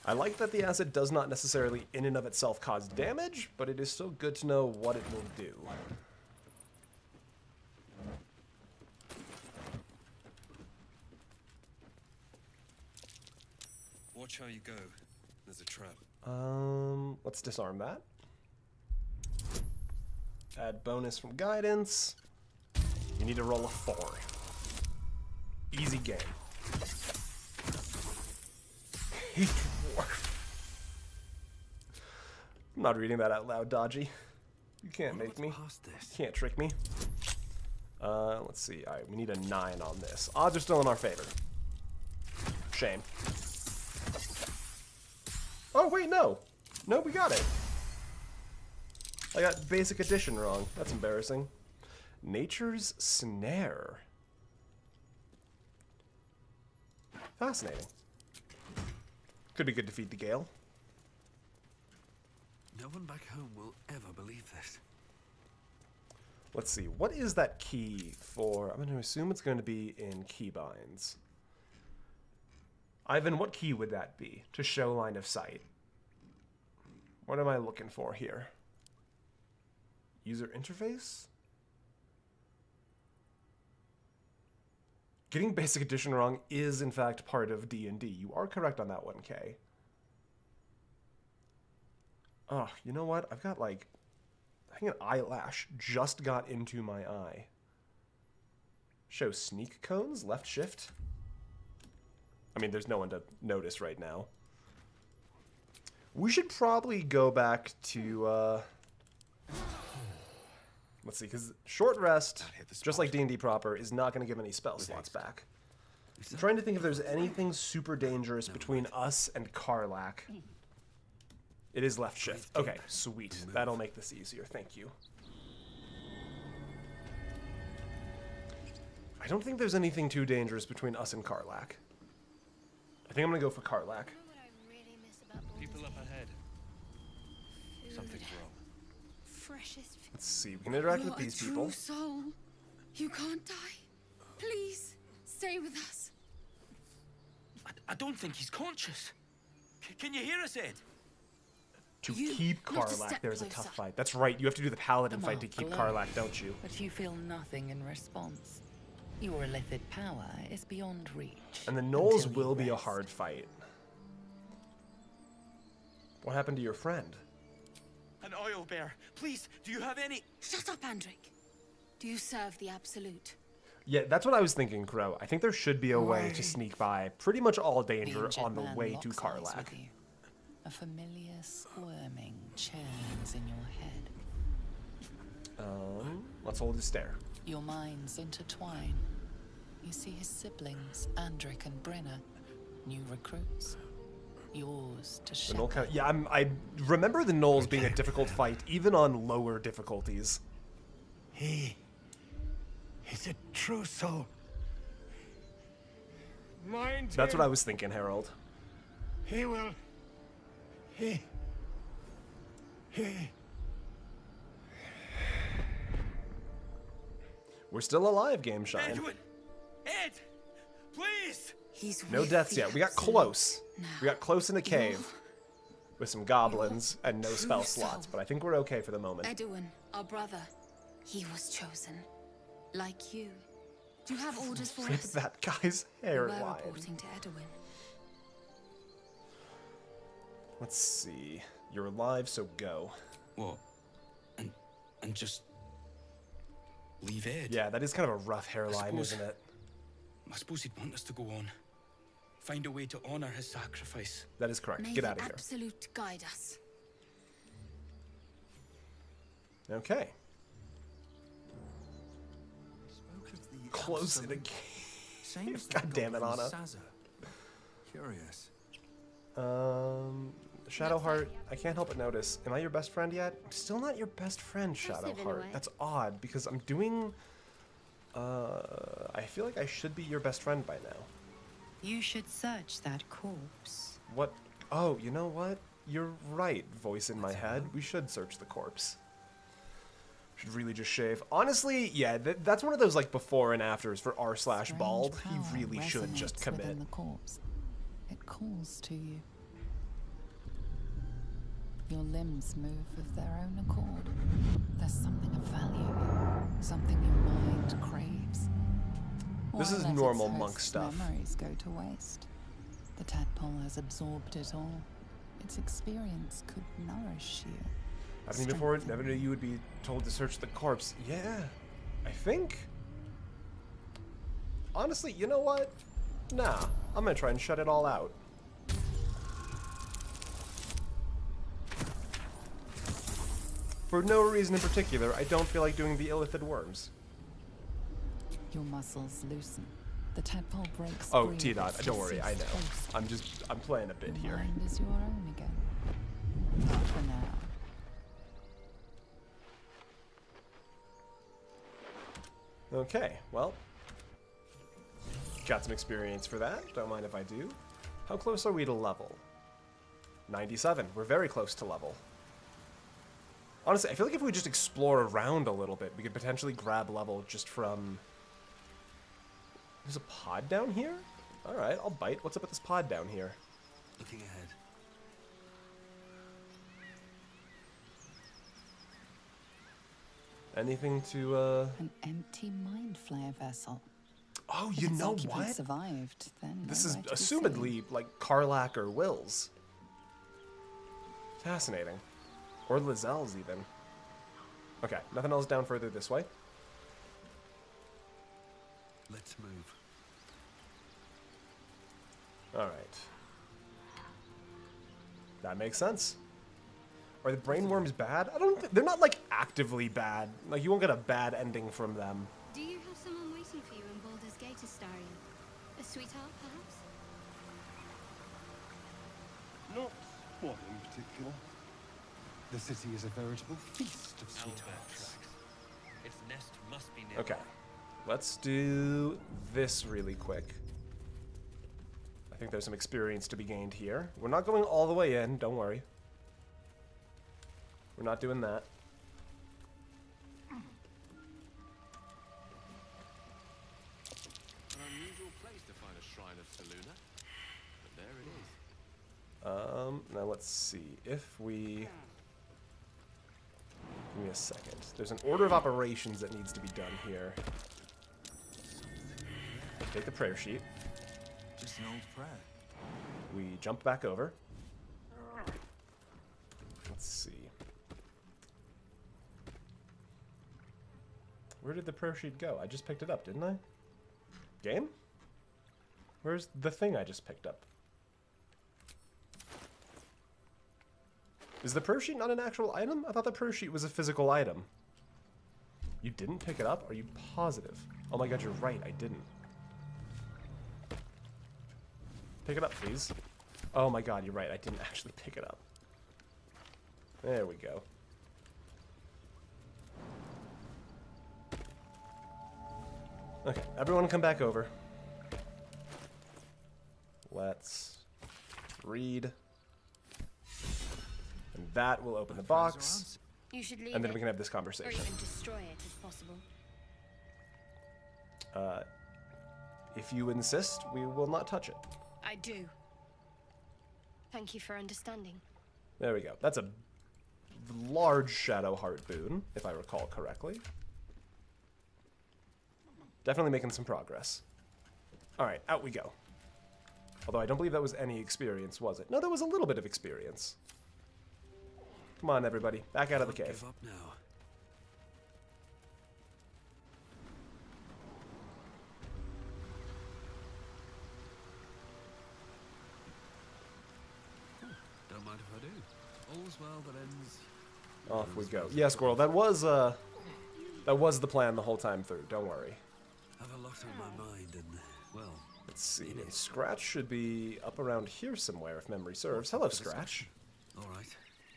I like that the acid does not necessarily in and of itself cause damage, but it is still good to know what it will do. Watch how you go. There's a trap. Let's disarm that. Add bonus from guidance. You need to roll a 4. Easy game. I'm not reading that out loud, Dodgy. You can't make me. Can't trick me. Let's see. Alright, we need a 9 on this. Odds are still in our favor. Shame. Oh, wait, no. No, we got it. I got basic addition wrong. That's embarrassing. Nature's Snare. Fascinating. Could be good to feed the Gale. No one back home will ever believe this. Let's see. What is that key for? I'm going to assume it's going to be in keybinds. Ivan, what key would that be to show line of sight? What am I looking for here? User interface? Getting basic addition wrong is in fact part of D&D. You are correct on that one, Kay. Oh, you know what? I've got like, I think an eyelash just got into my eye. Show sneak cones, left shift. I mean, there's no one to notice right now. We should probably go back to, let's see, because short rest, just like D&D proper, is not going to give any spell slots back. I'm trying to think if there's anything super dangerous between us and Karlach. It is left shift. Okay, sweet. That'll make this easier. Thank you. I don't think there's anything too dangerous between us and Karlach. I think I'm going to go for Karlach. People up ahead. Something's wrong. Freshest. Let's see. We can interact with these people. True soul. You can't die. Please stay with us. I don't think he's conscious. Can you hear us, Ed? To keep Karlach, there's a tough fight. That's right. You have to do the paladin fight to keep Karlach, don't you? But you feel nothing in response. Your illithid power is beyond reach. And the Knolls will be a hard fight. What happened to your friend? An oil bear. Please, do you have any... Shut up, Andric. Do you serve the Absolute? Yeah, that's what I was thinking, Crow. I think there should be a way to sneak by pretty much all danger on the way to Karlach. A familiar squirming churns in your head. Let's hold his stare. Your minds intertwine. You see his siblings, Andric and Brenna, new recruits. Yours to The Knoll shepherd. yeah, I remember the Knolls being a difficult fight, even on lower difficulties. He's a true soul. Mind That's what I was thinking, Harold. He will. He. We're still alive, Game Shine. Edwin! Ed! Please! He's No deaths yet. We got close. We got close in a cave with some goblins and no spell slots, but I think we're okay for the moment. Edwin, our brother. He was chosen. Like you. Do you have orders for Rip us? that guy's We're hairline. reporting to Edwin. Let's see. You're alive, so go. What? And just leave Ed? Yeah, that is kind of a rough hairline, suppose- isn't it? I suppose he'd want us to go on. Find a way to honor his sacrifice. That is correct. May Get the out of here. Absolute guide us. Okay. Close in a cave. God damn it, Anna. Curious. Shadowheart, I can't help but notice. Am I your best friend yet? I'm still not your best friend, Passive in a Shadowheart. way. That's odd because I'm doing. I feel like I should be your best friend by now. You should search that corpse. What? Oh, you know what? You're right, voice in my head. We should search the corpse. Should really just shave. Honestly, yeah, that's one of those like before and afters for r/bald. He really should just commit. Within the corpse. It calls to you. Your limbs move of their own accord. There's something of value here, something your mind craves. This Why is let normal its monk host's stuff. Memories go to waste. The tadpole has absorbed it all. Its experience could nourish you. I've seen before, never knew you would be told to search the corpse. Yeah, I think. Honestly, you know what? Nah, I'm gonna try and shut it all out. For no reason in particular, I don't feel like doing the illithid worms. Your muscles loosen. The tadpole breaks Oh, free of T-Dot, its don't worry, I know. deceased I'm playing a bit host. here. Mind is your own again. Not for now. Okay, well. Got some experience for that. Don't mind if I do. How close are we to level? 97. We're very close to level. Honestly, I feel like if we just explore around a little bit, we could potentially grab level just from... There's a pod down here? Alright, I'll bite. What's up with this pod down here? Looking ahead. Anything to, An empty mind flare vessel. Oh, If you its know occupant what? survived, then This is nowhere to be assumedly, like, Karlach or Wyll's. Fascinating. Or Lazelle's, even. Okay, nothing else down further this way. Let's move. Alright. That makes sense. Are the brain worms bad? I don't think... They're not, like, actively bad. Like, you won't get a bad ending from them. Do you have someone waiting for you in Baldur's Gate, Astarion? A sweetheart, perhaps? Not one in particular. The city is a veritable feast of sweethearts. Its nest must be near. Okay. Let's do this really quick. I think there's some experience to be gained here. We're not going all the way in, don't worry. We're not doing that. An unusual place to find a shrine of Selûne, but there it is. Now let's see. If we... Give me a second. There's an order of operations that needs to be done here. Take the prayer sheet. Just an old prayer. We jump back over. Let's see. Where did the prayer sheet go? I just picked it up, didn't I? Game? Where's the thing I just picked up? Is the prayer sheet not an actual item? I thought the prayer sheet was a physical item. You didn't pick it up? Are you positive? Oh my god, you're right, I didn't. Pick it up, please. Oh my god, you're right, I didn't actually pick it up. There we go. Okay, everyone come back over. Let's read. And that will open the box. You should leave And then it, we can have this or conversation. even destroy it if possible. If you insist, we will not touch it. I do. Thank you for understanding. There we go. That's a large Shadowheart boon, if I recall correctly. Definitely making some progress. Alright, out we go. Although I don't believe that was any experience, was it? No, that was a little bit of experience. Come on, everybody. Back out of the cave. Give up now. Don't mind if I do. All's well that ends. Off we go. Yeah, Squirrel, that was the plan the whole time through. Don't worry. Have a lot on my mind and, well... Let's see. Scratch should be up around here somewhere, if memory serves. Hello, Scratch. All right.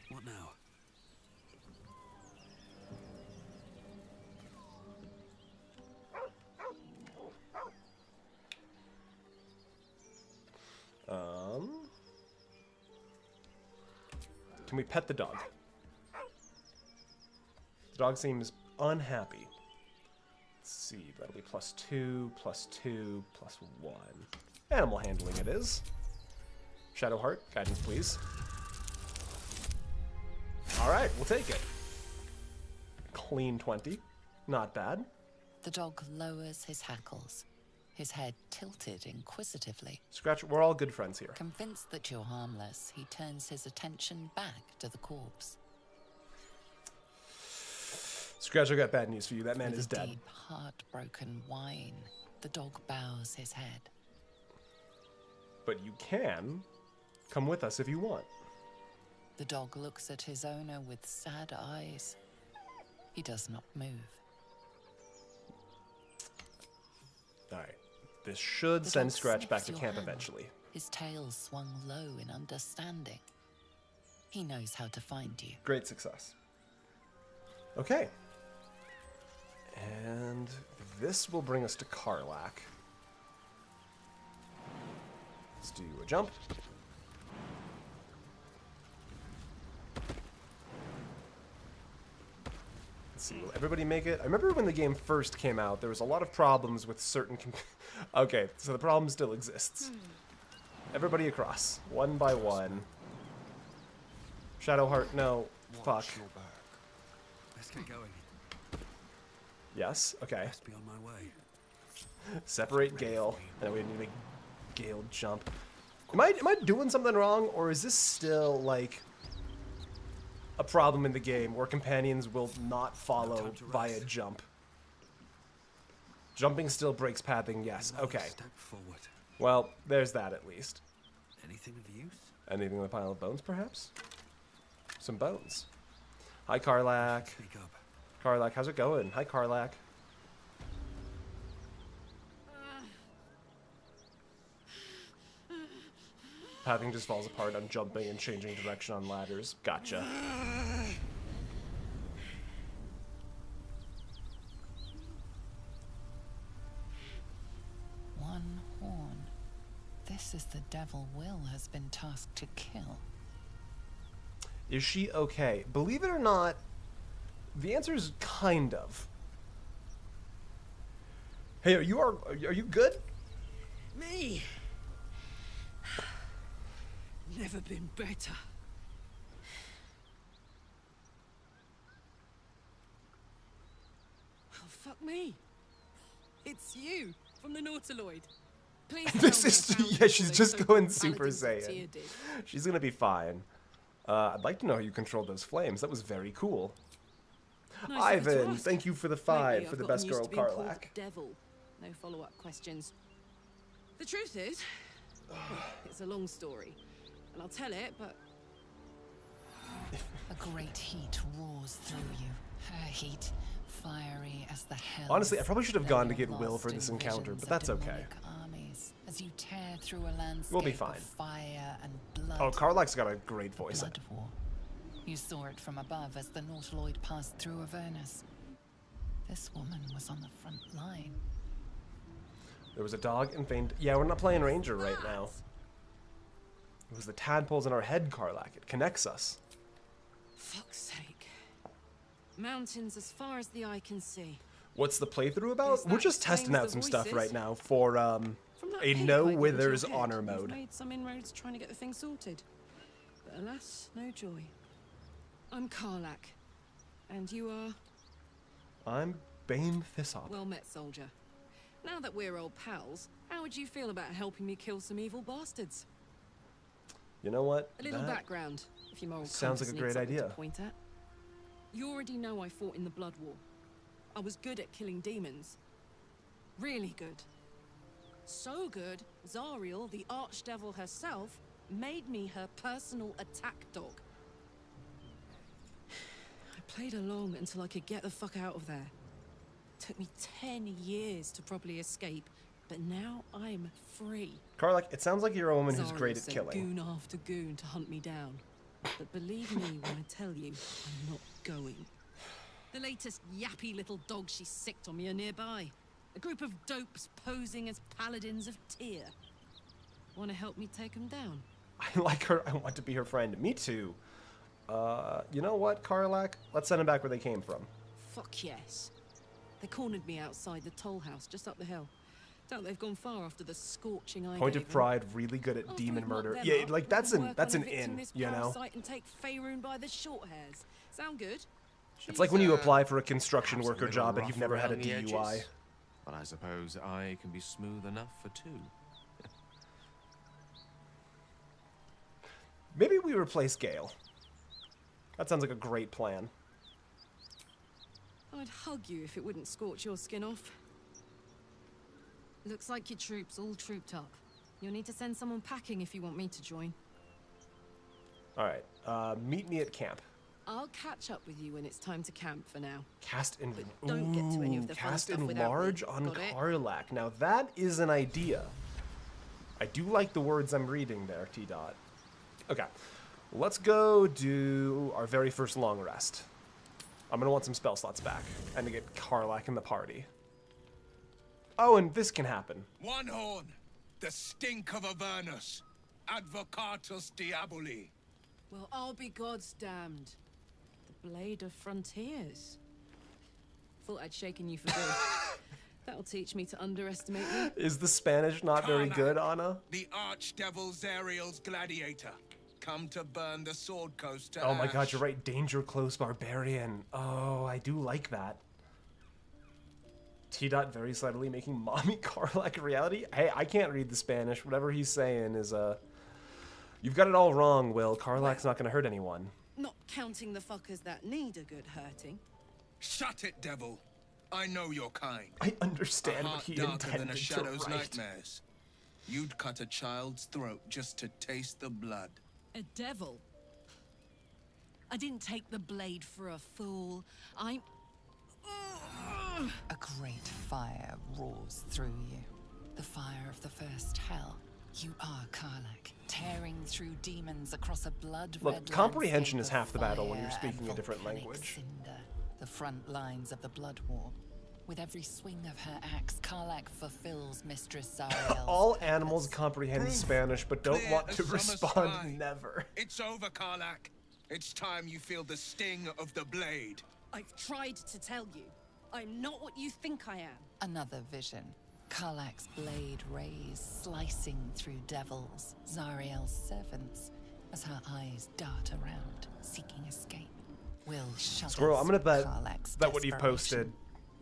What now? Can we pet the dog? The dog seems unhappy. Let's see, that'll be +2, +2, +1. Animal handling it is. Shadowheart, guidance please. Alright, we'll take it. Clean 20. Not bad. The dog lowers his hackles, his head tilted inquisitively. Scratch, we're all good friends here. Convinced that you're harmless, he turns his attention back to the corpse. Scratch, I got bad news for you. That man With is a dead. deep, heartbroken whine, the dog bows his head. But you can come with us if you want. The dog looks at his owner with sad eyes. He does not move. Alright. This should The send dog Scratch back sniffs to your camp hand. eventually. His tail swung low in understanding. He knows how to find you. Great success. Okay. And this will bring us to Karlach. Let's do a jump. Let's see, will everybody make it? I remember when the game first came out, there was a lot of problems with certain... Okay, so the problem still exists. Everybody across, one by one. Shadowheart, no. Fuck. Let's get going. Yes, okay. Best be on my way. Separate Gale. And we need to make Gale jump. Am I doing something wrong, or is this still like a problem in the game where companions will not follow via jump? Jumping still breaks pathing, yes. Okay. Step forward. Well, there's that at least. Anything of use? Anything in the pile of bones, perhaps? Some bones. Hi, Karlach. Speak up. Karlach, how's it going? Hi, Karlach. Pathing just falls apart on jumping and changing direction on ladders. Gotcha. One horn. This is the devil Wyll has been tasked to kill. Is she okay? Believe it or not, the answer is kind of. Hey, are you good? Me? Never been better. Oh, fuck me. It's you, from the Nautiloid. Please tell This me is I found yeah. what She's those just so-called going Super paladins of Tyr Saiyan. did. She's gonna be fine. I'd like to know how you controlled those flames. That was very cool. Nice of you to Ivan, ask. thank you for the Lately, 5 I've for the gotten best used girl, to being called Karlach. Devil. No follow-up questions. The truth is, it's a long story, and I'll tell it, but A great heat roars through you. Her heat, fiery as the hell. Honestly, I probably should have gone to get Wyll for this encounter, but that's okay. Armies, as you tear through a landscape We'll be fine. of fire and blood. Oh, Karlach's got a great voice. Blood war. You saw it from above as the Nautiloid passed through Avernus. This woman was on the front line. There was a dog and feigned. Yeah, we're not playing Ranger right now. It was the tadpoles in our head, Karlach. It connects us. fuck's sake. Mountains as far as the eye can see. What's the playthrough about? Is We're that just explains testing out the some stuff voices? right now for From that a peak no I gave withers into your honor head, mode. You've made some inroads trying to get the thing sorted. But alas, no joy. I'm Karlach. And you are? I'm Bane Thisop. Well met, soldier. Now that we're old pals, how would you feel about helping me kill some evil bastards? You know what? A little That background, if your moral sounds like compass a needs great something idea. to point at. You already know I fought in the Blood War. I was good at killing demons. Really good. So good, Zariel, the archdevil herself, made me her personal attack dog. I played along until I could get the fuck out of there. Took me 10 years to properly escape, but now I'm free. Karlach, it sounds like you're a woman who's Zariel great at sent killing. goon after goon to hunt me down. But believe me when I tell you, I'm not going. The latest yappy little dogs she sicked on me are nearby. A group of dopes posing as paladins of Tyr. Want to help me take them down? I like her. I want to be her friend. Me too. You know what, Karlach? Let's send them back where they came from. Fuck yes. They cornered me outside the toll house just up the hill. Doubt they've gone far after the scorching I Point of Pride, really good at demon murder. Yeah, like that's an in, you know. And take Faerun by the short hairs. Sound good? It's like when you apply for a construction worker job and you've never had a DUI. But I suppose I can be smooth enough for two. Maybe we replace Gale. That sounds like a great plan. I'd hug you if it wouldn't scorch your skin off. Looks like your troops all trooped up. You'll need to send someone packing if you want me to join. Alright, meet me at camp. I'll catch up with you when it's time to camp for now. Cast in don't get to any of the fun cast stuff enlarge without on me. Got it? Karlach. Now that is an idea. I do like the words I'm reading there, T-Dot. Okay, let's go do our very first long rest. I'm gonna want some spell slots back and to get Karlach in the party. Oh, and this can happen. One horn, the stink of Avernus, Advocatus Diaboli. Well, I'll be God's damned. The Blade of Frontiers. Thought I'd shaken you for good. That'll teach me to underestimate you. Is the Spanish not very good, Anna? The Archdevil Zariel's gladiator, come to burn the Sword Coast to Oh my god, ash. you're right. Danger Close Barbarian. Oh, I do like that. T-Dot very slightly making mommy Karlach a reality. Hey, I can't read the Spanish. Whatever he's saying is, you've got it all wrong, Wyll. Karlach's not gonna hurt anyone. Not counting the fuckers that need a good hurting. Shut it, devil. I know your kind. I understand what he darker intended than a to shadow's write. nightmares. You'd cut a child's throat just to taste the blood. A devil? I didn't take the blade for a fool. I'm... A great fire roars through you. The fire of the first hell. You are Karlach, tearing through demons across a blood-red Look, comprehension is landscape half the of battle when you're fire speaking and a different volcanic language. Cinder, the front lines of the blood war. With every swing of her axe, Karlach fulfills Mistress Zariel's All animals comprehend Spanish but don't Clear want as to summer respond. sky. Never. It's over, Karlach. It's time you feel the sting of the blade. I've tried to tell you. I'm not what you think I am. Another vision. Karlach's blade rays slicing through devils, Zariel's servants, as her eyes dart around, seeking escape. Wyll shudders. Squirrel, I'm gonna bet Karlach's that what you posted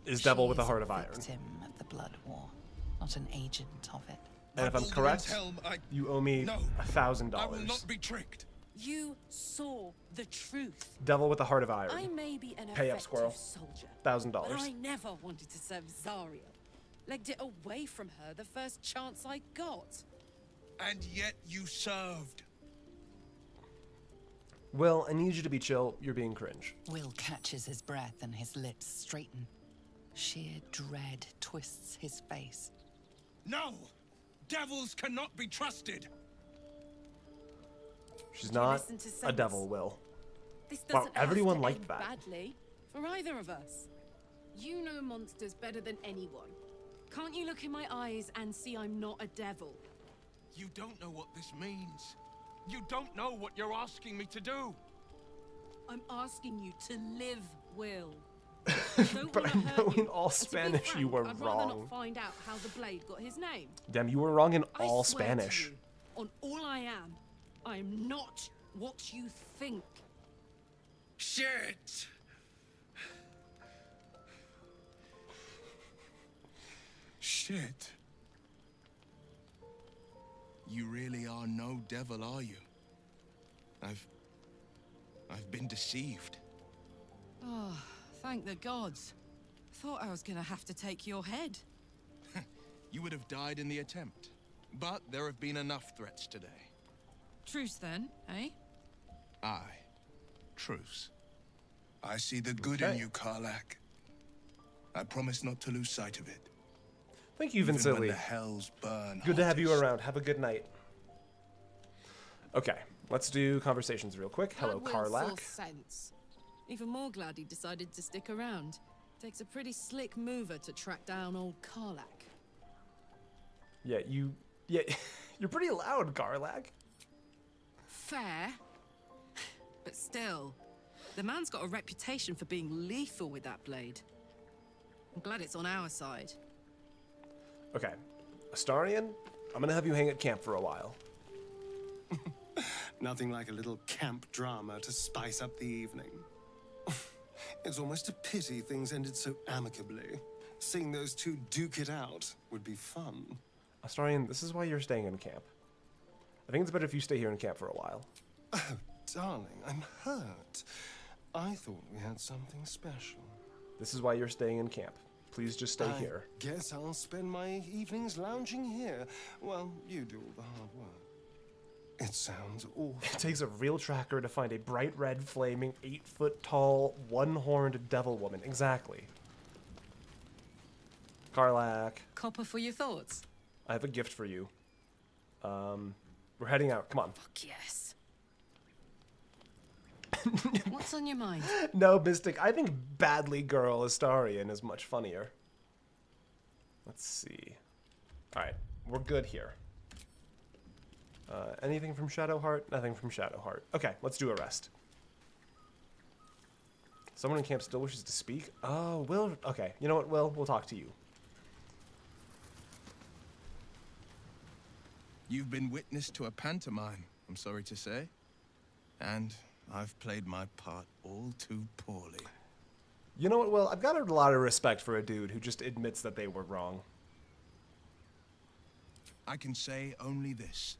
is Devil with a Heart of Iron. Victim of the blood war, not an agent of it. And if I'm correct, you owe me $1,000. I will not be tricked. You saw the truth. Devil with a Heart of Iron. I may be an Pay up, effective squirrel. soldier, $1,000. but I never wanted to serve Zariel. Legged it away from her the first chance I got. And yet you served. Wyll, I need you to be chill. You're being cringe. Wyll catches his breath and his lips straighten. Sheer dread twists his face. No! Devils cannot be trusted! She's not listen to a sense? devil, Wyll. This Wow, doesn't have everyone to liked end that. badly for either of us. You know monsters better than anyone. Can't you look in my eyes and see I'm not a devil? You don't know what this means. You don't know what you're asking me to do. I'm asking you to live, Wyll. But I know in all To be Spanish frank, you were I'd rather not wrong. find out how the blade got his name. Damn, you were wrong in I all swear to Spanish. you, on all I am, I'm not what you think. Shit! Shit. You really are no devil, are you? I've been deceived. Oh, thank the gods. Thought I was gonna have to take your head. You would have died in the attempt. But there have been enough threats today. Truce then, eh? Aye. Truce. I see the good in you, Karlach. I promise not to lose sight of it. Thank you, Even when Vincilly. the hells burn Good to have you around. Have a good night. Okay. let's do conversations real quick. Hello, That Wyll saw Karlach. sense. Even more glad he decided to stick around. Takes a pretty slick mover to track down old Karlach. Yeah, you're pretty loud, Karlach. Fair. But still, the man's got a reputation for being lethal with that blade. I'm glad it's on our side. Okay, Astarion, I'm gonna have you hang at camp for a while. Nothing like a little camp drama to spice up the evening. It's almost a pity things ended so amicably. Seeing those two duke it out would be fun. Astarion, this is why you're staying in camp. I think it's better if you stay here in camp for a while. Oh, darling, I'm hurt. I thought we had something special. This is why you're staying in camp. Please just stay here. Guess I'll spend my evenings lounging here while you do all the hard work. It sounds awful. It takes a real tracker to find a bright red, flaming, 8-foot-tall, one-horned devil woman. Exactly. Karlach. Copper for your thoughts? I have a gift for you. We're heading out. Come on. Fuck yes. What's on your mind? No, Mystic. I think Badly Girl Astarion is much funnier. Let's see. Alright. We're good here. Anything from Shadowheart? Nothing from Shadowheart. Okay, let's do a rest. Someone in camp still wishes to speak? Oh, Wyll. Okay, you know what, Wyll? We'll talk to you. You've been witness to a pantomime, I'm sorry to say. And I've played my part all too poorly. You know what, Wyll? I've got a lot of respect for a dude who just admits that they were wrong. I can say only this.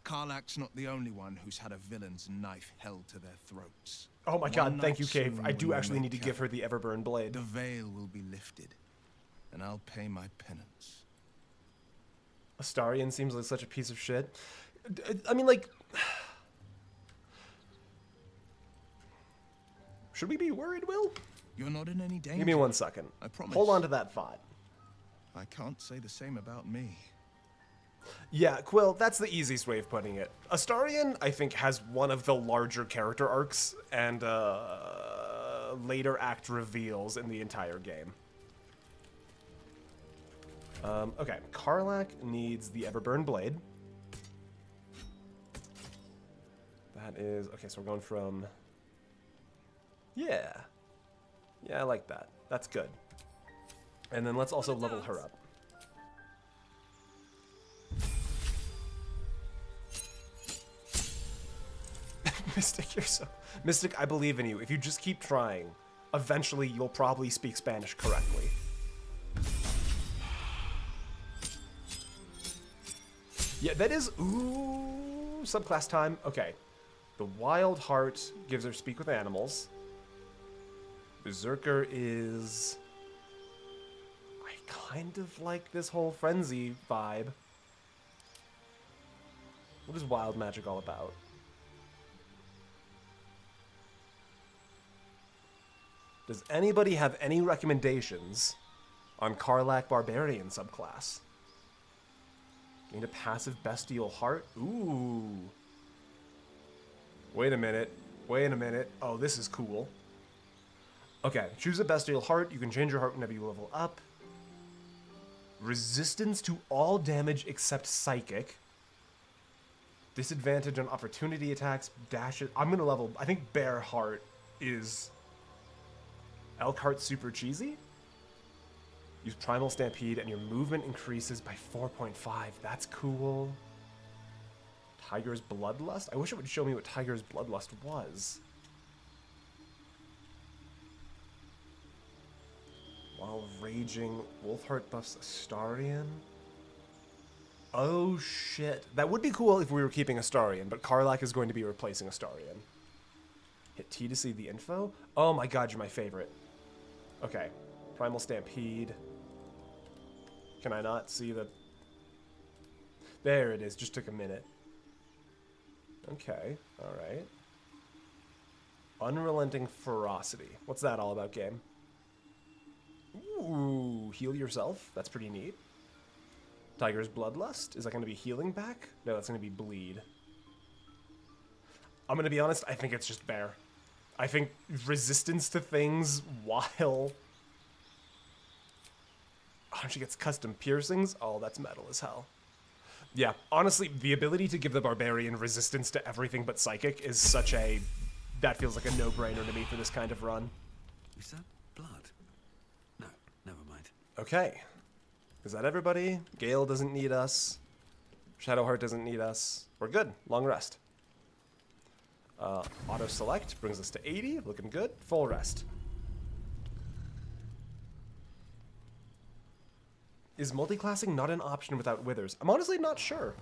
Karlach's not the only one who's had a villain's knife held to their throats. Oh my god, thank you, night Cave. soon I do when actually we need to give her the Everburn blade. The veil will be lifted, and I'll pay my penance. Astarion seems like such a piece of shit. I mean, like... Should we be worried, Wyll? You're not in any danger. Give me 1 second. I promise. Hold on to that thought. I can't say the same about me. Yeah, Quill, that's the easiest way of putting it. Astarion, I think, has one of the larger character arcs and later act reveals in the entire game. Okay, Karlach needs the Everburn blade. That is... Okay, so we're going from... Yeah. Yeah, I like that. That's good. And then let's also level her up. Mystic, you're so... Mystic, I believe in you. If you just keep trying, eventually you'll probably speak Spanish correctly. Yeah, that is... Ooh, subclass time. Okay. The Wild Heart gives her speak with animals. Berserker is... I kind of like this whole frenzy vibe. What is wild magic all about? Does anybody have any recommendations on Karlach Barbarian subclass? Gain a passive Bestial Heart? Ooh. Wait a minute. Wait a minute. Oh, this is cool. Okay, choose a Bestial Heart. You can change your heart whenever you level up. Resistance to all damage except Psychic. Disadvantage on opportunity attacks. Dashes. I'm going to level... I think Bear Heart is... Elk Heart super cheesy. Use Primal Stampede and your movement increases by 4.5. That's cool. Tiger's Bloodlust? I wish it would show me what Tiger's Bloodlust was. While raging, Wolfheart buffs Astarion. Oh shit. That would be cool if we were keeping Astarion, but Karlach is going to be replacing Astarion. Hit T to see the info. Oh my god, you're my favorite. Okay. Primal Stampede. Can I not see the... There it is. Just took a minute. Okay. Alright. Unrelenting Ferocity. What's that all about, game? Ooh, heal yourself. That's pretty neat. Tiger's Bloodlust. Is that going to be healing back? No, that's going to be bleed. I'm gonna be honest, I think it's just bear. I think resistance to things while... Oh, she gets custom piercings? Oh, that's metal as hell. Yeah, honestly, the ability to give the barbarian resistance to everything but psychic is such a... That feels like a no-brainer to me for this kind of run. Is that blood? No, never mind. Okay. Is that everybody? Gale doesn't need us. Shadowheart doesn't need us. We're good. Long rest. Auto select brings us to 80. Looking good. Full rest. Is multiclassing not an option without withers? I'm honestly not sure.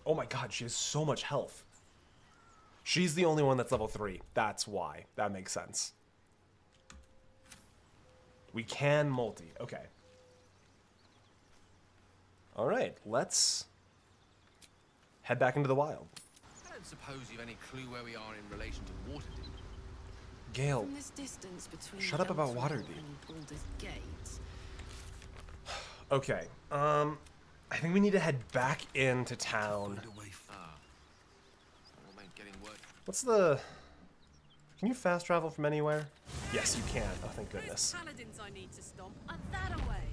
Oh my god, she has so much health. She's the only one that's level 3. That's why. That makes sense. We can multi. Okay. Alright, let's head back into the wild. I don't suppose you've any clue where we are in relation to Waterdeep. Gale, From this distance between shut up about Elturel Waterdeep. and Baldur's Gate. Okay, I think we need to head back into town. What's the... Can you fast travel from anywhere? Yes, you can. Oh, thank goodness. Paladins I need to stop. And that away.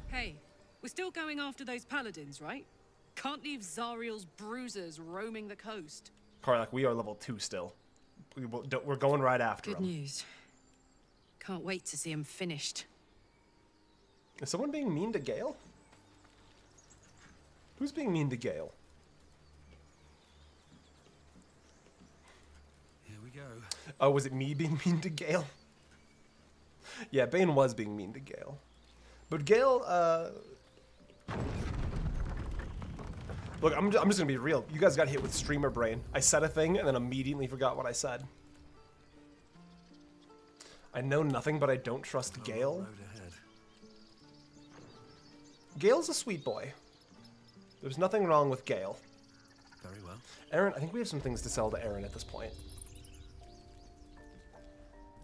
Hey, we're still going after those paladins, right? Can't leave Zariel's bruisers roaming the coast. Karlach, we are level 2 still. We're going right after Good him. news. Can't wait to see him finished. Is someone being mean to Gale? Who's being mean to Gale? Here we go. Oh, was it me being mean to Gale? Yeah, Bane was being mean to Gale. But Gale, Look, I'm just gonna be real. You guys got hit with streamer brain. I said a thing and then immediately forgot what I said. I know nothing, but I don't trust Gale. Gale's a sweet boy. There's nothing wrong with Gale. Very well. Aaron, I think we have some things to sell to Aaron at this point.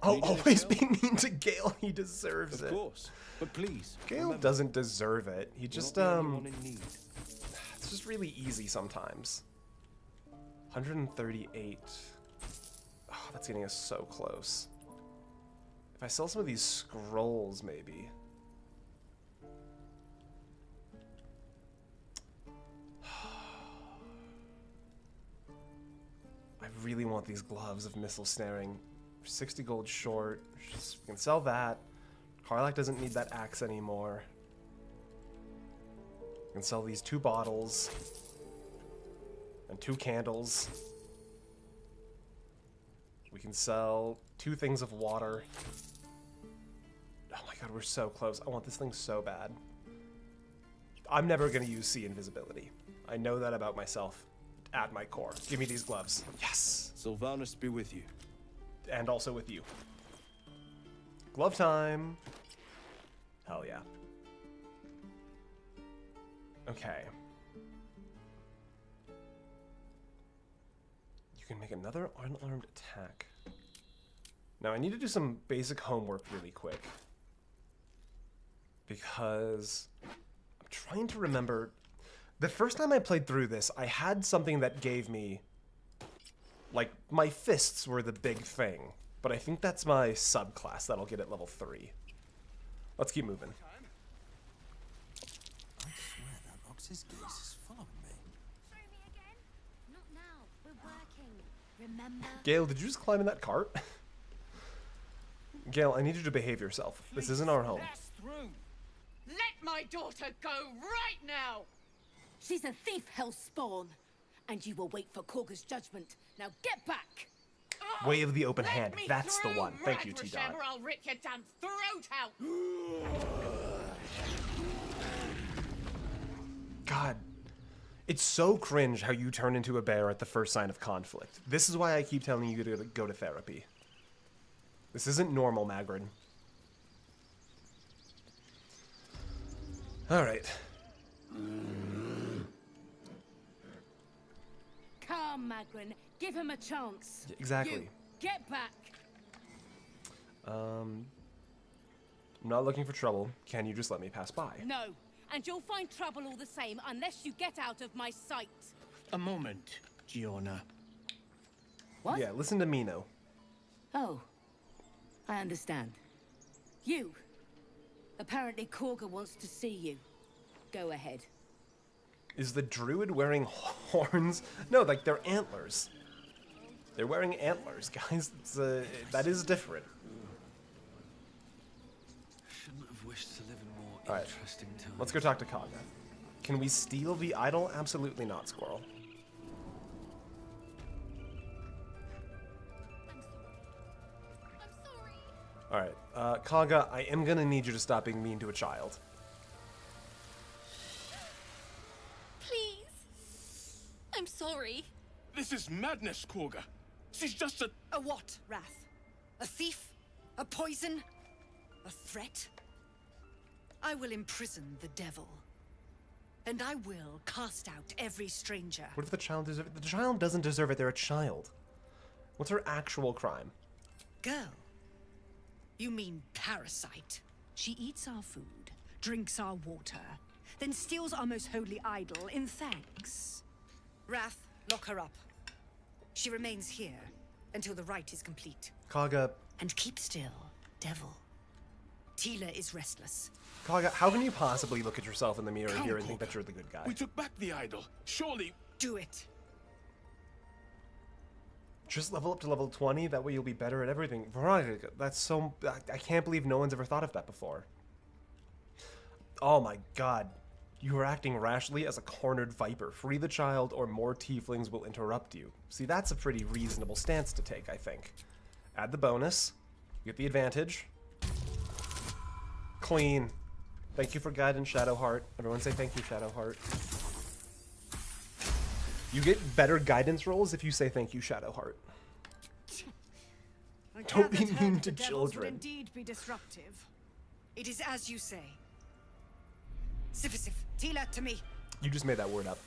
Oh, always being mean to Gale. He deserves it. Of course. But please. Gale doesn't deserve it. He just, It's just really easy sometimes. 138. Oh, that's getting us so close. If I sell some of these scrolls, maybe. I really want these gloves of missile snaring. 60 gold short. We can sell that. Karlach doesn't need that axe anymore. We can sell these 2 bottles. And 2 candles. We can sell 2 things of water. Oh my god, we're so close. I want this thing so bad. I'm never going to use sea invisibility. I know that about myself at my core. Give me these gloves. Yes! Sylvanas be with you. And also with you. Glove time. Hell yeah. Okay. You can make another unarmed attack. Now I need to do some basic homework really quick. Because I'm trying to remember. The first time I played through this, I had something that gave me... Like, my fists were the big thing. But I think that's my subclass that'll get at level 3. Let's keep moving. I swear that Ox's gaze is following me. Not now. We're working. Remember? Gale, did you just climb in that cart? Gale, I need you to behave yourself. This isn't our home. Let my daughter go right now! She's a thief, hellspawn. And you will wait for Korga's judgment. Now get back! Way of the open hand. That's the one. Thank you, Right, T-Dot. Rosham, or I'll rip your damn throat out! God. It's so cringe how you turn into a bear at the first sign of conflict. This is why I keep telling you to go to therapy. This isn't normal, Magrin. Alright. Come, Magrin. Give him a chance. Exactly. You, get back! I'm not looking for trouble. Can you just let me pass by? No. and you'll find trouble all the same unless you get out of my sight. A moment, Giona. What? Yeah, listen to Mino. Oh, I understand. You. Apparently Korga wants to see you. Go ahead. Is the druid wearing horns? No, like they're antlers. They're wearing antlers, guys. It's, that is different. Shouldn't have wished to live in more interesting times. Let's go talk to Kaga. Can we steal the idol? Absolutely not, Squirrel. Alright, Kaga, I am gonna need you to stop being mean to a child. Please. I'm sorry. This is madness, Korga. She's just a... A what, Wrath? A thief? A poison? A threat? I will imprison the devil. And I will cast out every stranger. What if the child deserves it? The child doesn't deserve it, they're a child. What's her actual crime? Girl. You mean parasite. She eats our food, drinks our water, then steals our most holy idol in thanks. Wrath, lock her up. She remains here until the rite is complete. Kaga. And keep still, devil. Tila is restless. Kaga, how can you possibly look at yourself in the mirror here and think that you're the good guy? We took back the idol. Surely... Do it. Just level up to level 20, that way you'll be better at everything. Veronica, that's so... I can't believe no one's ever thought of that before. Oh my god. You are acting rashly as a cornered viper. Free the child or more tieflings will interrupt you. See, that's a pretty reasonable stance to take, I think. Add the bonus. You get the advantage. Clean. Thank you for guidance, Shadowheart. Everyone say thank you, Shadowheart. You get better guidance rolls if you say thank you, Shadowheart. Don't be mean to children. Would indeed be disruptive. It is as you say. Sifisif, Tila to me. You just made that word up.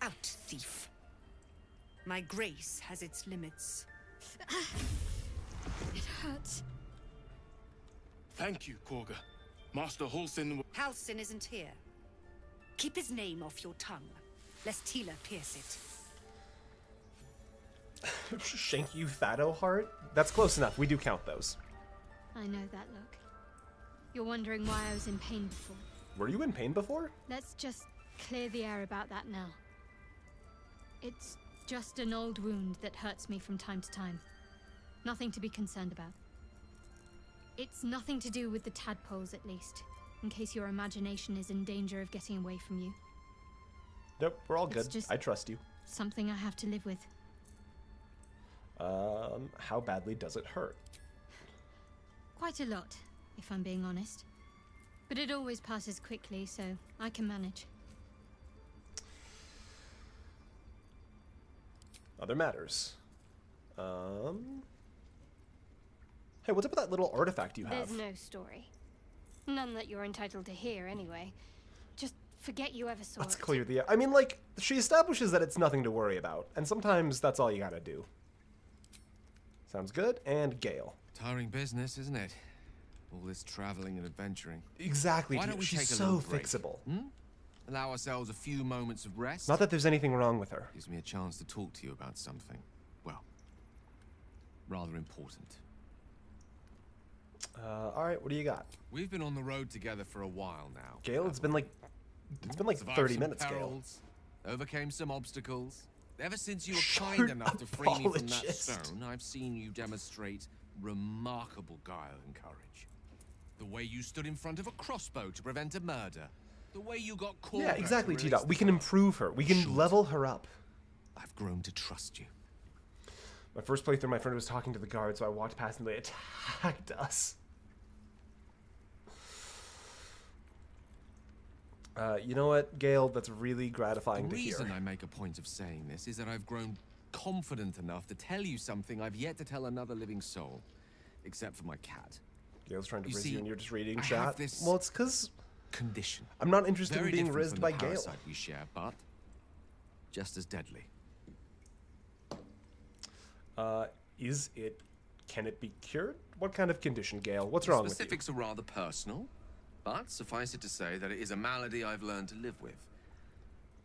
Out, thief. My grace has its limits. It hurts. Thank you, Korga. Master Halsin... Halsin isn't here. Keep his name off your tongue, lest Tila pierce it. Shank you, Shadowheart? That's close enough. We do count those. I know that look. You're wondering why I was in pain before. Were you in pain before? Let's just clear the air about that now. It's just an old wound that hurts me from time to time. Nothing to be concerned about. It's nothing to do with the tadpoles, at least, in case your imagination is in danger of getting away from you. Nope, we're all good. Just I trust you. Something I have to live with. How badly does it hurt? Quite a lot, if I'm being honest. But it always passes quickly, so I can manage. Other matters. Hey, what's up with that little artifact you have? There's no story. None that you're entitled to hear, anyway. Just forget you ever saw Let's it. clear the air. I mean, like, she establishes that it's nothing to worry about, and sometimes that's all you gotta do. Sounds good. And Gale. Tiring business, isn't it? All this traveling and adventuring. Exactly. Why don't we She's take a so little break? fixable. Allow ourselves a few moments of rest. Not that there's anything wrong with her. Gives me a chance to talk to you about something. Well, rather important. All right. What do you got? We've been on the road together for a while now. Gale, it's been like Survived 30 some minutes, Gale. perils, overcame some obstacles. Ever since you were kind enough to free me from that apologist. stone, I've seen you demonstrate remarkable guile and courage. The way you stood in front of a crossbow to prevent a murder. The way you got caught. Yeah, exactly, T-Dot. We can improve her. We can level her up. I've grown to trust you. My first playthrough, my friend was talking to the guard, so I walked past and they attacked us. You know what, Gale? That's really gratifying The to hear. reason I make a point of saying this is that I've grown confident enough to tell you something I've yet to tell another living soul, except for my cat. Gale's trying to You riz see, you and you're just reading I chat. have this Well, it's because condition. I'm not interested Very in being different rizzed from by the Gale. parasite we share, but just as deadly. Is it? Can it be cured? What kind of condition, Gale? What's wrong with you? Specifics are rather personal, But suffice it to say that it is a malady I've learned to live with.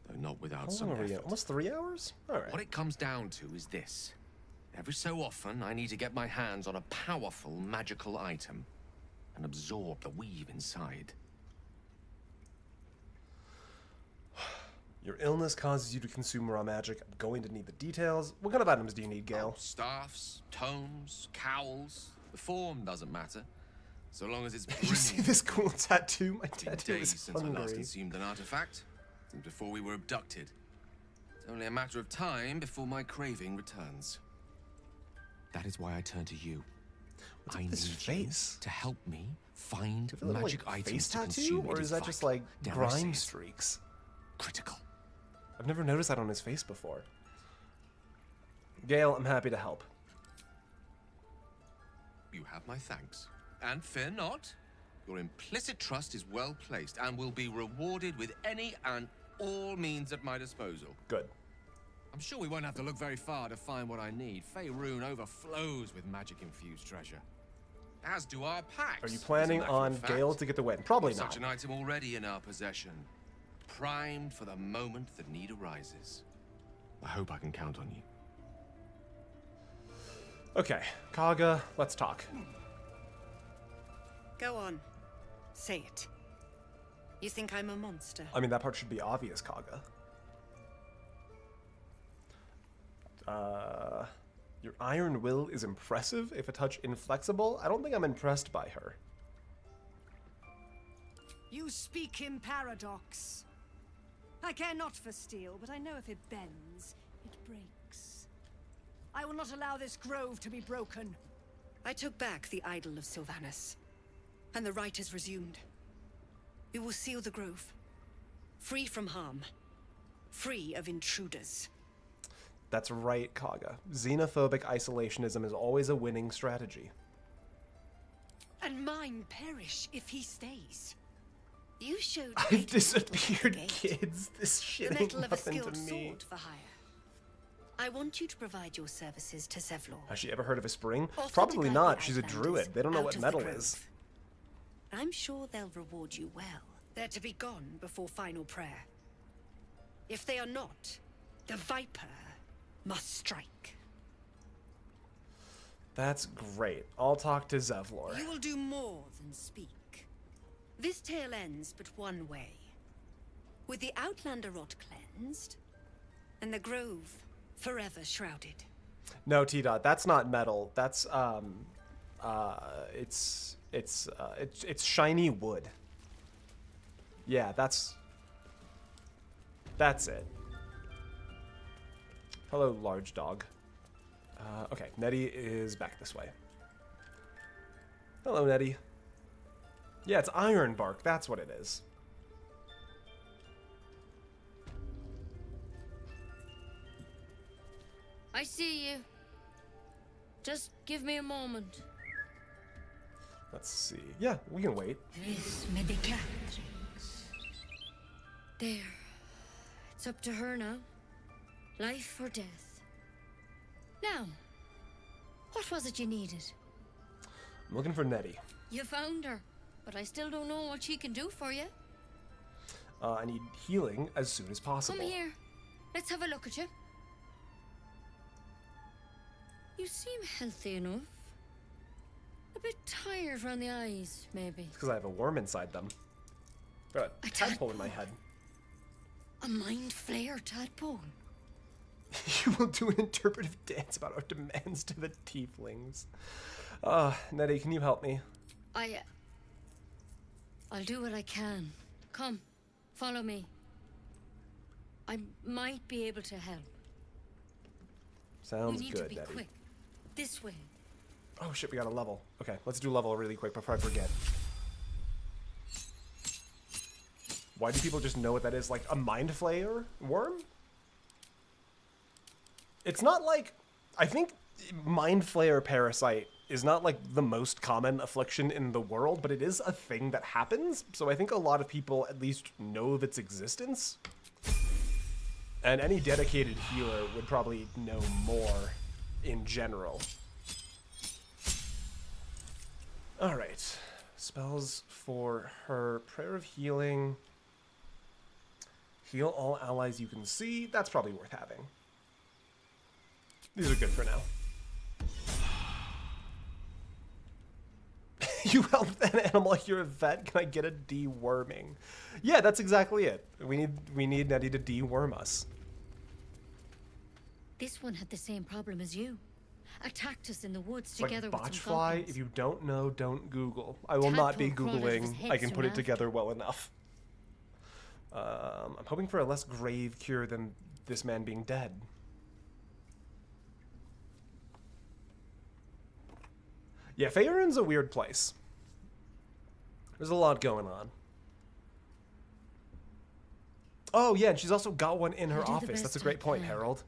Though not without How some long are we effort. at? Almost 3 hours? Alright. What it comes down to is this. Every so often, I need to get my hands on a powerful magical item and absorb the weave inside. Your illness causes you to consume raw magic. I'm going to need the details. What kind of items do you need, Gale? Staffs, tomes, cowls. The form doesn't matter. So long as it's You see this cool tattoo? My tattoo days is since I last hungry. consumed an artifact. Since before we were abducted. It's only a matter of time before my craving returns. That is why I turn to you. What's I with need this face? you to help me find Is it a little, magic like, items face to tattoo, consume or in is that fight. just like Dare I say grime it? streaks? Critical. I've never noticed that on his face before. Gale, I'm happy to help. You have my thanks. And fear not. Your implicit trust is well placed and will be rewarded with any and all means at my disposal. Good. I'm sure we won't have to look very far to find what I need. Faerun overflows with magic-infused treasure. As do our packs. Are you planning as a matter on of fact. Gale to get the win? Probably With not. Such an item already in our possession. Primed for the moment the need arises. I hope I can count on you. Okay, Kaga, let's talk. Go on. Say it. You think I'm a monster? I mean, that part should be obvious, Kaga. Your iron will is impressive, if a touch inflexible. I don't think I'm impressed by her. You speak in paradox. I care not for steel, but I know if it bends, it breaks. I will not allow this grove to be broken. I took back the idol of Sylvanus, and the rite is resumed. We will seal the grove, free from harm, free of intruders. That's right, Kaga. Xenophobic isolationism is always a winning strategy. And mine perish if he stays. You showed I've disappeared, kids. This shit the ain't metal of a nothing skilled to me. sword for hire. I want you to provide your services to Zevlor. Has she ever heard of a spring? Offer to Probably guide not. the She's a Outlanders druid. They don't know out what of the metal grove. is. I'm sure they'll reward you well. They're to be gone before final prayer. If they are not, the Viper must strike. That's great. I'll talk to Zevlor. You will do more than speak. This tale ends but one way. With the Outlander rot cleansed, and the grove forever shrouded. No, T-Dot, that's not metal. That's it's shiny wood. Yeah, that's it. Hello, large dog. Okay, Nettie is back this way. Hello, Nettie. Yeah, it's iron bark. That's what it is. I see you. Just give me a moment. Let's see. Yeah, we can wait. There. It's up to her now. Life or death. Now, what was it you needed? I'm looking for Nettie. You found her, but I still don't know what she can do for you. I need healing as soon as possible. Come here. Let's have a look at you. You seem healthy enough. A bit tired around the eyes, maybe. It's because I have a worm inside them. Got a tadpole in my head. A mind flayer tadpole. You will do an interpretive dance about our demands to the tieflings. Nettie, can you help me? I'll do what I can. Come, follow me. I might be able to help. Sounds we need good, to be Nettie. quick. This way. Oh shit, we got a level. Okay, let's do level really quick before I forget. Why do people just know what that is? Like a mind flayer worm? It's not like... I think mind flayer parasite is not like the most common affliction in the world, but it is a thing that happens. So I think a lot of people at least know of its existence. And any dedicated healer would probably know more in general. Alright, Spells for her. Prayer of Healing. Heal all allies you can see. That's probably worth having. These are good for now. You helped an animal, you're a vet. Can I get a deworming? Yeah, that's exactly it. We need Nettie to deworm us. This one had the same problem as you. Attacked us in the woods It's together like with some botchfly. goblins. If you don't know, don't Google. I will not be Tadpole crawled out of his Googling. head I can soon put it after. together well enough. I'm hoping for a less grave cure than this man being dead. Yeah, Faerun's a weird place. There's a lot going on. Oh, yeah, and she's also got one in her I do the office. That's a best great I point, can. Harold.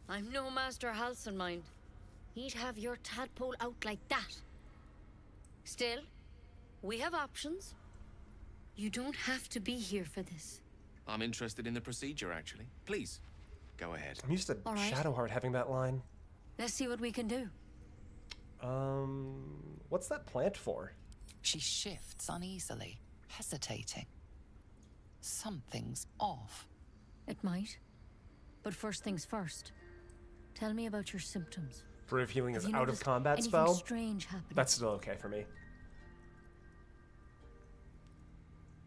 I'm no Master Halson, mind. He'd have your tadpole out like that. Still, we have options. You don't have to be here for this. I'm interested in the procedure, actually. Please, go ahead. I'm used to All right. Shadowheart having that line. Let's see what we can do. What's that plant for? She shifts uneasily, hesitating. Something's off. It might. But first things first. Tell me about your symptoms. Prayer of Healing is Have you out of noticed combat anything spell. strange happening? That's still okay for me.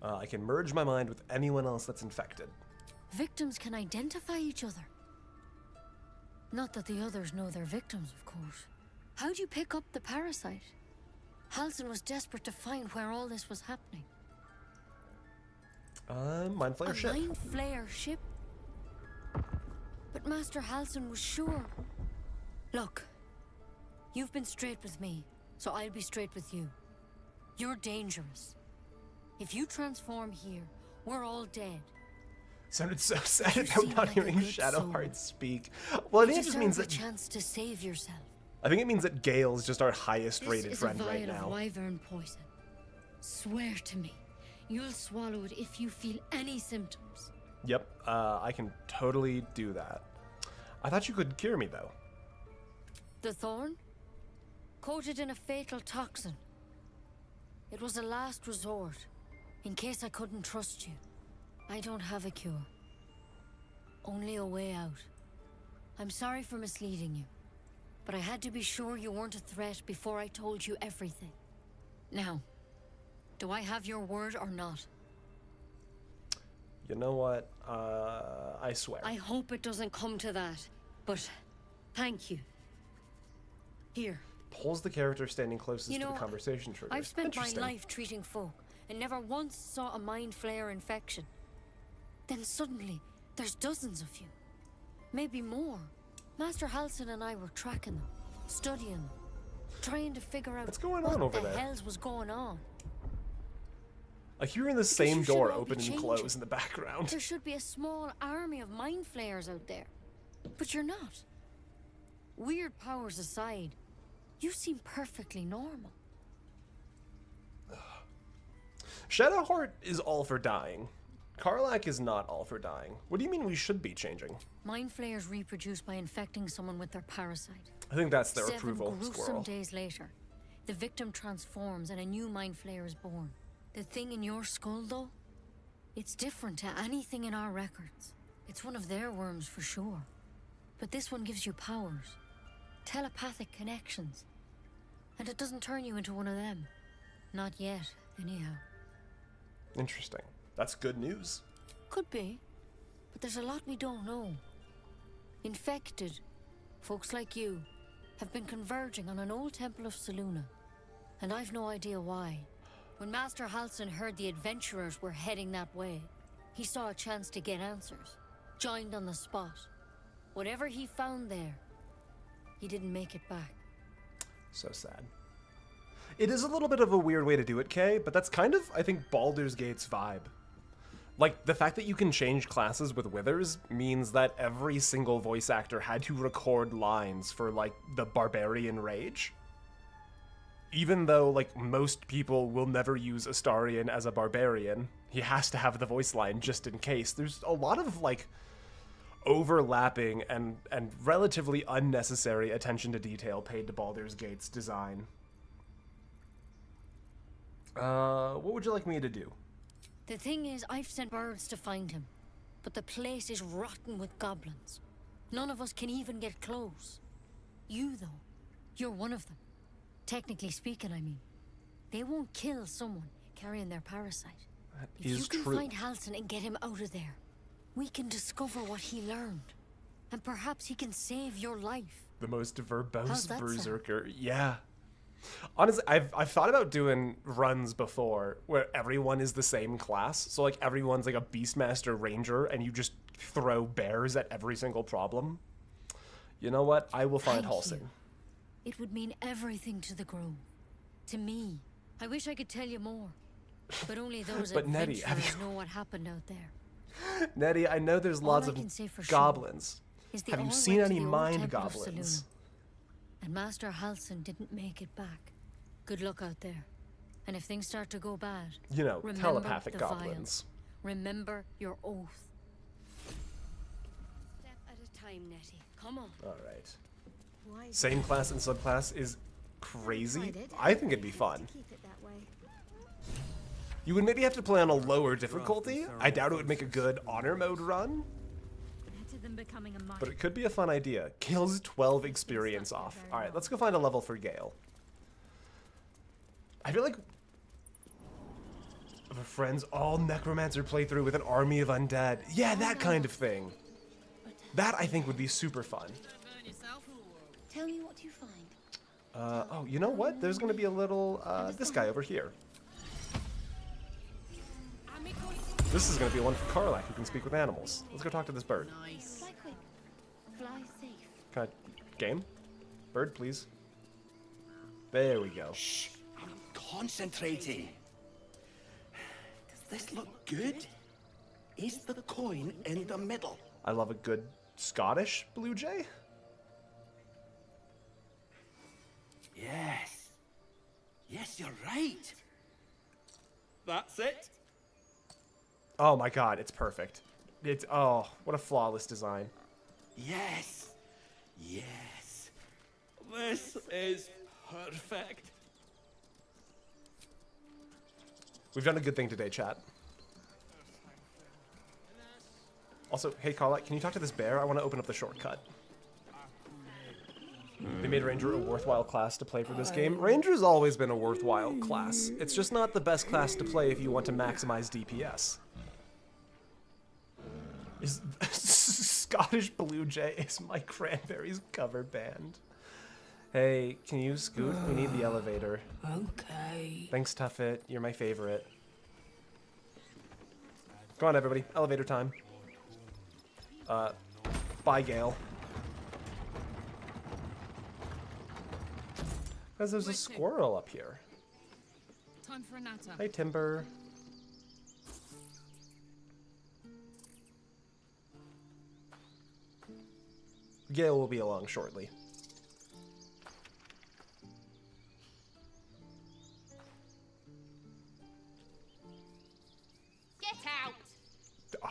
I can merge my mind with anyone else that's infected. Victims can identify each other. Not that the others know they're victims, of course. How'd you pick up the parasite? Halson was desperate to find where all this was happening. Mind Flayer ship. Mind Flayer ship? But Master Halson was sure. Look, you've been straight with me, so I'll be straight with you. You're dangerous. If you transform here, we're all dead. Sounded so sad You about seem not like a hearing good Shadowheart speak. Well, I You think it just means deserve that a chance to save yourself. I think it means that Gale's just our highest This rated is friend a vial right of now. wyvern poison. Swear to me, you'll swallow it if you feel any symptoms. Yep, I can totally do that. I thought you could cure me though. The thorn? Coated in a fatal toxin. It was a last resort, in case I couldn't trust you. I don't have a cure. Only a way out. I'm sorry for misleading you, but I had to be sure you weren't a threat before I told you everything. Now, do I have your word or not? You know what? I swear. I hope it doesn't come to that, but thank you. Here. Pulls the character standing closest You to know, the conversation trigger. I've spent my Interesting. life treating folk and never once saw a mind flayer infection. Then suddenly, there's dozens of you. Maybe more. Master Halson and I were tracking them, studying them, trying to figure out What's going on over what the there? hells was going on. Like you're in the Because same you should door all be open and changing. close in the background. There should be a small army of mind flayers out there. But you're not. Weird powers aside, you seem perfectly normal. Shadowheart is all for dying. Karlach is not all for dying. What do you mean we should be changing? Mind flayers reproduce by infecting someone with their parasite. I think that's their 7 approval, gruesome Squirrel. days later, the victim transforms and a new mind flayer is born. The thing in your skull, though, it's different to anything in our records. It's one of their worms for sure. But this one gives you powers, telepathic connections. And it doesn't turn you into one of them. Not yet, anyhow. Interesting. That's good news. Could be, but there's a lot we don't know. Infected, folks like you, have been converging on an old temple of Selûne, and I've no idea why. When Master Halson heard the adventurers were heading that way, he saw a chance to get answers, joined on the spot. Whatever he found there, he didn't make it back. So sad. It is a little bit of a weird way to do it, Kay, but that's kind of, I think, Baldur's Gate's vibe. Like, the fact that you can change classes with Withers means that every single voice actor had to record lines for, like, the Barbarian Rage. Even though, like, most people will never use Astarion as a Barbarian, he has to have the voice line just in case. There's a lot of, like, overlapping and relatively unnecessary attention to detail paid to Baldur's Gate's design. What would you like me to do? The thing is, I've sent birds to find him, but the place is rotten with goblins. None of us can even get close. You, though, you're one of them. Technically speaking, I mean. They won't kill someone carrying their parasite. That If is you can true. find Halsin and get him out of there, we can discover what he learned. And perhaps he can save your life. The most How's verbose that sound? berserker. Yeah. Honestly, I've thought about doing runs before where everyone is the same class. So like everyone's like a Beastmaster Ranger and you just throw bears at every single problem. You know what? I will find Thank Halsin. you. It would mean everything to the Grove. To me. I wish I could tell you more. But only those But Nettie, have adventurers know what happened out there. Nettie, I know there's lots All I of can say for goblins. Sure is they Have you all seen went to any the old mind temple of goblins? Selûne. And Master Halsin didn't make it back. Good luck out there. And if things start to go bad, You know, remember telepathic the goblins. vials. Remember your oath. Step at a time, Nettie. Come on. All right. Same class and subclass is crazy. I think it'd be fun. Keep it that way. You would maybe have to play on a lower difficulty. I doubt it would make a good honor mode run, Better than becoming a but it could be a fun idea. Gale's 12 experience off. All right, let's go find a level for Gale. I feel like of a friend's all necromancer playthrough with an army of undead. Yeah, that kind of thing. That I think would be super fun. Tell me what you find. Oh, you know what? There's gonna be a little, this guy over here. This is gonna be one for Karlach who can speak with animals. Let's go talk to this bird. Fly quick. Fly safe. Can I, game? Bird, please. There we go. Shh, I'm concentrating. Does this look good? Is the coin in the middle? I love a good Scottish blue jay. Yes. Yes, you're right. That's it. Oh my god, it's perfect. It's, oh, what a flawless design. Yes. Yes. This is perfect. We've done a good thing today, chat. Also, hey Karlach, can you talk to this bear? I want to open up the shortcut. They made Ranger a worthwhile class to play for this game. Ranger's always been a worthwhile class. It's just not the best class to play if you want to maximize DPS. Is Scottish Blue Jay is my Cranberries cover band. Hey, can you scoot? We need the elevator. Okay. Thanks, Tuffet. You're my favorite. Go on, everybody. Elevator time. Bye, Gale. Because there's a squirrel up here. Time for a natter. Hey, Timber. Gale will be along shortly. Get out!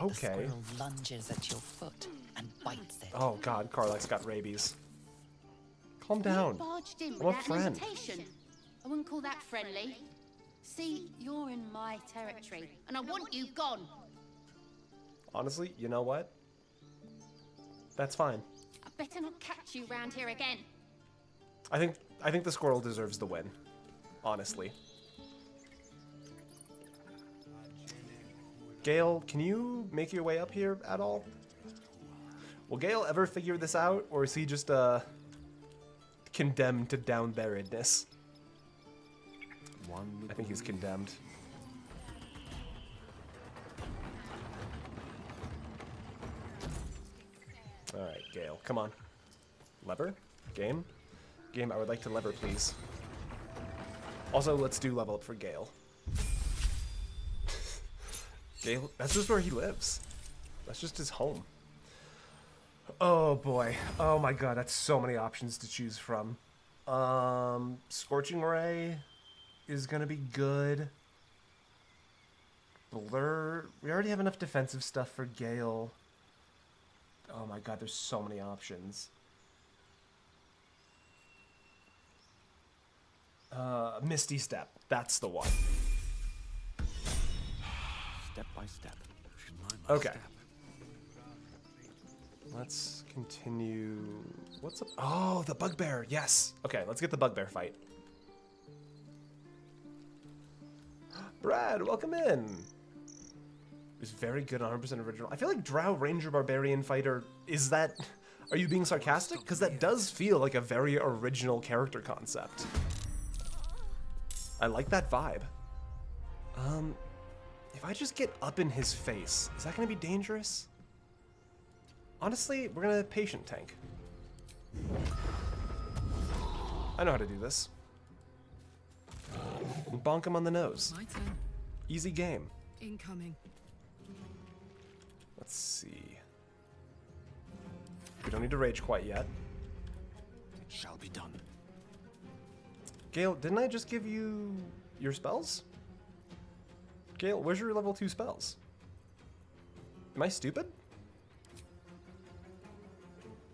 Okay. The squirrel lunges at your foot and bites it. Oh god, Karlach's got rabies. Calm down. You barged in I'm a without an friend. invitation. I wouldn't call that friendly. See, you're in my territory, and I want you gone. Honestly, you know what? That's fine. I better not catch you round here again. I think the squirrel deserves the win. Honestly. Gale, can you make your way up here at all? Will Gale ever figure this out, or is he just condemned to down-theredness? I think he's condemned. Alright, Gale, come on. Lever? Game? Game, I would like to lever, please. Also, let's do level up for Gale. Gale, that's just where he lives. That's just his home. Oh boy. Oh my god, that's so many options to choose from. Scorching Ray is gonna be good. Blur. We already have enough defensive stuff for Gale. Oh my god, there's so many options. Misty Step. That's the one. step by step. Okay. Let's continue. What's up? Oh, the bugbear. Yes. Okay, let's get the bugbear fight. Brad, welcome in. It's very good, 100% original. I feel like Drow Ranger Barbarian Fighter, is that... Are you being sarcastic? Because that does feel like a very original character concept. I like that vibe. If I just get up in his face, is that going to be dangerous? Honestly, we're going to patient tank. I know how to do this. Bonk him on the nose. My turn. Easy game. Incoming. Let's see. We don't need to rage quite yet. It shall be done. Gale, didn't I just give you your spells? Gale, where's your level 2 spells? Am I stupid?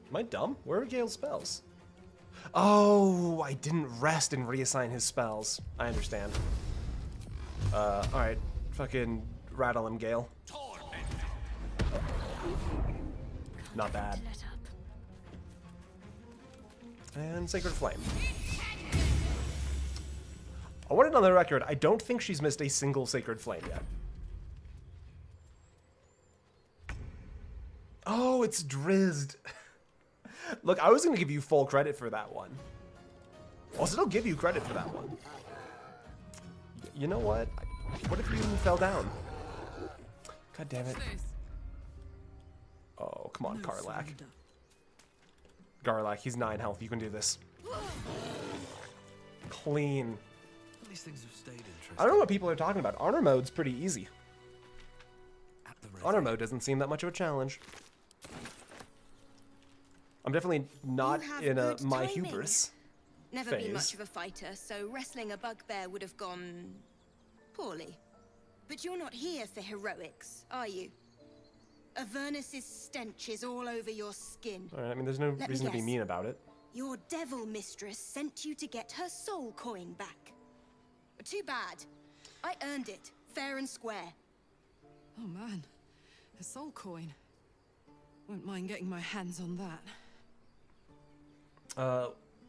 Am I dumb? Where are Gale's spells? Oh, I didn't rest and reassign his spells. I understand. Alright. Fucking rattle him, Gale. Not bad. And Sacred Flame. I want it on the record, I don't think she's missed a single Sacred Flame yet. Oh, it's Drizzed. Look, I was going to give you full credit for that one. I'll still give you credit for that one. You know what? What if you fell down? God damn it. Oh, come on, Karlach. Karlach, he's 9 health. You can do this. Clean. These things have stayed interesting. I don't know what people are talking about. Honor mode's pretty easy. Honor mode doesn't seem that much of a challenge. I'm definitely not in a my hubris Never phase. been much of a fighter, so wrestling a bugbear would have gone poorly. But you're not here for heroics, are you? Avernus's stench is all over your skin. All right, I mean, there's no reason to be mean about it. Your devil mistress sent you to get her soul coin back. Too bad. I earned it, fair and square. Oh man, a soul coin. Won't mind getting my hands on that.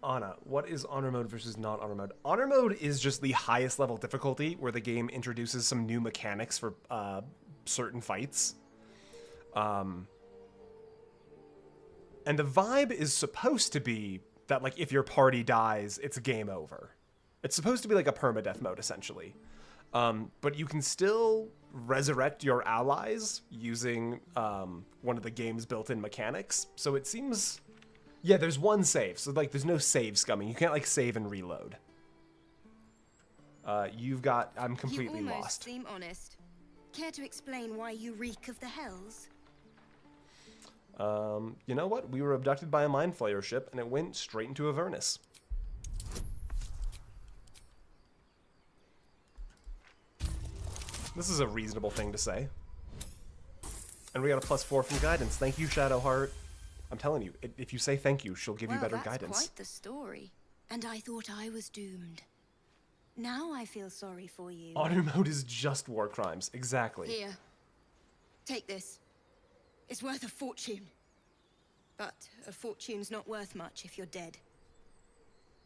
Anna, what is honor mode versus not honor mode? Honor mode is just the highest level difficulty where the game introduces some new mechanics for certain fights. And the vibe is supposed to be that, like, if your party dies, it's game over. It's supposed to be like a permadeath mode, essentially. But you can still resurrect your allies using one of the game's built-in mechanics. So it seems... Yeah, there's one save. So, like, there's no save scumming. You can't, like, save and reload. You've got... I'm completely you almost lost. Seem honest. Care to explain why you reek of the hells? You know what? We were abducted by a Mind Flayer ship, and it went straight into Avernus. This is a reasonable thing to say. And we got a +4 from guidance. Thank you, Shadowheart. I'm telling you, if you say thank you, she'll give you better guidance. That's quite the story. And I thought I was doomed. Now I feel sorry for you. Honor mode is just war crimes. Exactly. Here. Take this. It's worth a fortune. But a fortune's not worth much if you're dead.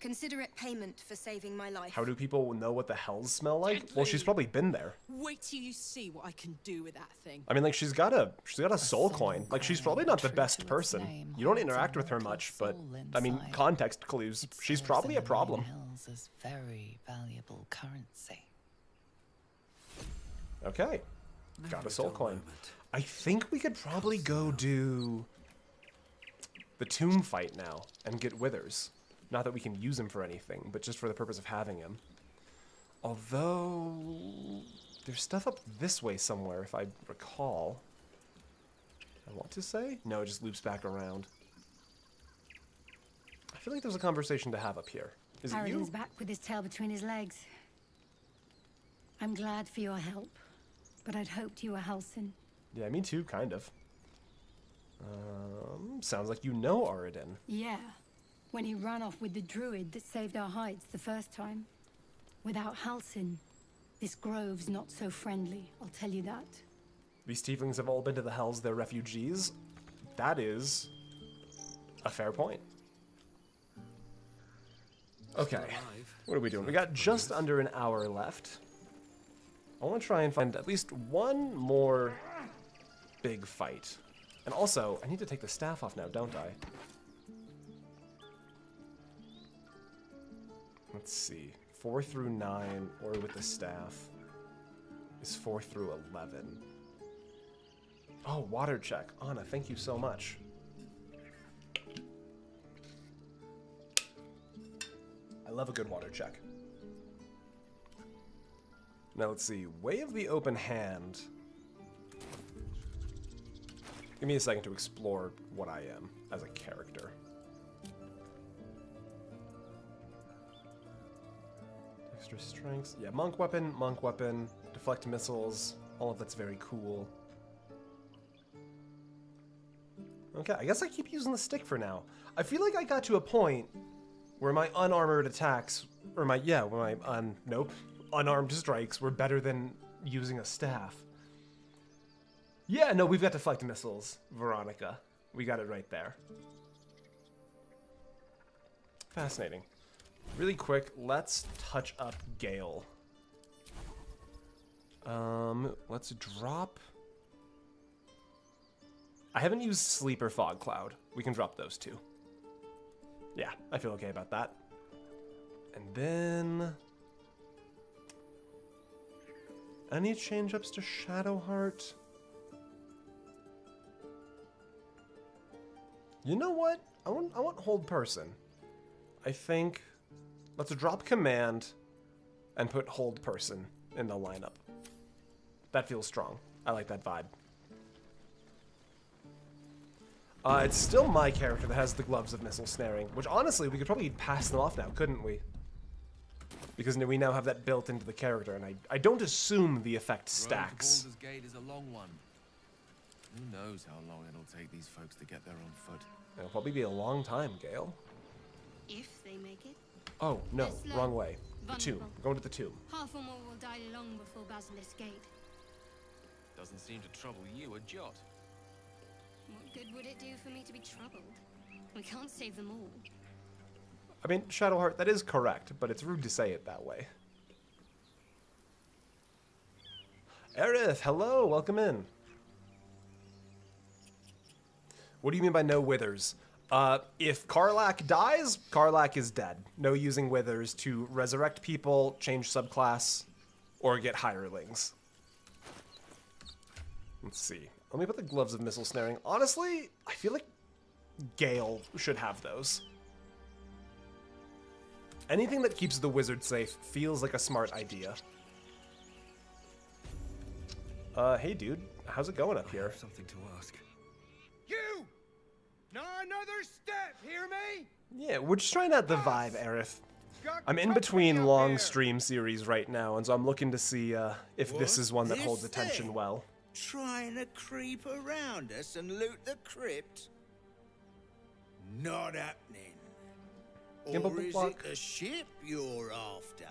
Consider it payment for saving my life. How do people know what the hells smell like? Well, she's probably been there. Wait till you see what I can do with that thing. I mean, like, she's got a soul coin. Like, she's probably not the best person. You don't interact with her much, but I mean, context clues. She's probably a problem. Hills is very valuable currency. Okay, got a soul coin. I think we could probably go do the tomb fight now and get Withers. Not that we can use him for anything, but just for the purpose of having him. Although, there's stuff up this way somewhere, if I recall. I want to say? No, it just loops back around. I feel like there's a conversation to have up here. Is it you? Paladin's back with his tail between his legs. I'm glad for your help, but I'd hoped you were Halsin. Yeah, me too, kind of. Sounds like you know Aradin. Yeah, when he ran off with the druid that saved our hides the first time. Without Halsin, This grove's not so friendly, I'll tell you that. These tieflings have all been to the hells, they're refugees. That is a fair point. Okay, what are we doing? We got just under an hour left. I want to try and find at least one more big fight. And also, I need to take the staff off now, don't I? Let's see. 4 through 9, or with the staff, is 4 through 11. Oh, water check. Anna, thank you so much. I love a good water check. Now let's see. Way of the Open Hand. Give me a second to explore what I am as a character. Extra strengths. Yeah, monk weapon, deflect missiles. All of that's very cool. Okay, I guess I keep using the stick for now. I feel like I got to a point where my unarmored attacks, or my, unarmed strikes were better than using a staff. Yeah, no, we've got deflect missiles, Veronica. We got it right there. Fascinating. Really quick, let's touch up Gale. Let's drop... I haven't used Sleep or Fog Cloud. We can drop those two. Yeah, I feel okay about that. And then... any change-ups to Shadowheart? You know what? I want Hold Person. I think... let's drop Command and put Hold Person in the lineup. That feels strong. I like that vibe. It's still my character that has the gloves of missile snaring, which honestly, we could probably pass them off now, couldn't we? Because we now have that built into the character, and I don't assume the effect stacks. Baldur's Gate is a long one. Who knows how long it'll take these folks to get there on foot. It'll probably be a long time, Gale. If they make it. Oh, no, They're slow, wrong way. The tomb. vulnerable. We're going to the tomb. Half or more will die long before Basilisk Gate. Doesn't seem to trouble you a jot. What good would it do for me to be troubled? We can't save them all. I mean, Shadowheart, that is correct, but it's rude to say it that way. Aerith, hello, welcome in. What do you mean by no withers? If Karlach dies, Karlach is dead. No using withers to resurrect people, change subclass, or get hirelings. Let's see. Let me put the gloves of missile snaring. Honestly, I feel like Gale should have those. Anything that keeps the wizard safe feels like a smart idea. Hey dude, how's it going up here? Something to ask. You! Not another step, hear me? Yeah, we're just trying out the vibe, Aerith. I'm in between long stream series right now, and so I'm looking to see if this is one that holds attention well. Trying to creep around us and loot the crypt? Not happening. Or is it the ship you're after?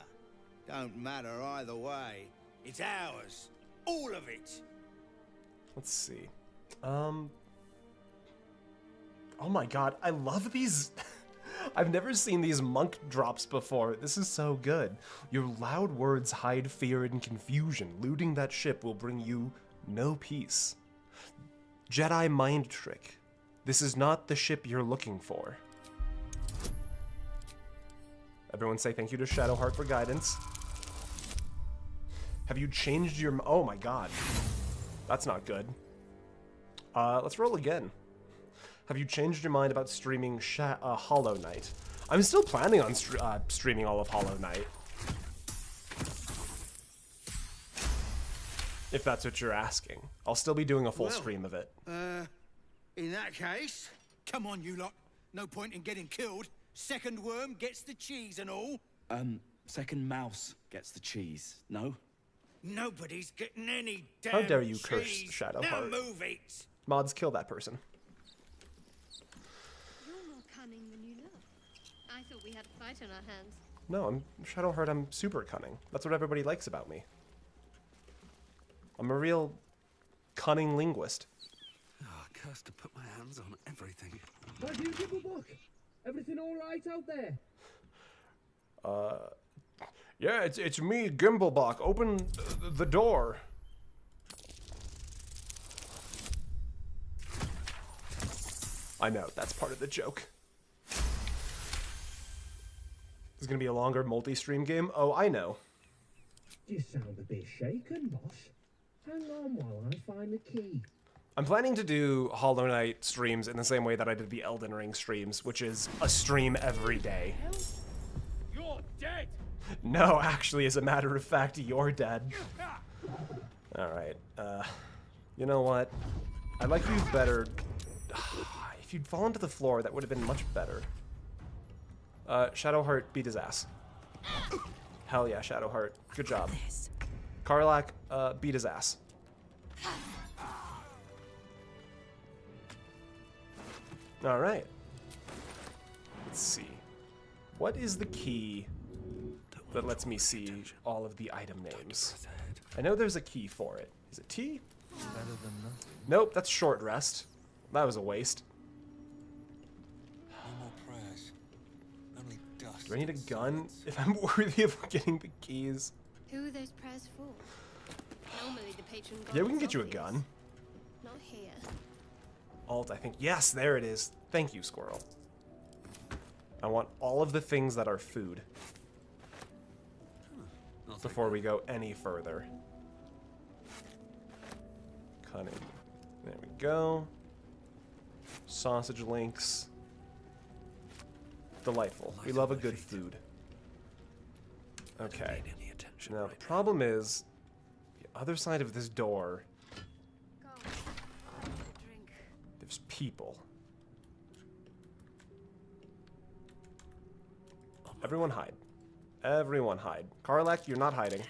Don't matter either way. It's ours. All of it. Let's see. Oh my god, I love these. I've never seen these monk drops before. This is so good. Your loud words hide fear and confusion. Looting that ship will bring you no peace. Jedi mind trick. This is not the ship you're looking for. Everyone say thank you to Shadowheart for guidance. Have you changed your... oh my god. That's not good. Let's roll again. Have you changed your mind about streaming Hollow Knight? I'm still planning on streaming all of Hollow Knight. If that's what you're asking. I'll still be doing a full stream of it. In that case, come on, you lot. No point in getting killed. Second worm gets the cheese and all. Second mouse gets the cheese, no? Nobody's getting any damn How dare you cheese. curse Shadowheart? Now move it. Mods, kill that person. You're more cunning than you look. I thought we had a fight on our hands. No, I'm Shadowheart, I'm super cunning. That's what everybody likes about me. I'm a real cunning linguist. Oh, cursed to put my hands on everything. How do you give a book? Everything all right out there? Yeah, it's me, Gimblebach. Open the door. I know, that's part of the joke. This is gonna be a longer multi-stream game? Oh, I know. You sound a bit shaken, boss. Hang on while I find the key. I'm planning to do Hollow Knight streams in the same way that I did the Elden Ring streams, which is a stream every day. You're dead! No, actually, as a matter of fact, you're dead. Alright, you know what? I'd like you better... If you'd fallen to the floor, that would have been much better. Shadowheart beat his ass. Hell yeah, Shadowheart. Good job. Karlach, beat his ass. Alright. Let's see. What is the key that lets me see all of the item names? I know there's a key for it. Is it T? Better than nothing. Nope, that's short rest. That was a waste. No more prayers. Only dust. Do I need a gun if I'm worthy of getting the keys? Who are those prayers for? Normally the patron god Yeah, we can is get you a obvious. gun. Not here. Alt, I think. Yes, there it is. Thank you, Squirrel. I want all of the things that are food. Before we go any further. Cunning. There we go. Sausage links. Delightful. We love a good food. Okay. Now, the problem is, the other side of this door, there's people. Everyone hide. Everyone hide. Karlach, you're not hiding.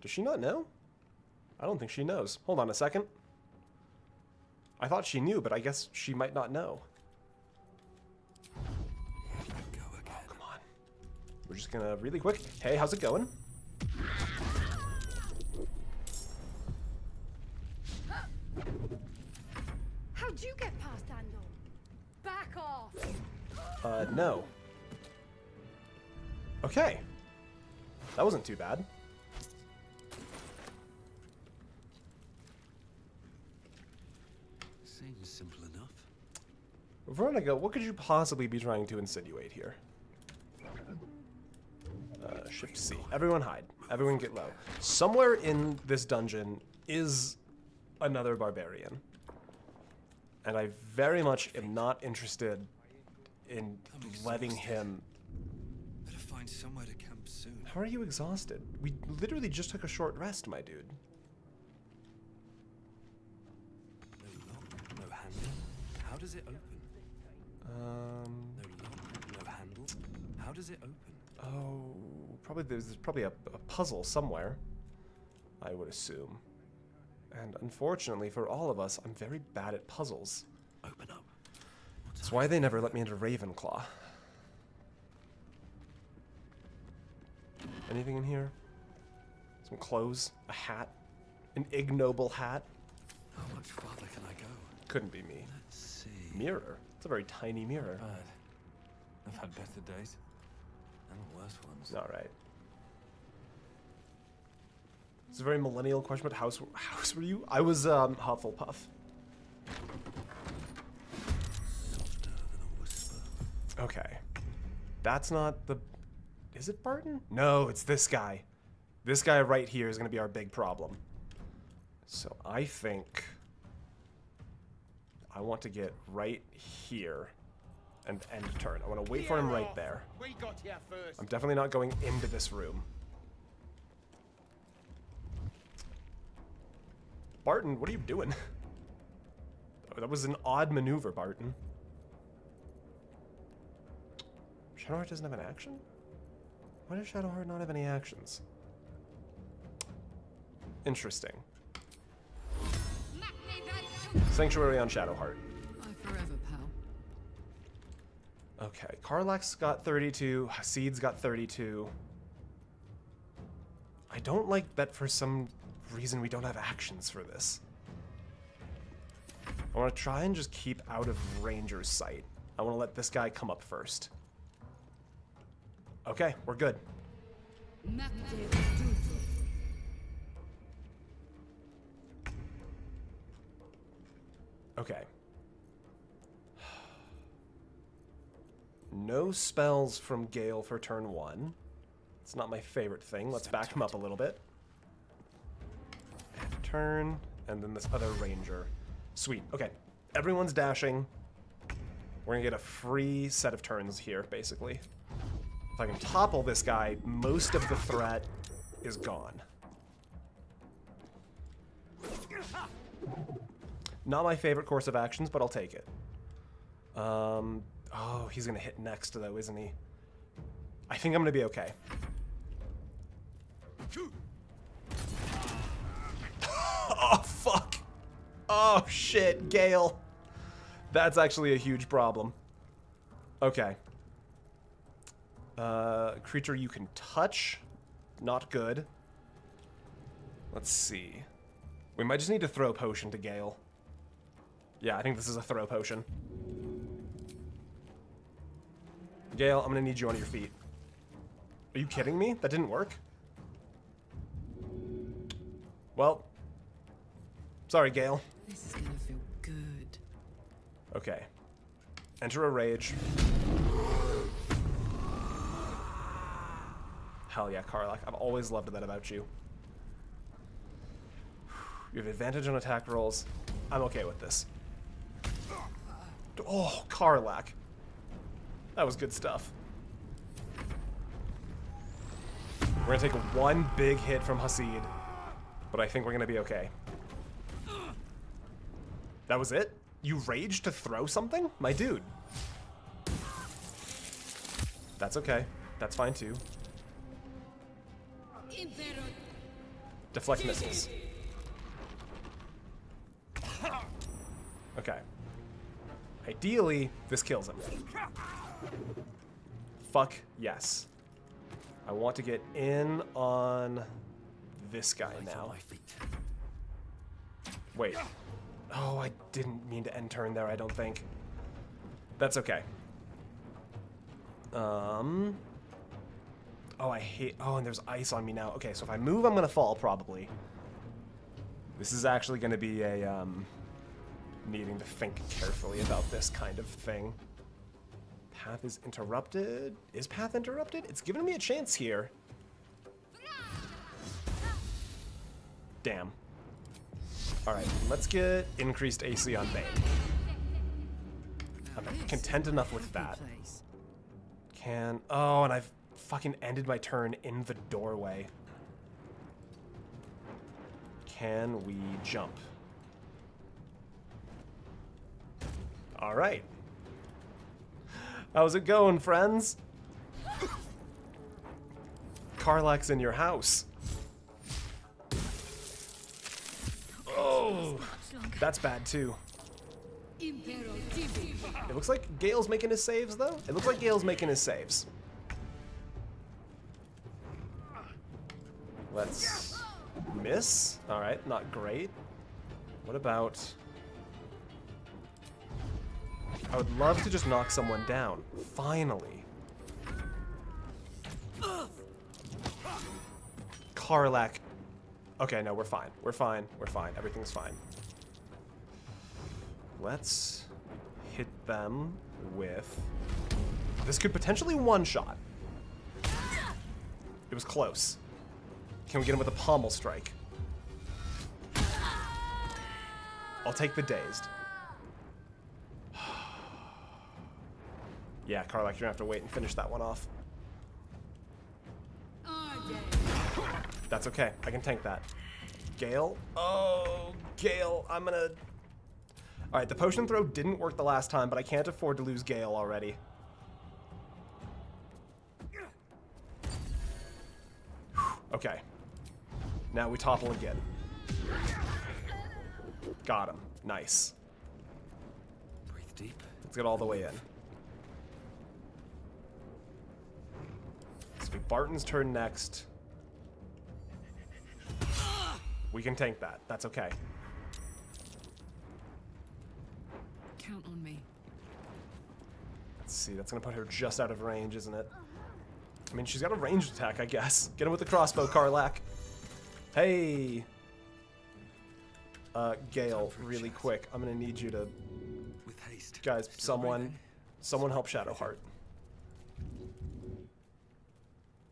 Does she not know? I don't think she knows. Hold on a second. I thought she knew, but I guess she might not know. Oh, come on. We're just gonna really quick. Hey, how's it going? How'd you get past Andor? Back off! No. Okay. That wasn't too bad. Seems simple enough. Veronica, what could you possibly be trying to insinuate here? Shift C. Everyone hide. Everyone get low. Somewhere in this dungeon is another barbarian. And I very much am not interested in letting him... Better find somewhere to camp soon. How are you exhausted? We literally just took a short rest, my dude. No lock, no handle. How does it open? No lock, no handle. How does it open? Oh, probably there's probably a puzzle somewhere, I would assume. And unfortunately for all of us, I'm very bad at puzzles. Open up. That's why they never let me into Ravenclaw. Anything in here? Some clothes, a hat, an ignoble hat. How much farther can I go? Couldn't be me. Let's see. Mirror. It's a very tiny mirror. Not bad. I've had better days. And worse ones. All right. It's a very millennial question, but house were you? I was Hufflepuff. Softer than a whisper. Okay. That's not the... Is it Barton? No, it's this guy. This guy right here is going to be our big problem. So I think I want to get right here and end turn. I want to wait for him right there. We got here first. I'm definitely not going into this room. Barton, what are you doing? Oh, that was an odd maneuver, Barton. Shadowheart doesn't have an action? Why does Shadowheart not have any actions? Interesting. Sanctuary on Shadowheart. Bye forever, pal. Okay, Karlach's got 32, Hasid's got 32. I don't like that for some reason we don't have actions for this. I want to try and just keep out of Ranger's sight. I want to let this guy come up first. Okay, we're good. Okay. No spells from Gale for turn 1. It's not my favorite thing. Let's back him up a little bit. Turn, and then this other ranger. Sweet. Okay. Everyone's dashing. We're gonna get a free set of turns here, basically. If I can topple this guy, most of the threat is gone. Not my favorite course of actions, but I'll take it. Oh, he's gonna hit next, though, isn't he? I think I'm gonna be okay. Oh, fuck. Oh, shit, Gale. That's actually a huge problem. Okay. Creature you can touch. Not good. Let's see. We might just need to throw a potion to Gale. Yeah, I think this is a throw potion. Gale, I'm gonna need you on your feet. Are you kidding me? That didn't work? Well. Sorry, Gale. This is gonna feel good. Okay. Enter a rage. Hell yeah, Karlach. I've always loved that about you. You have advantage on attack rolls. I'm okay with this. Oh, Karlach. That was good stuff. We're gonna take one big hit from Hasid, but I think we're gonna be okay. That was it? You raged to throw something? My dude. That's okay. That's fine too. Deflect missiles. Okay. Ideally, this kills him. Fuck yes. I want to get in on this guy now. Wait. Oh, I didn't mean to end turn there, I don't think. That's okay. Oh, I hate... Oh, and there's ice on me now. Okay, so if I move, I'm gonna fall, probably. This is actually gonna be a, needing to think carefully about this kind of thing. Path is interrupted. Is path interrupted? It's giving me a chance here. Damn. Alright, let's get increased AC on Bane. I'm content enough with that. Oh, and I've fucking ended my turn in the doorway. Can we jump? Alright. How's it going, friends? Karlach's in your house. Oh, that's bad too. It looks like Gale's making his saves, though. It looks like Gale's making his saves. Let's miss. All right, not great. What about... I would love to just knock someone down. Finally. Karlach. Okay, no, we're fine. We're fine. We're fine. Everything's fine. Let's hit them with... This could potentially one-shot. It was close. Can we get him with a pommel strike? I'll take the dazed. Yeah, Karlach, you're gonna have to wait and finish that one off. That's okay. I can tank that. Gale? Oh, Gale. I'm gonna... Alright, the potion throw didn't work the last time, but I can't afford to lose Gale already. Okay. Now we topple again. Got him. Nice. Breathe deep. Let's get all the way in. So Barton's turn next. We can tank that. That's okay. Count on me. Let's see, that's gonna put her just out of range, isn't it? I mean, she's got a ranged attack, I guess. Get him with the crossbow, Karlach. Hey! Gale, really quick. I'm gonna need you to... With haste. Guys, someone help Shadowheart.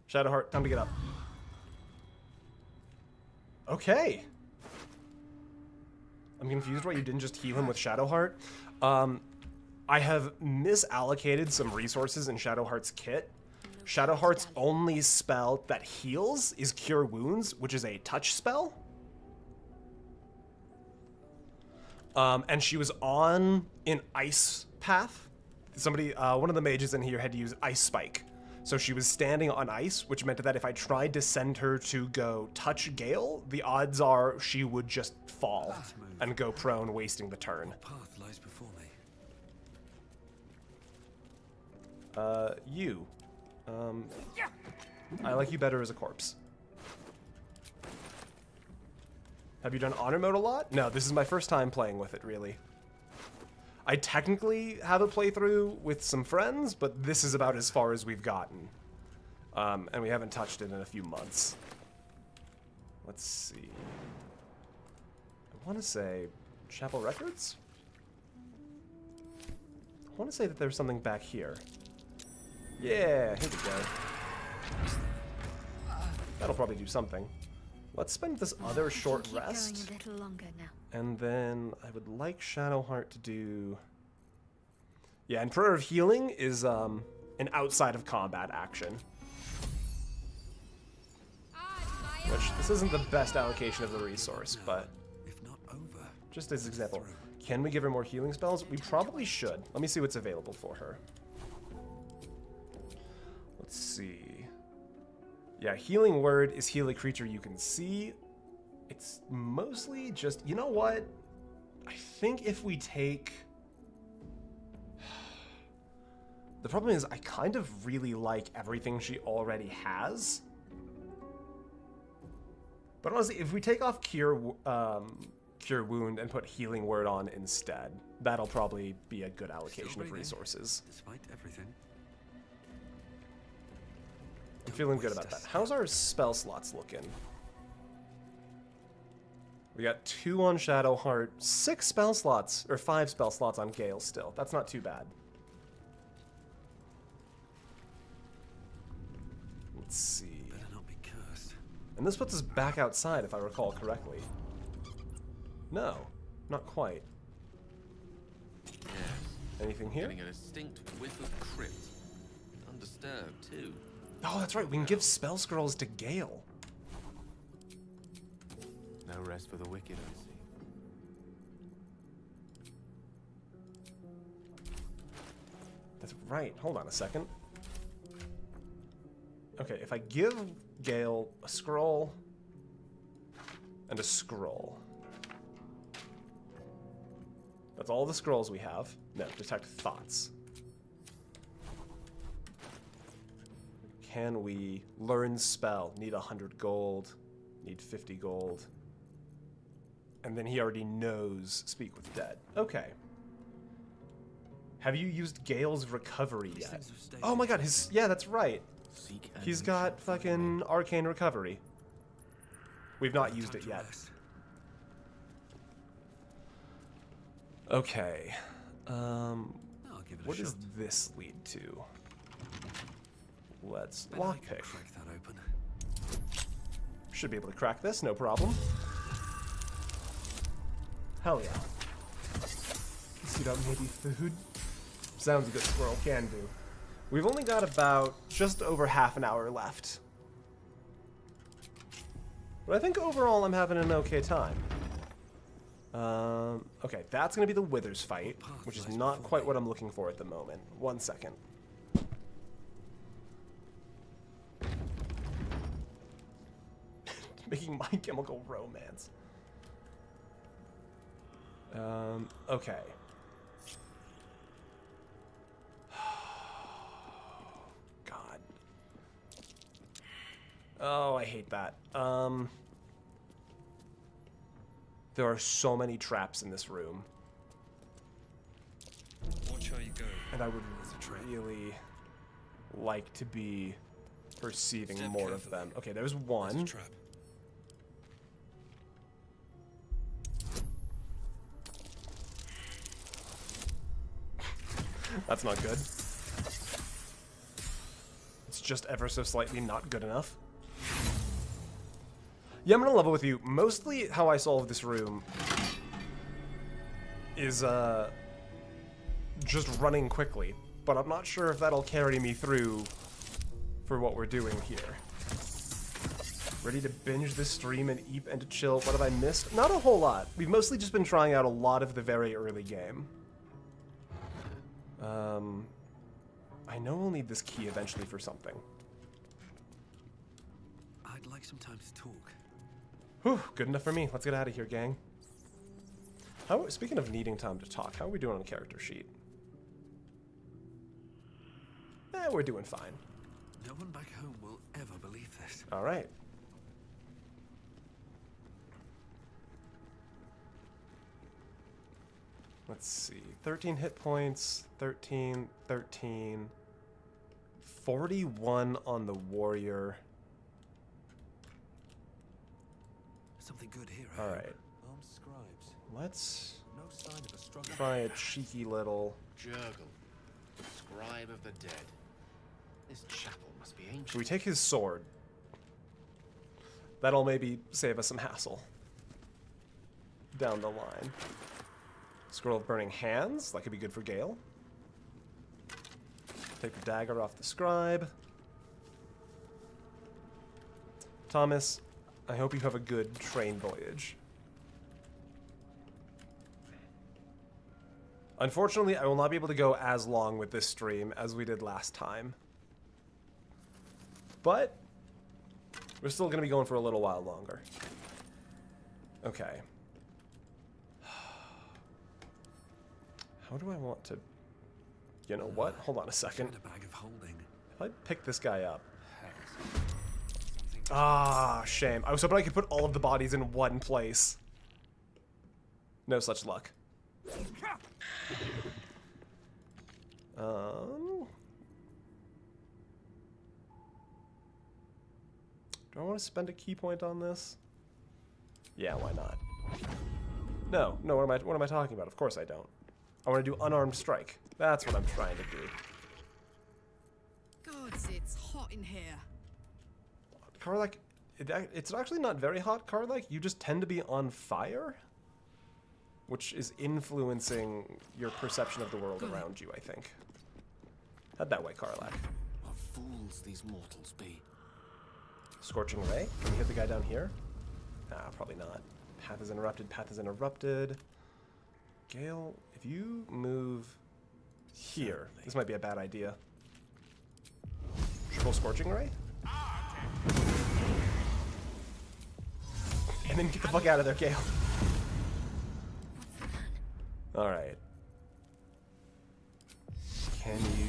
Shadowheart, time to get up. Okay. I'm confused why you didn't just heal him with Shadowheart. I have misallocated some resources in Shadowheart's kit. Shadowheart's only spell that heals is Cure Wounds, which is a touch spell. And she was on an ice path. Somebody, one of the mages in here had to use Ice Spike. So she was standing on ice, which meant that if I tried to send her to go touch Gale, the odds are she would just fall and go prone, wasting the turn. Path lies before me. You. I like you better as a corpse. Have you done honor mode a lot? No, this is my first time playing with it, really. I technically have a playthrough with some friends, but this is about as far as we've gotten. And we haven't touched it in a few months. Let's see. I want to say Chapel Records? I want to say that there's something back here. Yeah, here we go. That'll probably do something. Let's spend this other short rest. Going a little longer now. And then I would like Shadowheart to do... Yeah, and Prayer of Healing is an outside of combat action. Which, this isn't the best allocation of the resource, but... If not over. Just as an example. Can we give her more healing spells? We probably should. Let me see what's available for her. Let's see. Yeah, Healing Word is heal a creature you can see. It's mostly just... You know what? I think if we take... The problem is I kind of really like everything she already has. But honestly, if we take off Cure Wound and put Healing Word on instead, that'll probably be a good allocation of resources. Despite everything. I'm feeling good about that. How's our spell slots looking? We got 2 on Shadowheart, 6 spell slots, or 5 spell slots on Gale still. That's not too bad. Let's see. Better not be cursed. And this puts us back outside, if I recall correctly. No, not quite. Yes. Anything here? Getting a distinct whiff of crypt. Undisturbed, too. Oh, that's right. We can give spell scrolls to Gale. No rest for the wicked, I see. That's right. Hold on a second. Okay, if I give Gale a scroll and a scroll. That's all the scrolls we have. No, detect thoughts. Can we learn spell? Need 100 gold. Need 50 gold. And then he already knows Speak with Dead. Okay. Have you used Gale's recovery yet? Oh my god, his... Yeah, that's right. He's got fucking Arcane Recovery. We've not used it yet. Okay. What does this lead to? Let's lockpick. Should be able to crack this, no problem. Hell yeah. Eat up maybe food. Sounds a good squirrel can do. We've only got about just over half an hour left. But I think overall I'm having an okay time. Okay, that's gonna be the Withers fight, which is not quite what I'm looking for at the moment. 1 second. Making My Chemical Romance. Okay. God. Oh, I hate that. There are so many traps in this room. Watch how you go. And I would really like to be perceiving more of them. Okay, there's one. That's not good. It's just ever so slightly not good enough. Yeah, I'm gonna level with you. Mostly how I solve this room is just running quickly, but I'm not sure if that'll carry me through for what we're doing here. Ready to binge this stream and eat and to chill. What have I missed? Not a whole lot. We've mostly just been trying out a lot of the very early game. I know we'll need this key eventually for something. I'd like some time to talk. Whew, good enough for me. Let's get out of here, gang. Speaking of needing time to talk, how are we doing on the character sheet? We're doing fine. No one back home will ever believe this. All right. Let's see. 13 hit points, 13, 13. 41 on the warrior. Something good here. All right. Armed scribes. Let's No sign of a struggle. try a cheeky little. Jurgle, scribe of the dead. This chapel must be ancient. Should we take his sword? That'll maybe save us some hassle down the line. Scroll of Burning Hands. That could be good for Gale. Take the dagger off the scribe. Thomas, I hope you have a good train voyage. Unfortunately, I will not be able to go as long with this stream as we did last time. But we're still going to be going for a little while longer. Okay. How do I want to... You know what? Hold on a second. A bag of holding. If I pick this guy up... Ah, shame. I was hoping I could put all of the bodies in one place. No such luck. Do I want to spend a key point on this? Yeah, why not? No, what am I talking about? Of course I don't. I want to do unarmed strike. That's what I'm trying to do. Gods, it's hot in here. Karlach, it's actually not very hot, Karlach. You just tend to be on fire, which is influencing your perception of the world around you, I think. Head that way, Karlach. What fools these mortals be. Scorching Ray? Can we hit the guy down here? Nah, probably not. Path is interrupted, path is interrupted. Gale, if you move here, this might be a bad idea. Triple Scorching Ray? And then get the fuck out of there, Gale. Alright. Can you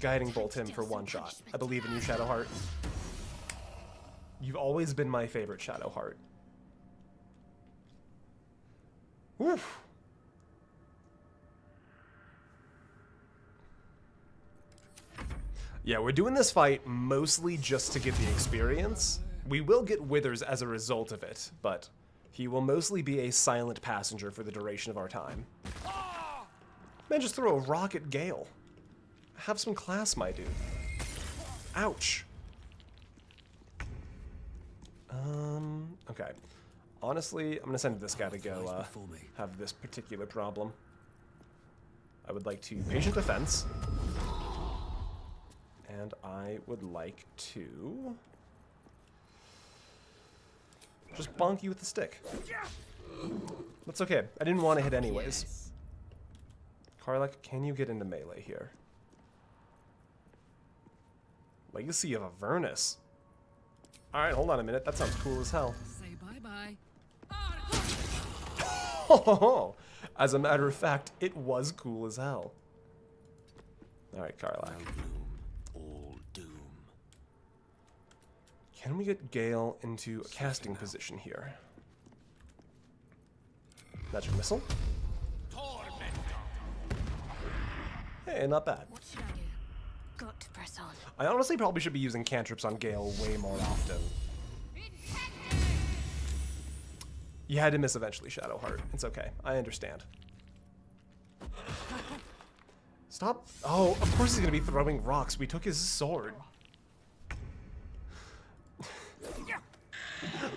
Guiding Bolt him for one shot? I believe in you, Shadowheart. You've always been my favorite, Shadowheart. Oof. Yeah, we're doing this fight mostly just to get the experience. We will get withers as a result of it, but he will mostly be a silent passenger for the duration of our time. Man, just throw a rock at Gale. Have some class, my dude. Ouch. Okay. Honestly, I'm gonna send this guy to go have this particular problem. I would like to patient defense. And I would like to just bonk you with the stick. That's okay. I didn't want to hit anyways. Karlach, can you get into melee here? Legacy of Avernus. Alright, hold on a minute. That sounds cool as hell. Say bye-bye. Oh, as a matter of fact, it was cool as hell. Alright, Karlach. All doom. Can we get Gale into a casting position here? Magic missile. Hey, not bad. What should I do? Got to press on. I honestly probably should be using cantrips on Gale way more often. You had to miss eventually, Shadowheart. It's okay. I understand. Stop. Oh, of course he's going to be throwing rocks. We took his sword.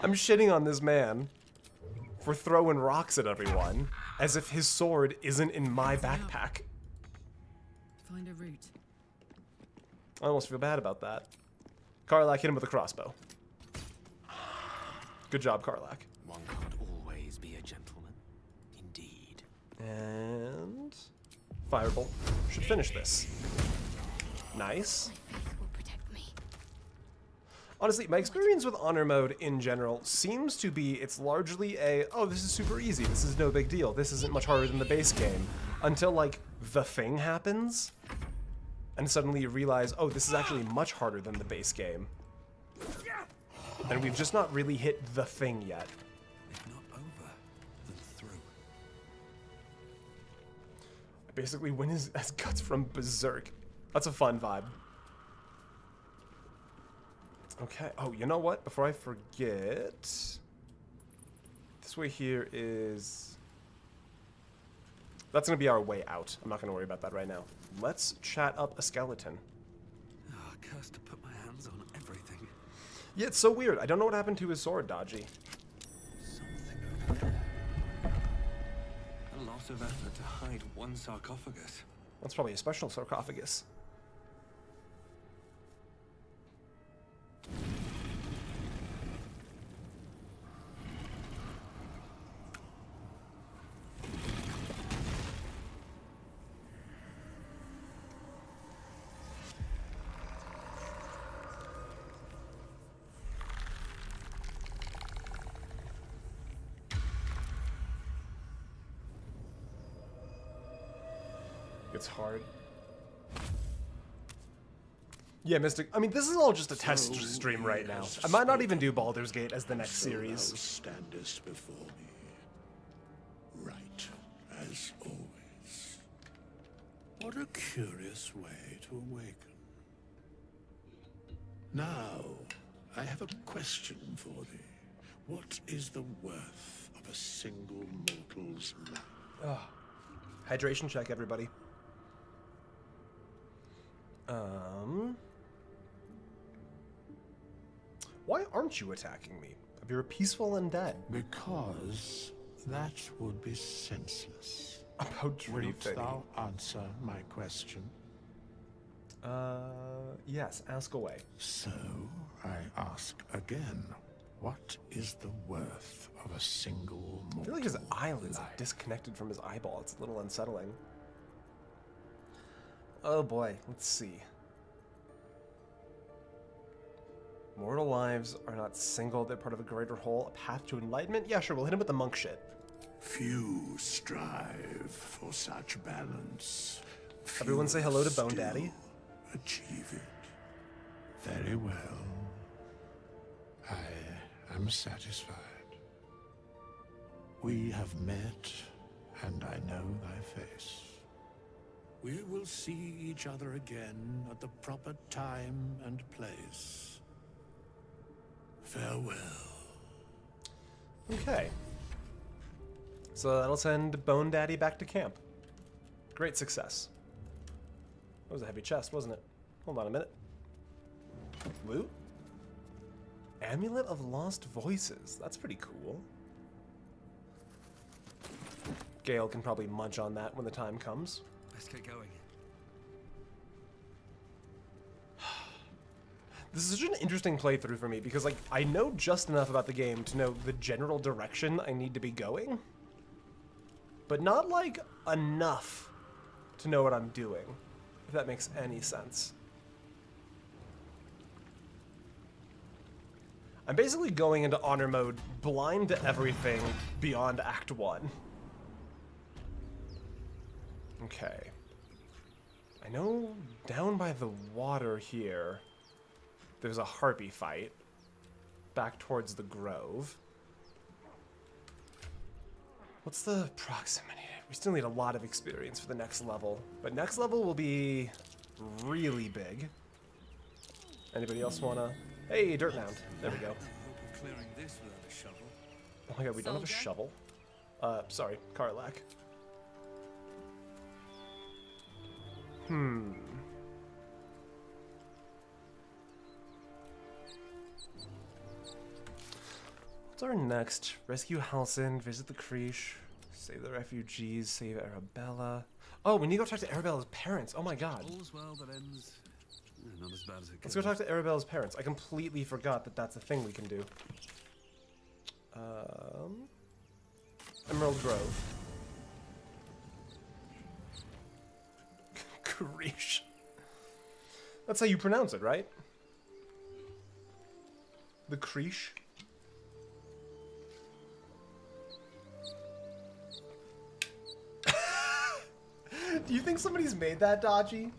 I'm shitting on this man for throwing rocks at everyone as if his sword isn't in my backpack. Find a route. I almost feel bad about that. Karlach, hit him with a crossbow. Good job, Karlach. One can't always be a gentleman. Indeed. And Firebolt should finish this. Nice. Honestly, my experience with honor mode in general seems to be it's largely a, oh, this is super easy, this is no big deal, this isn't much harder than the base game, until like the thing happens, and suddenly you realize, oh, this is actually much harder than the base game. And we've just not really hit the thing yet. If not over, then through. I basically win as Guts from Berserk. That's a fun vibe. Okay. Oh, you know what? Before I forget, this way here is... That's going to be our way out. I'm not going to worry about that right now. Let's chat up a skeleton. Oh, cursed to put my hands on everything. Yeah, it's so weird. I don't know what happened to his sword, Dodgy. Something over there. A lot of effort to hide one sarcophagus. That's probably a special sarcophagus. It's hard. Yeah, Mystic. I mean, this is all just a test stream right now. I might not even do Baldur's Gate as the next series. Standest before me, right as always. What a curious way to awaken. Now, I have a question for thee. What is the worth of a single mortal's life? Oh. Hydration check, everybody. Why aren't you attacking me? You're a peaceful undead. Because that would be senseless. About Wilt thou answer my question? Yes, ask away. So, I ask again. What is the worth of a single mortal I feel like his eyelids are disconnected from his eyeball. It's a little unsettling. Oh boy, let's see. Mortal lives are not single, they're part of a greater whole, a path to enlightenment? Yeah, sure, we'll hit him with the monk shit. Few strive for such balance. Everyone say hello to Bone Daddy. Achieve it. Very well. I am satisfied. We have met, and I know thy face. We will see each other again at the proper time and place. Farewell. Okay. So that'll send Bone Daddy back to camp. Great success. That was a heavy chest, wasn't it? Hold on a minute. Loot? Amulet of Lost Voices. That's pretty cool. Gale can probably munch on that when the time comes. Let's get going. This is such an interesting playthrough for me because, like, I know just enough about the game to know the general direction I need to be going, but not, like, enough to know what I'm doing, if that makes any sense. I'm basically going into honor mode blind to everything beyond Act 1. Okay. I know down by the water here, there's a harpy fight back towards the grove. What's the proximity? We still need a lot of experience for the next level, but next level will be really big. Anybody else wanna? Hey, dirt mound. There we go. Clearing this without a shovel. Oh my god, we don't have a shovel. Sorry, Karlach. What's our next? Rescue Halcyon, visit the Creesh, save the refugees, save Arabella. Oh, we need to go talk to Arabella's parents. Oh my god. All's well that ends. Not as bad as it Let's go talk to Arabella's parents. I completely forgot that that's a thing we can do. Emerald Grove. Creesh. That's how you pronounce it, right? The Creesh. Do you think somebody's made that, Dodgy?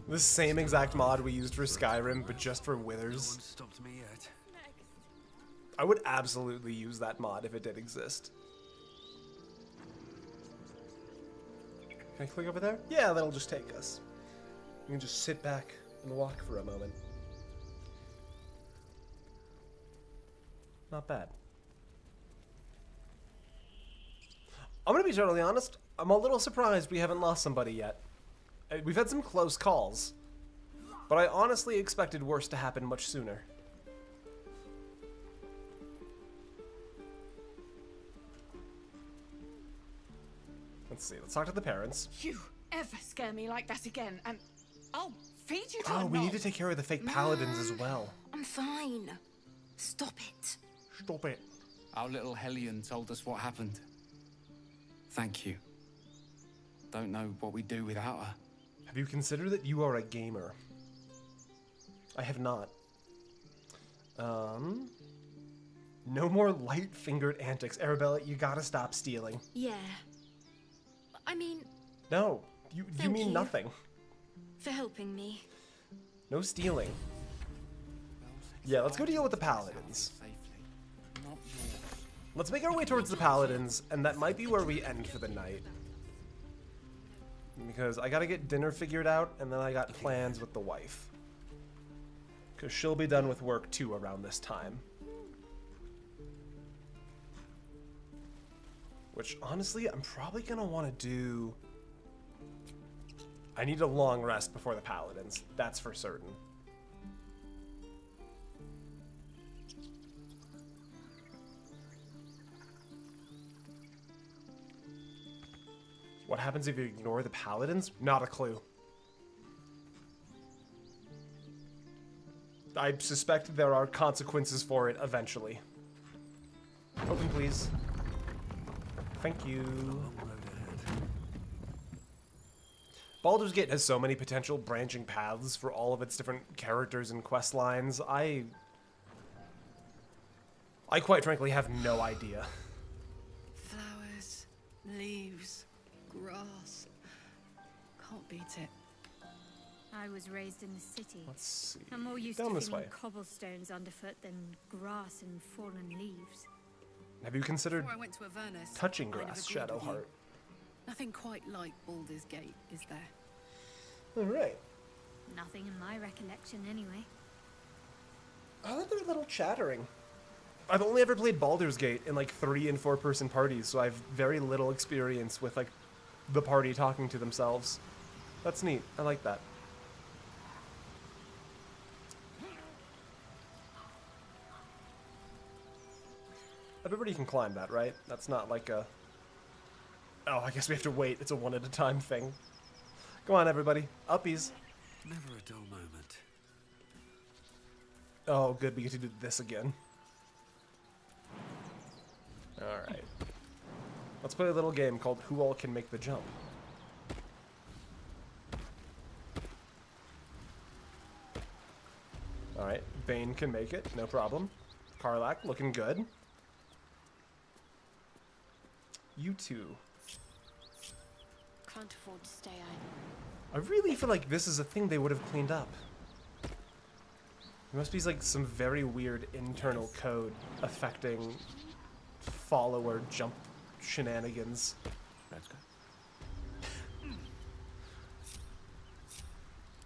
The same exact mod we used for Skyrim, but just for withers. No one stopped me yet. I would absolutely use that mod if it did exist. Can I click over there? Yeah, that'll just take us. We can just sit back and walk for a moment. Not bad. I'm gonna be totally honest, I'm a little surprised we haven't lost somebody yet. We've had some close calls, but I honestly expected worse to happen much sooner. Let's see, let's talk to the parents. You ever scare me like that again, and I'll feed you to Oh, we need to take care of the fake paladins as well. I'm fine. Stop it. Stop it. Our little Hellion told us what happened. Thank you. Don't know what we'd do without her. Have you considered that you are a gamer? I have not. No more light-fingered antics. Arabella, you gotta stop stealing. Yeah. I mean... No, you mean nothing. For helping me. No stealing. Yeah, let's go deal with the paladins. Let's make our way towards the paladins, and that might be where we end for the night. Because I gotta get dinner figured out, and then I got plans with the wife. Because she'll be done with work too around this time. Which, honestly, I'm probably gonna want to do... I need a long rest before the paladins. That's for certain. What happens if you ignore the paladins? Not a clue. I suspect there are consequences for it eventually. Open, please. Thank you. Baldur's Gate has so many potential branching paths for all of its different characters and quest lines. I quite frankly have no idea. Flowers, leaves, grass. Can't beat it. I was raised in the city. Let's see. I'm more used Down to this feeling way. cobblestones underfoot than grass and fallen leaves. Have you considered Before I went to Avernus, touching I'd have grass, agreed with you. Shadowheart? Nothing quite like Baldur's Gate, is there? Alright. Nothing in my recollection, anyway. I like their little chattering. I've only ever played Baldur's Gate in like 3- and 4-person parties, so I have very little experience with like the party talking to themselves. That's neat. I like that. Everybody can climb that, right? That's not like a... Oh, I guess we have to wait. It's a one-at-a-time thing. Come on, everybody. Uppies. Never a dull moment. Oh, good. We get to do this again. Alright. Let's play a little game called Who All Can Make the Jump. Alright. Bane can make it. No problem. Karlach looking good. You two. Can't afford to stay I really feel like this is a thing they would have cleaned up. There must be like some very weird internal code affecting follower jump shenanigans. Let's go.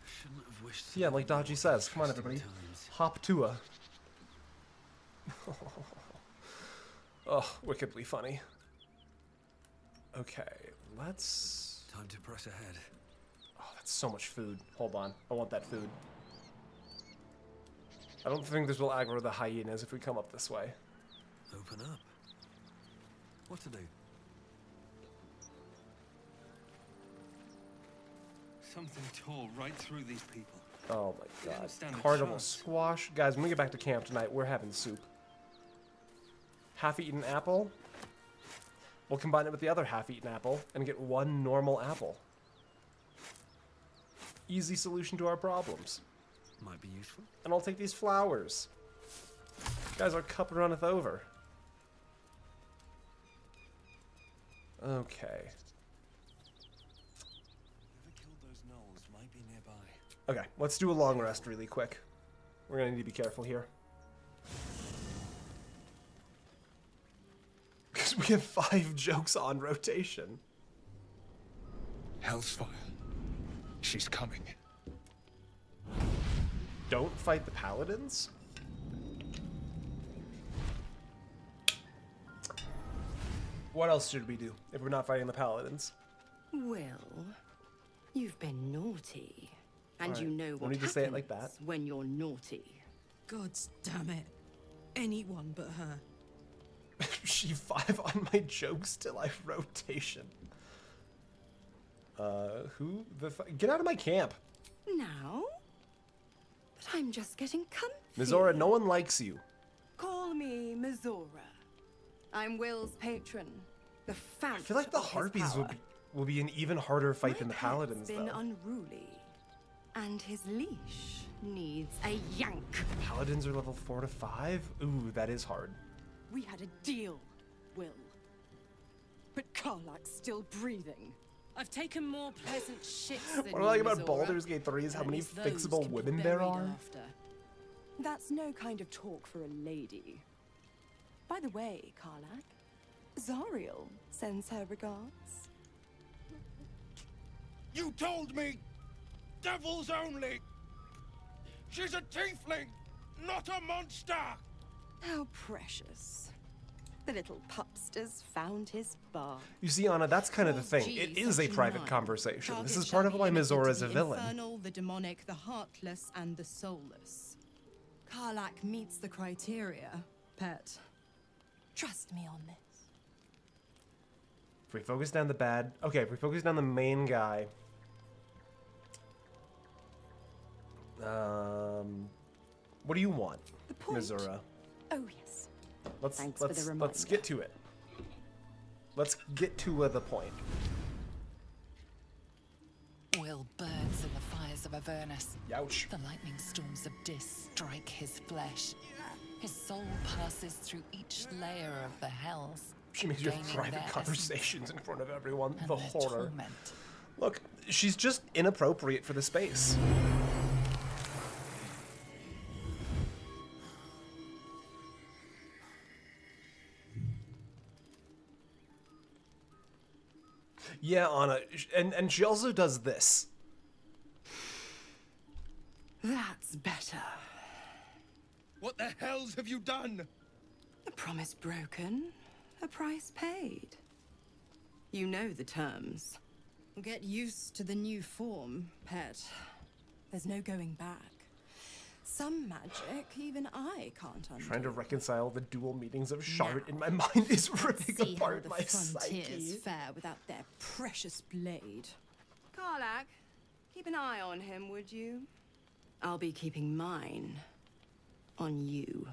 Shouldn't have wished. Yeah, like Dodgy says. Come on, everybody. Hop to a. Oh, wickedly funny. Okay, let's... Time to press ahead. Oh, that's so much food. Hold on. I want that food. I don't think this will aggro the hyenas if we come up this way. Open up. What to do? Something tore right through these people. Oh my They god. didn't stand a Carnival chance. squash. Guys, when we get back to camp tonight, we're having soup. Half-eaten apple. We'll combine it with the other half-eaten apple and get one normal apple. Easy solution to our problems. Might be useful. And I'll take these flowers. Guys, our cup runneth over. Okay. Whoever killed those gnolls might be nearby. Okay, let's do a long rest really quick. We're gonna need to be careful here. Because we have 5 jokes on rotation. Hellsfire. She's coming. Don't fight the paladins? What else should we do if we're not fighting the paladins? Well, you've been naughty. And Alright, you know no what need to say it like that. when you're naughty. God damn it. Anyone but her. She 5 on my jokes till I rotation. Who the get out of my camp. Now? But I'm just getting comfy. Mizora, no one likes you. Call me Mizora. I'm Wyll's patron. The fount I feel like the of his harpies power. will be an even harder fight than the Pet's paladins, been though. unruly. And his leash needs a yank. Paladins are level 4 to 5? Ooh, that is hard. We had a deal, Wyll. But Karlach's still breathing. I've taken more pleasant shits than What I like you, about Mizora. Baldur's Gate 3 is how At many least those fixable can be women there buried are. after. That's no kind of talk for a lady. By the way, Karlach, Zariel sends her regards. You told me! Devils only! She's a tiefling, not a monster! How precious. The little pupster's found his bar. You see, Anna, that's kind of the thing. Gee, It is a section private 9. conversation. This Target is part shall of be why limited Mizora to is a the villain. Infernal, the demonic, the heartless, and the soulless. Karlach meets the criteria, pet. Trust me on this. If we focus down the bad... Okay, if we focus down the main guy... What do you want, Mizora? Oh, yes. Let's Thanks for the let's reminder. get to it. Let's get to the point. Wyll burns in the fires of Avernus. Youch. The lightning storms of Dis strike his flesh. His soul passes through each layer of the hells. She makes your gaining private their conversations in front of everyone. and The their horror. torment. Look, she's just inappropriate for the space. Yeah, Anna, and she also does this. That's better. What the hells have you done? A promise broken, a price paid. You know the terms. Get used to the new form, pet. There's no going back. Some magic even I can't undo. Trying to reconcile the dual meanings of shard in my mind is ripping See how apart the my frontiers psyche. fare without their precious blade. Karlach, keep an eye on him, would you? I'll be keeping mine on you.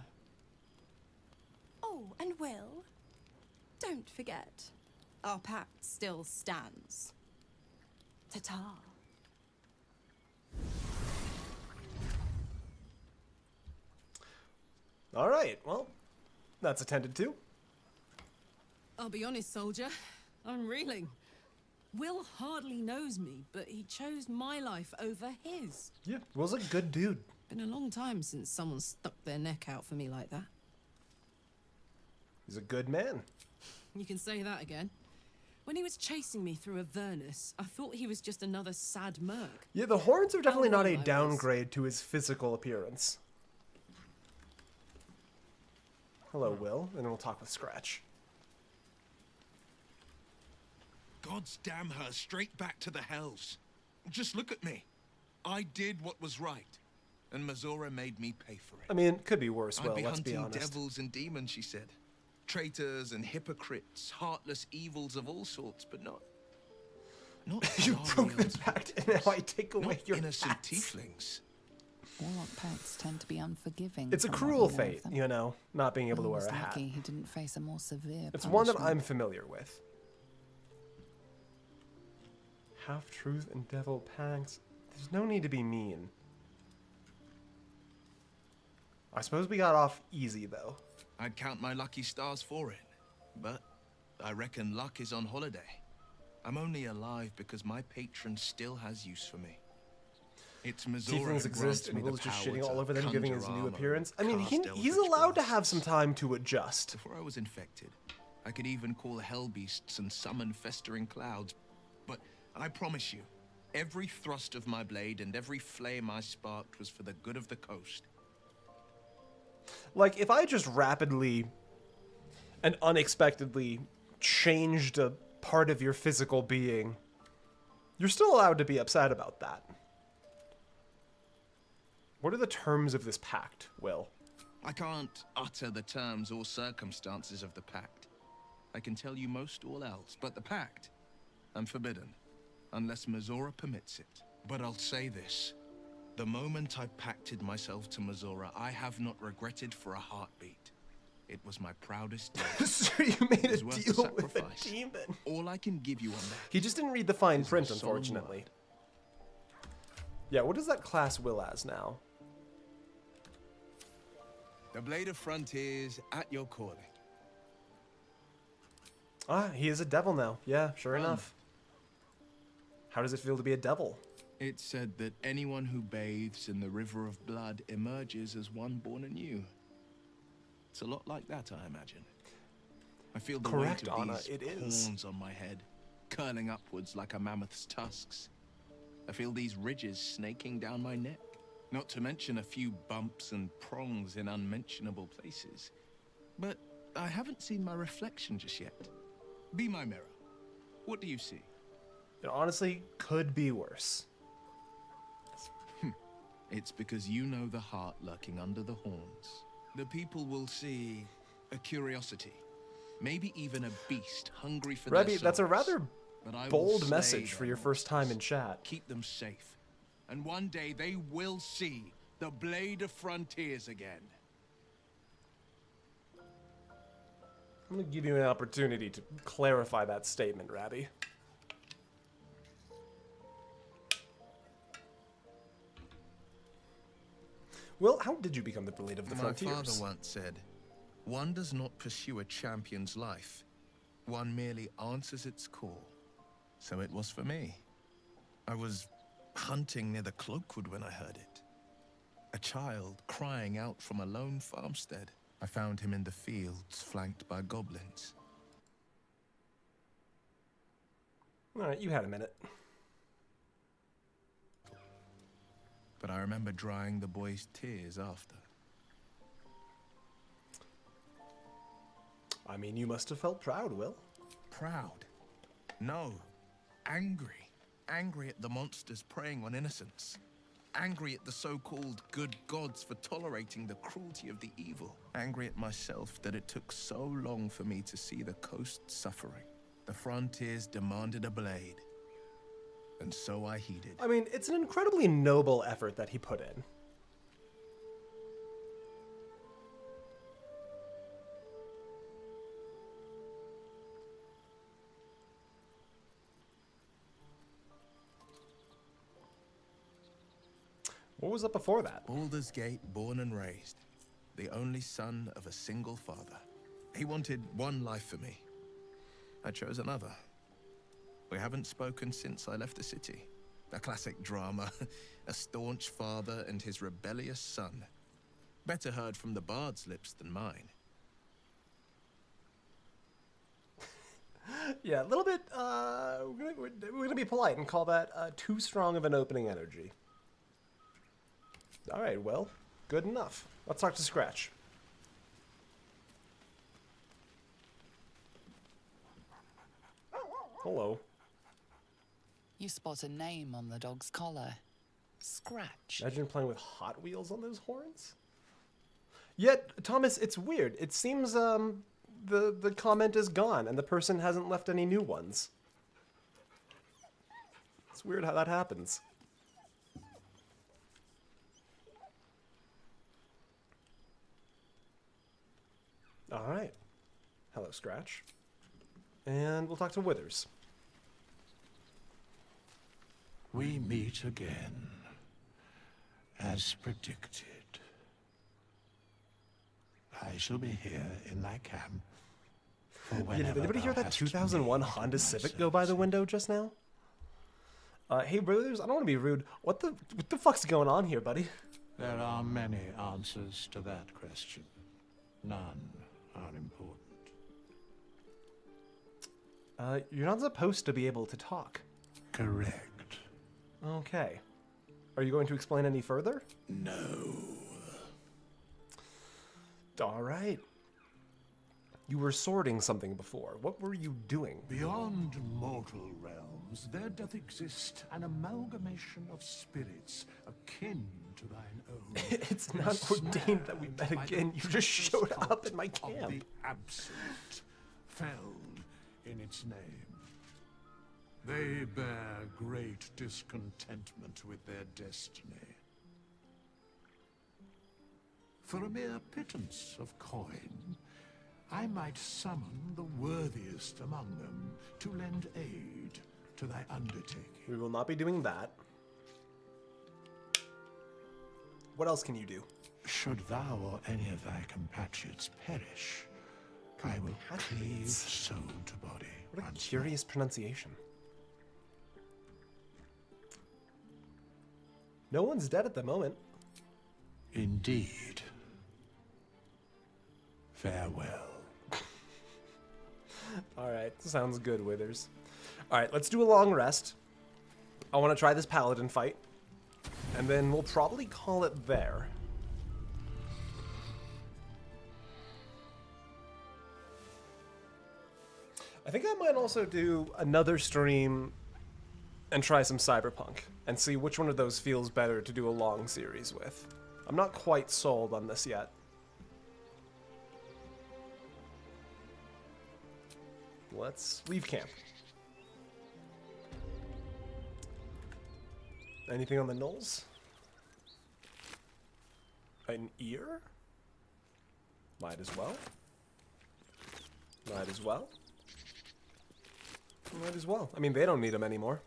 Oh, and Wyll, don't forget, our pact still stands. Ta-ta. All right, well, that's attended to. I'll be honest, soldier. I'm reeling. Wyll hardly knows me, but he chose my life over his. Yeah, Will's a good dude. Been a long time since someone stuck their neck out for me like that. He's a good man. You can say that again. When he was chasing me through Avernus, I thought he was just another sad merc. Yeah, the horns are definitely not a wrong I was. downgrade to his physical appearance. Hello, Wyll, and then we'll talk with Scratch. Gods damn her, straight back to the hells. Just look at me. I did what was right, and Mazora made me pay for it. I mean, it could be worse, Wyll, I'd be let's be hunting honest. devils and demons, she said. Traitors and hypocrites, heartless evils of all sorts, but not You broke the pact, and now I take away your innocent pacts. tieflings. Warlock pacts tend to be unforgiving. It's a from cruel what we know of fate, them. you know, not being able to Wyll wear was a hat. lucky he didn't face a more severe It's one that punishment. I'm familiar with. Half-truth and devil pacts. There's no need to be mean. I suppose we got off easy, though. I'd count my lucky stars for it, but I reckon luck is on holiday. I'm only alive because my patron still has use for me. It's Mazora Tieflings who exist, grants and me Wyll's the just power shitting to all over them, giving his conjure new armor appearance. I and mean, cast he's eldritch allowed to blasts. have some time to adjust. Before I was infected, I could even call hell beasts and summon festering clouds. But I promise you, every thrust of my blade and every flame I sparked was for the good of the coast. Like, if I just rapidly and unexpectedly changed a part of your physical being, you're still allowed to be upset about that. What are the terms of this pact, Wyll? I can't utter the terms or circumstances of the pact. I can tell you most all else, but the pact, I'm forbidden, unless Mazora permits it. But I'll say this. The moment I pacted myself to Mazora, I have not regretted for a heartbeat. It was my proudest day. So you made a It was worth the deal with a sacrifice. demon. All I can give you on that. He just didn't read the fine is print, my solemn unfortunately. word. Yeah, what does that class Wyll as now? The Blade of Frontiers at your calling. Ah, he is a devil now. Yeah, sure enough. How does it feel to be a devil? It's said that anyone who bathes in the river of blood emerges as one born anew. It's a lot like that, I imagine. I feel the Correct, weight of Anna, these it is. horns on my head, curling upwards like a mammoth's tusks. I feel these ridges snaking down my neck, not to mention a few bumps and prongs in unmentionable places. But I haven't seen my reflection just yet. Be my mirror. What do you see? It honestly could be worse. It's because you know the heart lurking under the horns. The people will see a curiosity, maybe even a beast hungry for Rebby, their that's a souls. rather But I will bold slay message for their your first time in monsters, chat. Keep them safe. And one day they will see the Blade of Frontiers again. I'm going to give you an opportunity to clarify that statement, Rabby. Well, how did you become the Blade of the My Frontiers? father once said, one does not pursue a champion's life. One merely answers its call. So it was for me. I was hunting near the Cloakwood when I heard it. A child crying out from a lone farmstead. I found him in the fields, flanked by goblins. All right, you had a minute. But I remember drying the boy's tears after. I mean, you must have felt proud, Wyll. Proud? No. Angry. Angry at the monsters preying on innocents. Angry at the so-called good gods for tolerating the cruelty of the evil. Angry at myself that it took so long for me to see the coast suffering. The Frontiers demanded a blade. And so I heeded. I mean, it's an incredibly noble effort that he put in. What was up before that? Baldur's Gate, born and raised. The only son of a single father. He wanted one life for me. I chose another. We haven't spoken since I left the city. A classic drama. A staunch father and his rebellious son. Better heard from the bard's lips than mine. Yeah, a little bit, we're gonna be polite and call that too strong of an opening energy. Alright, well, good enough. Let's talk to Scratch. Hello. You spot a name on the dog's collar. Scratch. Imagine playing with Hot Wheels on those horns. Yet, Thomas, it's weird. It seems, the comment is gone and the person hasn't left any new ones. It's weird how that happens. Alright. Hello, Scratch. And we'll talk to Withers. We meet again, as predicted. I shall be here in thy camp. Yeah, did anybody hear that 2001 Honda Civic go by the window just now? Hey, brothers, I don't want to be rude. What the fuck's going on here, buddy? There are many answers to that question. None are important. You're not supposed to be able to talk. Correct. Okay. Are you going to explain any further? No. Alright. You were sorting something before. What were you doing? Beyond mortal realms, there doth exist an amalgamation of spirits akin to thine own. It's not ordained that we met again. You just showed up in my camp. Of the absolute fell in its name. They bear great discontentment with their destiny. For a mere pittance of coin, I might summon the worthiest among them to lend aid to thy undertaking. We will not be doing that. What else can you do? Should thou or any of thy compatriots perish, I will cleave soul to body. What a curious pronunciation. No one's dead at the moment. Indeed. Farewell. Alright, sounds good, Withers. Alright, let's do a long rest. I want to try this paladin fight. And then we'll probably call it there. I think I might also do another stream and try some Cyberpunk and see which one of those feels better to do a long series with. I'm not quite sold on this yet. Let's leave camp. Anything on the knolls? An ear? Might as well. Might as well. Might as well. I mean, they don't need them anymore.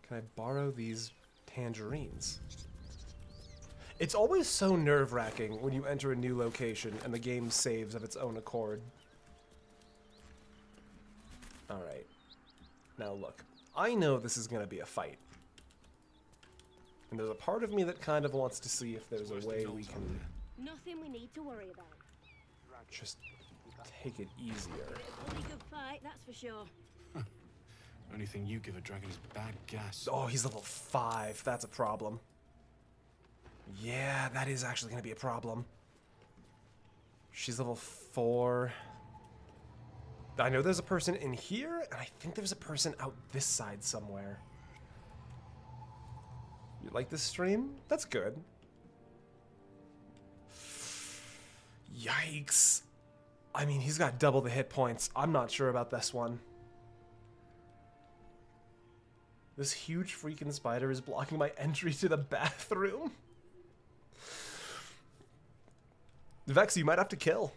Can I borrow these tangerines? It's always so nerve-wracking when you enter a new location and the game saves of its own accord. Alright. Now look. I know this is going to be a fight. And there's a part of me that kind of wants to see if there's a way we can... Nothing we need to worry about. Just take it easier. Only good fight, that's for sure. Only thing you give a dragon is bad gas. Oh, he's level 5. That's a problem. Yeah, that is actually going to be a problem. She's level 4. I know there's a person in here, and I think there's a person out this side somewhere. You like this stream? That's good. Yikes. I mean, he's got double the hit points. I'm not sure about this one. This huge freaking spider is blocking my entry to the bathroom. Vex, you might have to kill.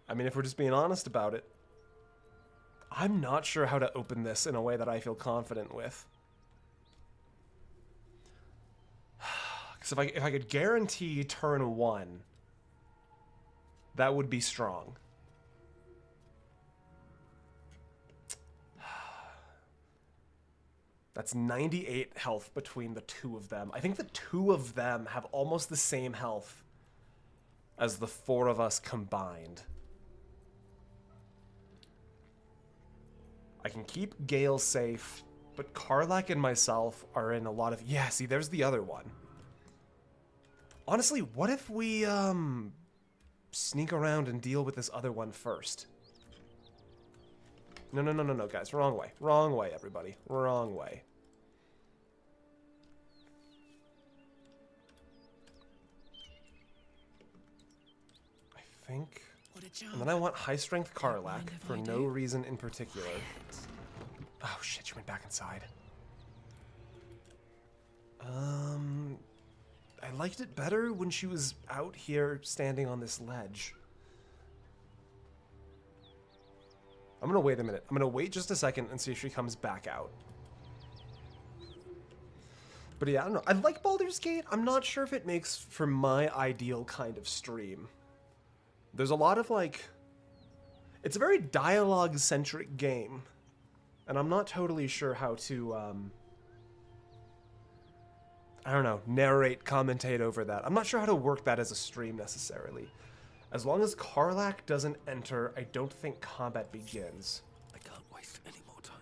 I mean, if we're just being honest about it. I'm not sure how to open this in a way that I feel confident with. Because if I could guarantee turn 1, that would be strong. That's 98 health between the two of them. I think the two of them have almost the same health as the 4 of us combined. I can keep Gale safe, but Karlach and myself are in a lot of... Yeah, see, there's the other one. Honestly, what if we, sneak around and deal with this other one first? No, guys. Wrong way. Wrong way, everybody. Wrong way. I think... And then I want high-strength Karlach for no reason in particular. Oh, shit, she went back inside. I liked it better when she was out here standing on this ledge. I'm gonna wait a minute. I'm gonna wait just a second and see if she comes back out. But yeah, I don't know. I like Baldur's Gate. I'm not sure if it makes for my ideal kind of stream. There's a lot of, like... It's a very dialogue-centric game. And I'm not totally sure how to, I don't know, narrate, commentate over that. I'm not sure how to work that as a stream, necessarily. As long as Karlach doesn't enter, I don't think combat begins. I can't waste any more time.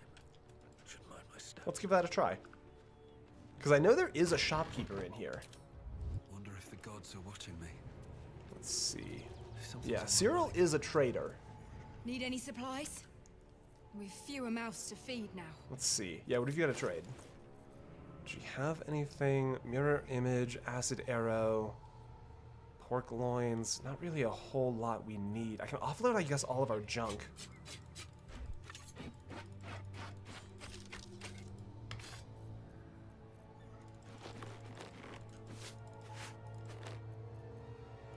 Should mind my step. Let's give that a try. Because I know there is a shopkeeper in here. Wonder if the gods are watching me. Let's see. Yeah, Cyril is a trader. Need any supplies? We've fewer mouths to feed now. Let's see. Yeah, what have you got to trade? Do you have anything? Mirror image, acid arrow, pork loins. Not really a whole lot we need. I can offload, I guess, all of our junk.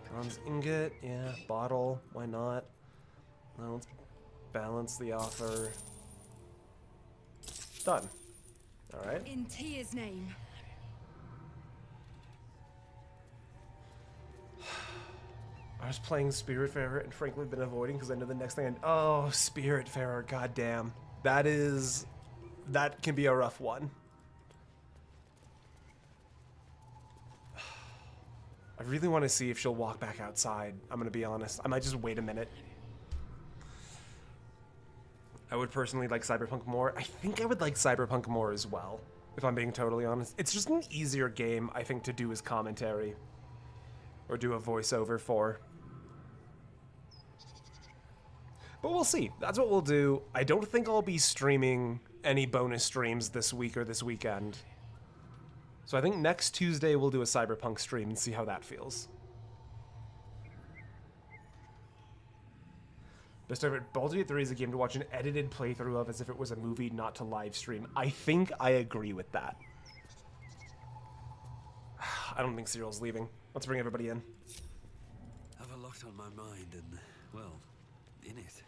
Bronze ingot, yeah. Bottle, why not? Now let's balance the offer. Done. Alright. In Tia's name. I was playing Spiritfarer and frankly been avoiding because I know the next thing oh, Spiritfarer, goddamn. That can be a rough one. I really want to see if she'll walk back outside. I'm gonna be honest. I might just wait a minute. I would personally like Cyberpunk more. I think I would like Cyberpunk more as well, if I'm being totally honest. It's just an easier game, I think, to do as commentary. Or do a voiceover for. But we'll see. That's what we'll do. I don't think I'll be streaming any bonus streams this week or this weekend. So I think next Tuesday we'll do a Cyberpunk stream and see how that feels. Best ever. Baldur's Gate 3 is a game to watch an edited playthrough of as if it was a movie, not to live stream. I think I agree with that. I don't think Cyril's leaving. Let's bring everybody in. Have a lot on my mind and, well, in it.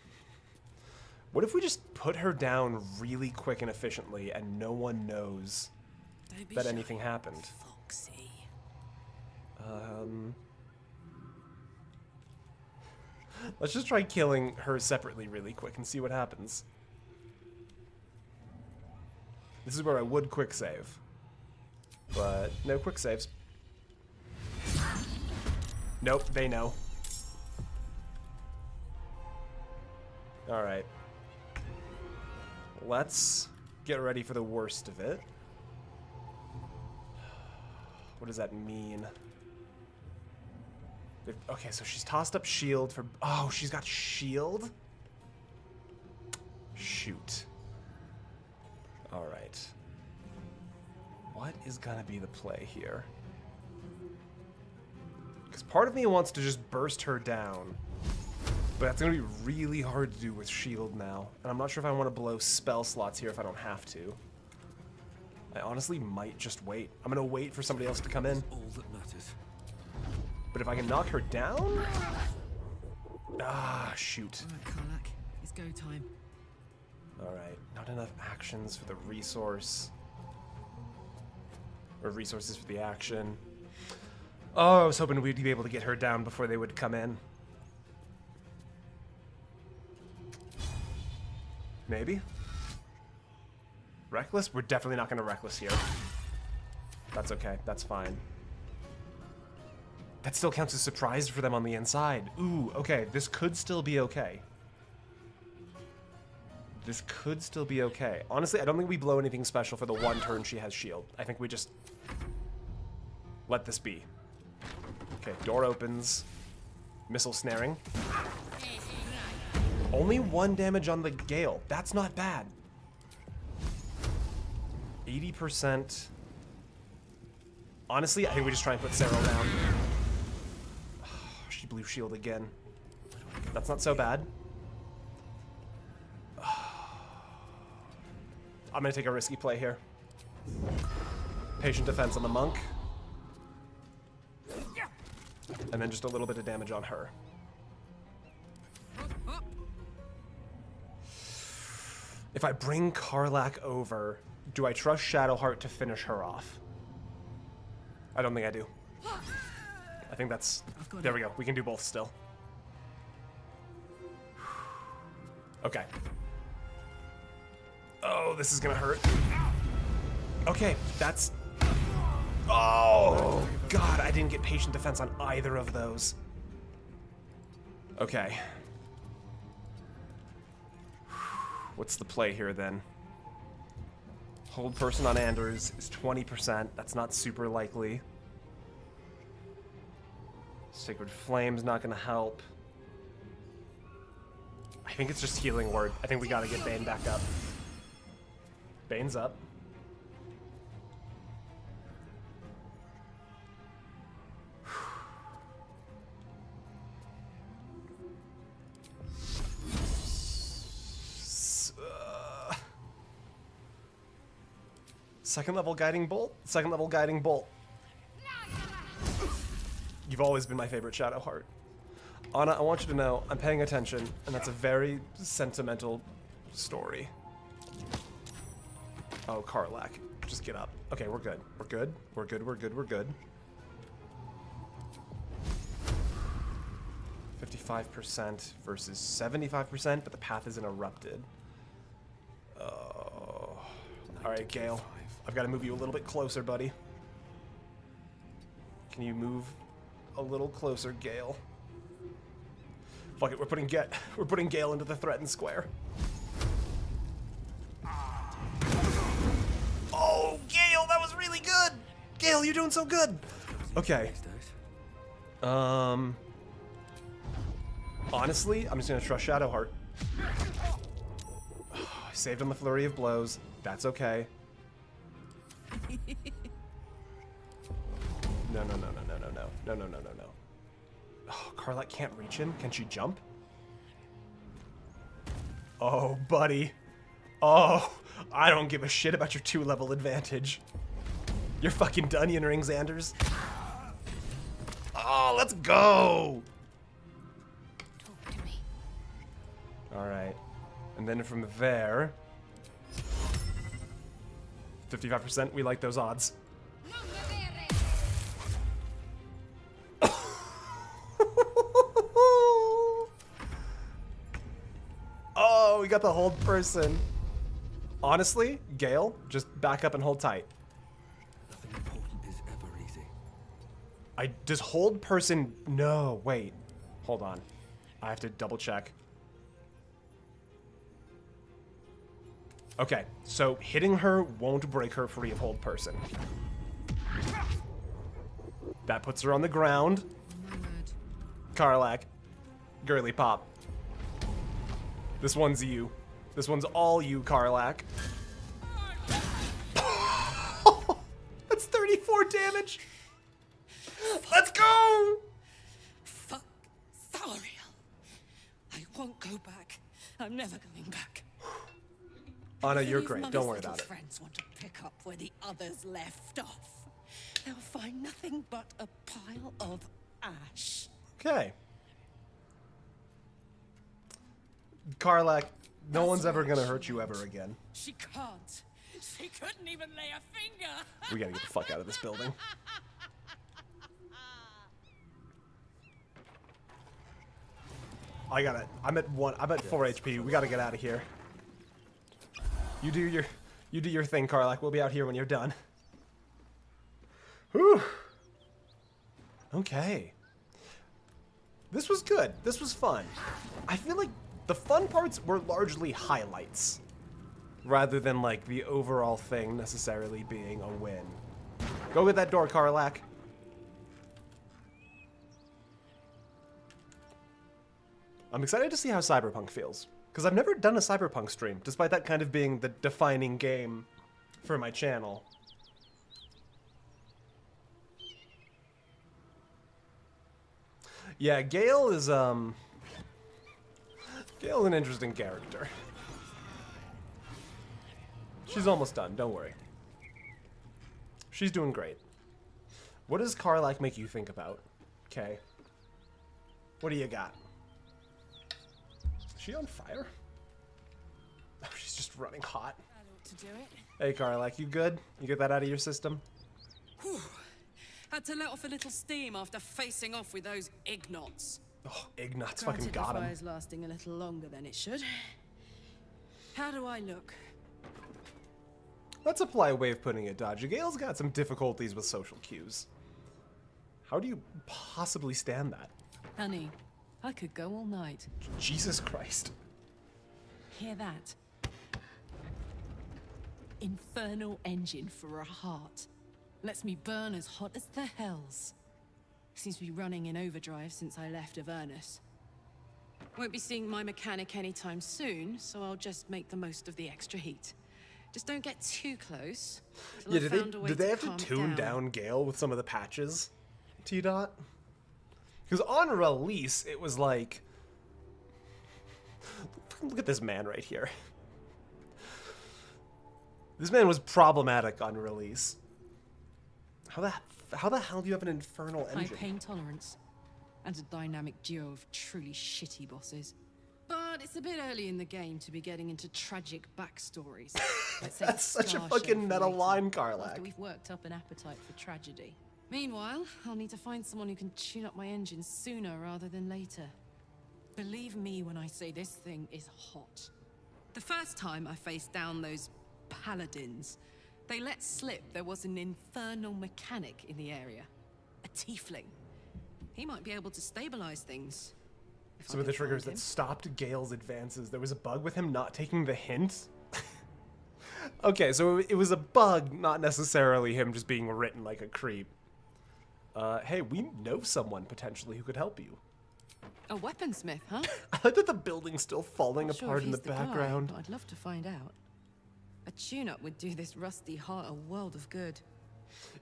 What if we just put her down really quick and efficiently and no one knows that anything happened? Foxy. Let's just try killing her separately really quick and see what happens. This is where I would quick save. But no quick saves. Nope, they know. Alright. Let's get ready for the worst of it. What does that mean? Okay, so she's tossed up shield for... Oh, she's got shield? Shoot. Alright. What is gonna be the play here? Because part of me wants to just burst her down. But that's gonna be really hard to do with shield now. And I'm not sure if I want to blow spell slots here if I don't have to. I honestly might just wait. I'm gonna wait for somebody else to come in. All that matters. But if I can knock her down... Ah, shoot. Alright, Karlach. It's go time. Alright, not enough actions for the resource. Or resources for the action. Oh, I was hoping we'd be able to get her down before they would come in. Maybe? Reckless? We're definitely not going to Reckless here. That's okay. That's fine. That still counts as surprise for them on the inside. Ooh, okay. This could still be okay. This could still be okay. Honestly, I don't think we blow anything special for the one turn she has shield. I think we just let this be. Okay, door opens. Missile snaring. Only 1 damage on the Gale. That's not bad. 80%. Honestly, I think we just try and put Sarah down. She blew shield again. That's not so bad. I'm gonna take a risky play here. Patient defense on the monk. And then just a little bit of damage on her. If I bring Karlach over, do I trust Shadowheart to finish her off? I don't think I do. I think that's... There we go. We can do both still. Okay. Oh, this is gonna hurt. Okay, that's... Oh, God, I didn't get patient defense on either of those. Okay. What's the play here, then? Hold person on Anders is 20%. That's not super likely. Sacred Flame's not gonna help. I think it's just healing word. I think we gotta get Bane back up. Bane's up. Second level guiding bolt. Second level guiding bolt. You've always been my favorite Shadowheart. Anna, I want you to know I'm paying attention, and that's a very sentimental story. Oh, Karlach. Just get up. Okay, we're good. We're good. We're good. We're good. We're good. 55% versus 75%, but the path isn't erupted. Oh. Alright, Gale. I've got to move you a little bit closer, buddy. Can you move a little closer, Gale? Fuck it, we're putting Gale into the threatened square. Oh, Gale, that was really good! Gale, you're doing so good! Okay. Honestly, I'm just gonna trust Shadowheart. Saved on the flurry of blows. That's okay. No. Oh, Karlach can't reach him. Can she jump? Oh, buddy. Oh, I don't give a shit about your 2-level advantage. You're fucking Dunyan rings, Anders. Oh, let's go. Talk to me. All right. And then from there, 55%, we like those odds. Oh, we got the hold person. Honestly, Gale, just back up and hold tight. Nothing important is ever easy. Does hold person... No, wait. Hold on. I have to double check. Okay, so hitting her won't break her free of hold person. That puts her on the ground. Karlach. Girly pop. This one's you. This one's all you, Karlach. That's 34 damage. Let's go! Fuck Thariel. I won't go back. I'm never going back. Anna, If you're any of great. Mum's Don't worry little about it. Friends want to pick up where the others left off. They'll find nothing but a pile of ash. Okay. Karlach, no one's ever gonna hurt you ever again. She can't. She couldn't even lay a finger. We gotta get the fuck out of this building. I'm at 4 HP. We gotta get out of here. You do your thing, Karlach. We'll be out here when you're done. Whew. Okay. This was good. This was fun. I feel like The fun parts were largely highlights, rather than like the overall thing necessarily being a win. Go get that door, Karlach. I'm excited to see how Cyberpunk feels, because I've never done a Cyberpunk stream, despite that kind of being the defining game for my channel. Yeah, Gale is an interesting character. She's almost done, don't worry. She's doing great. What does Karlach make you think about? Okay. What do you got? Is she on fire? Oh, she's just running hot. To do it. Hey, Karlach, you good? You get that out of your system? Whew. Had to let off a little steam after facing off with those Ignots. Oh, Ignots fucking Granted, got the him. fire's lasting a little longer than it should. How do I look? That's a polite way of putting it, Dodger. Gale's got some difficulties with social cues. How do you possibly stand that? Honey, I could go all night. Jesus Christ. Hear that? Infernal engine for a heart. Lets me burn as hot as the hells. Seems to be running in overdrive since I left Avernus. Won't be seeing my mechanic anytime soon, so I'll just make the most of the extra heat. Just don't get too close. Yeah, did they have to tune down Gale with some of the patches? T-Dot? Because on release, it was like... Look at this man right here. This man was problematic on release. How the hell do you have an infernal engine? High pain tolerance. And a dynamic duo of truly shitty bosses. But it's a bit early in the game to be getting into tragic backstories. That's such a fucking meta line, Karlach. After we've worked up an appetite for tragedy. Meanwhile, I'll need to find someone who can tune up my engine sooner rather than later. Believe me when I say this thing is hot. The first time I faced down those paladins, they let slip there was an infernal mechanic in the area. A tiefling. He might be able to stabilize things. Some of the triggers that stopped Gale's advances. There was a bug with him not taking the hint. Okay, so it was a bug, not necessarily him just being written like a creep. Hey, we know someone potentially who could help you. A weaponsmith, huh? I like that the building's still falling Not sure apart if in the he's guy, background. but I'd love to find out. A tune-up would do this rusty heart a world of good.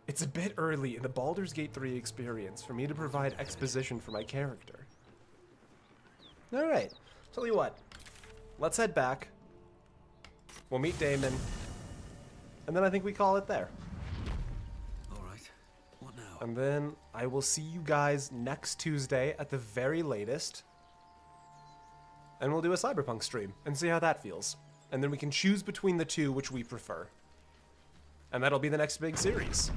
It's a bit early in the Baldur's Gate 3 experience for me to provide exposition for my character. Alright, tell you what. Let's head back. We'll meet Damon. And then I think we call it there. Alright, what now? And then I will see you guys next Tuesday at the very latest. And we'll do a Cyberpunk stream and see how that feels. And then we can choose between the two which we prefer. And that'll be the next big series.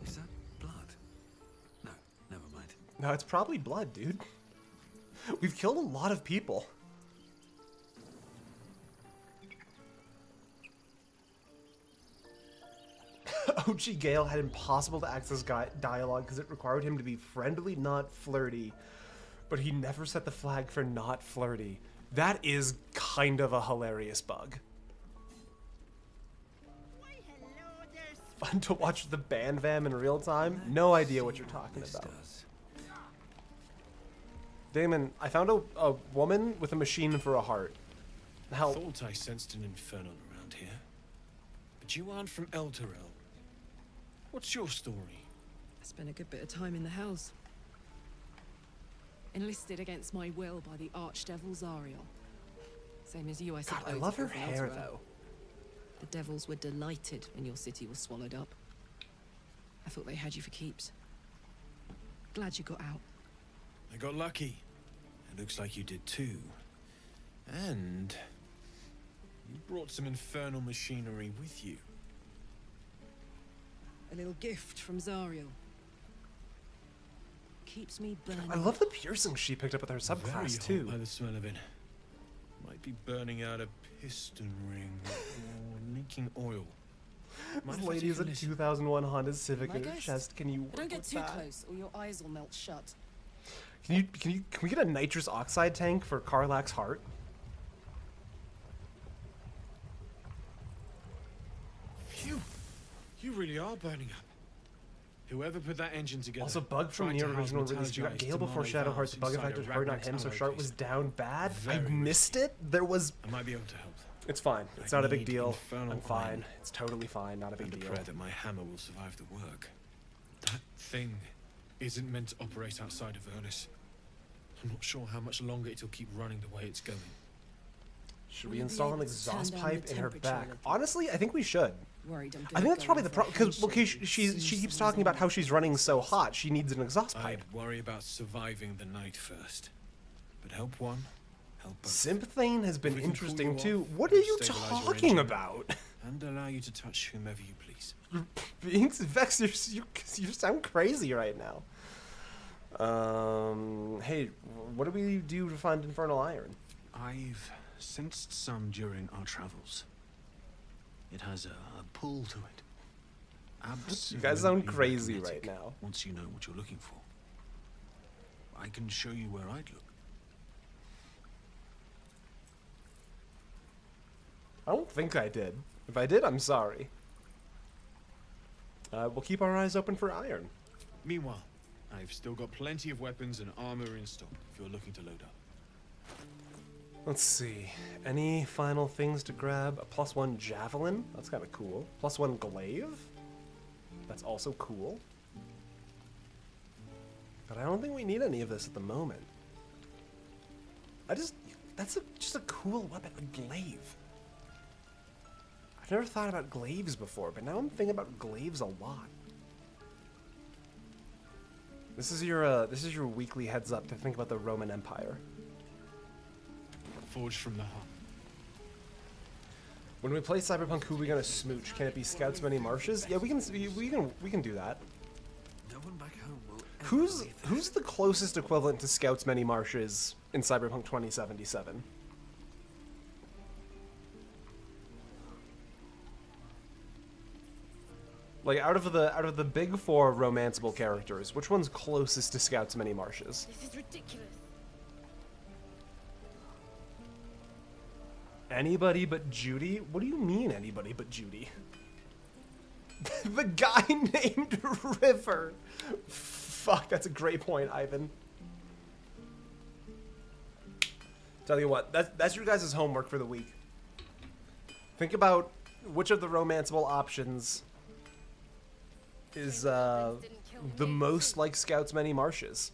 Is that blood? No, never mind. No, it's probably blood, dude. We've killed a lot of people. OG Gale had impossible to access dialogue because it required him to be friendly, not flirty. But he never set the flag for not flirty. That is kind of a hilarious bug. Fun to watch the band vam in real time? No idea what you're talking about. Damon, I found a woman with a machine for a heart. Help. Thought I sensed an infernal around here. But you aren't from Elturel. What's your story? I spent a good bit of time in the Hells. Enlisted against my will by the Archdevil Zariel. Same as you, I suppose. God, I love her before hair, Elturel. though. The devils were delighted when your city was swallowed up. I thought they had you for keeps. Glad you got out. I got lucky. It looks like you did too. And you brought some infernal machinery with you. A little gift from Zariel. Keeps me burning. I love the piercing she picked up with her subclass, Very hot too. by the smell of it. Might be burning out a piston ring or leaking oil. This lady has a 2001 Honda Civic My in her guest. chest. Can you But don't work get with too that? close, or your eyes will melt shut. Can we get a nitrous oxide tank for Karlach's heart? Phew! You really are burning up. Whoever put that engine together. Also, bug from tried near to house original release. You got metallurgized Gale before Damano Shadowheart. valves The bug inside effect a was hard on Ragnar's him, so ammo Shart was case. down bad. I Very missed it. There was. I might be able to help. It's fine. It's I not a big need deal. infernal I'm fine. iron. It's totally fine. Not a big And a deal. prayer that my hammer will survive the work. That thing isn't meant to operate outside of Ernest. I'm not sure how much longer it'll keep running the way it's going. Should we install an exhaust pipe in her back? Honestly, I think we should. Worried I'm I think that's probably the problem, because she keeps talking about how she's running so hot. She needs an exhaust pipe. I'd worry about surviving the night first. But help one, help both. Sympathane has been If we can interesting pull you too. off What are and you stabilize your talking engine, about? And allow you to touch whomever you please. Being Vex, you sound crazy right now. Hey, what do we do to find infernal iron? I've sensed some during our travels. It has a pull to it. You guys sound Absolutely crazy magnetic right now. Once you know what you're looking for. I can show you where I'd look. I don't think I did. If I did, I'm sorry. We'll keep our eyes open for iron. Meanwhile, I've still got plenty of weapons and armor in stock if you're looking to load up. Let's see. Any final things to grab? A +1 javelin? That's kind of cool. +1 glaive? That's also cool. But I don't think we need any of this at the moment. That's just a cool weapon, a glaive. I've never thought about glaives before, but now I'm thinking about glaives a lot. This is your weekly heads up to think about the Roman Empire. Forged from the heart. When we play Cyberpunk, who are we gonna smooch? Can it be Scouts Many Marshes? Yeah, we can do that. No one back home will Who's the closest equivalent to Scouts Many Marshes in Cyberpunk 2077? Like out of the big four romanceable characters, which one's closest to Scouts Many Marshes? This is ridiculous. Anybody but Judy? What do you mean anybody but Judy? The guy named River. Fuck, that's a great point, Ivan. Tell you what, that's your guys' homework for the week. Think about which of the romanceable options is the most like Scouts Many Marshes.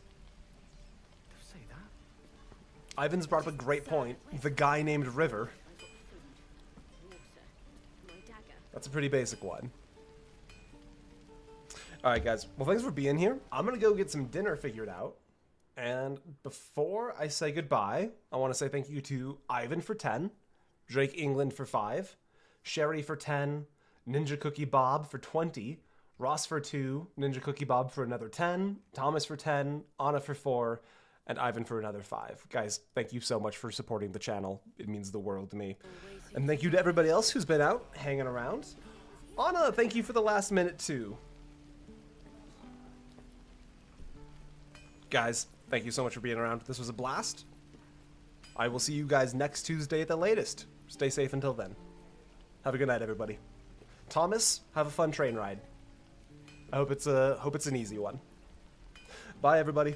Ivan's brought up a great point. The guy named River. That's a pretty basic one. Alright guys, well thanks for being here. I'm gonna go get some dinner figured out. And before I say goodbye, I want to say thank you to Ivan for 10, Drake England for 5, Sherry for 10, Ninja Cookie Bob for 20, Ross for 2, Ninja Cookie Bob for another 10, Thomas for 10, Anna for 4, and Ivan for another 5. Guys, thank you so much for supporting the channel. It means the world to me. And thank you to everybody else who's been out, hanging around. Anna, thank you for the last minute too. Guys, thank you so much for being around. This was a blast. I will see you guys next Tuesday at the latest. Stay safe until then. Have a good night, everybody. Thomas, have a fun train ride. I hope it's an easy one. Bye, everybody.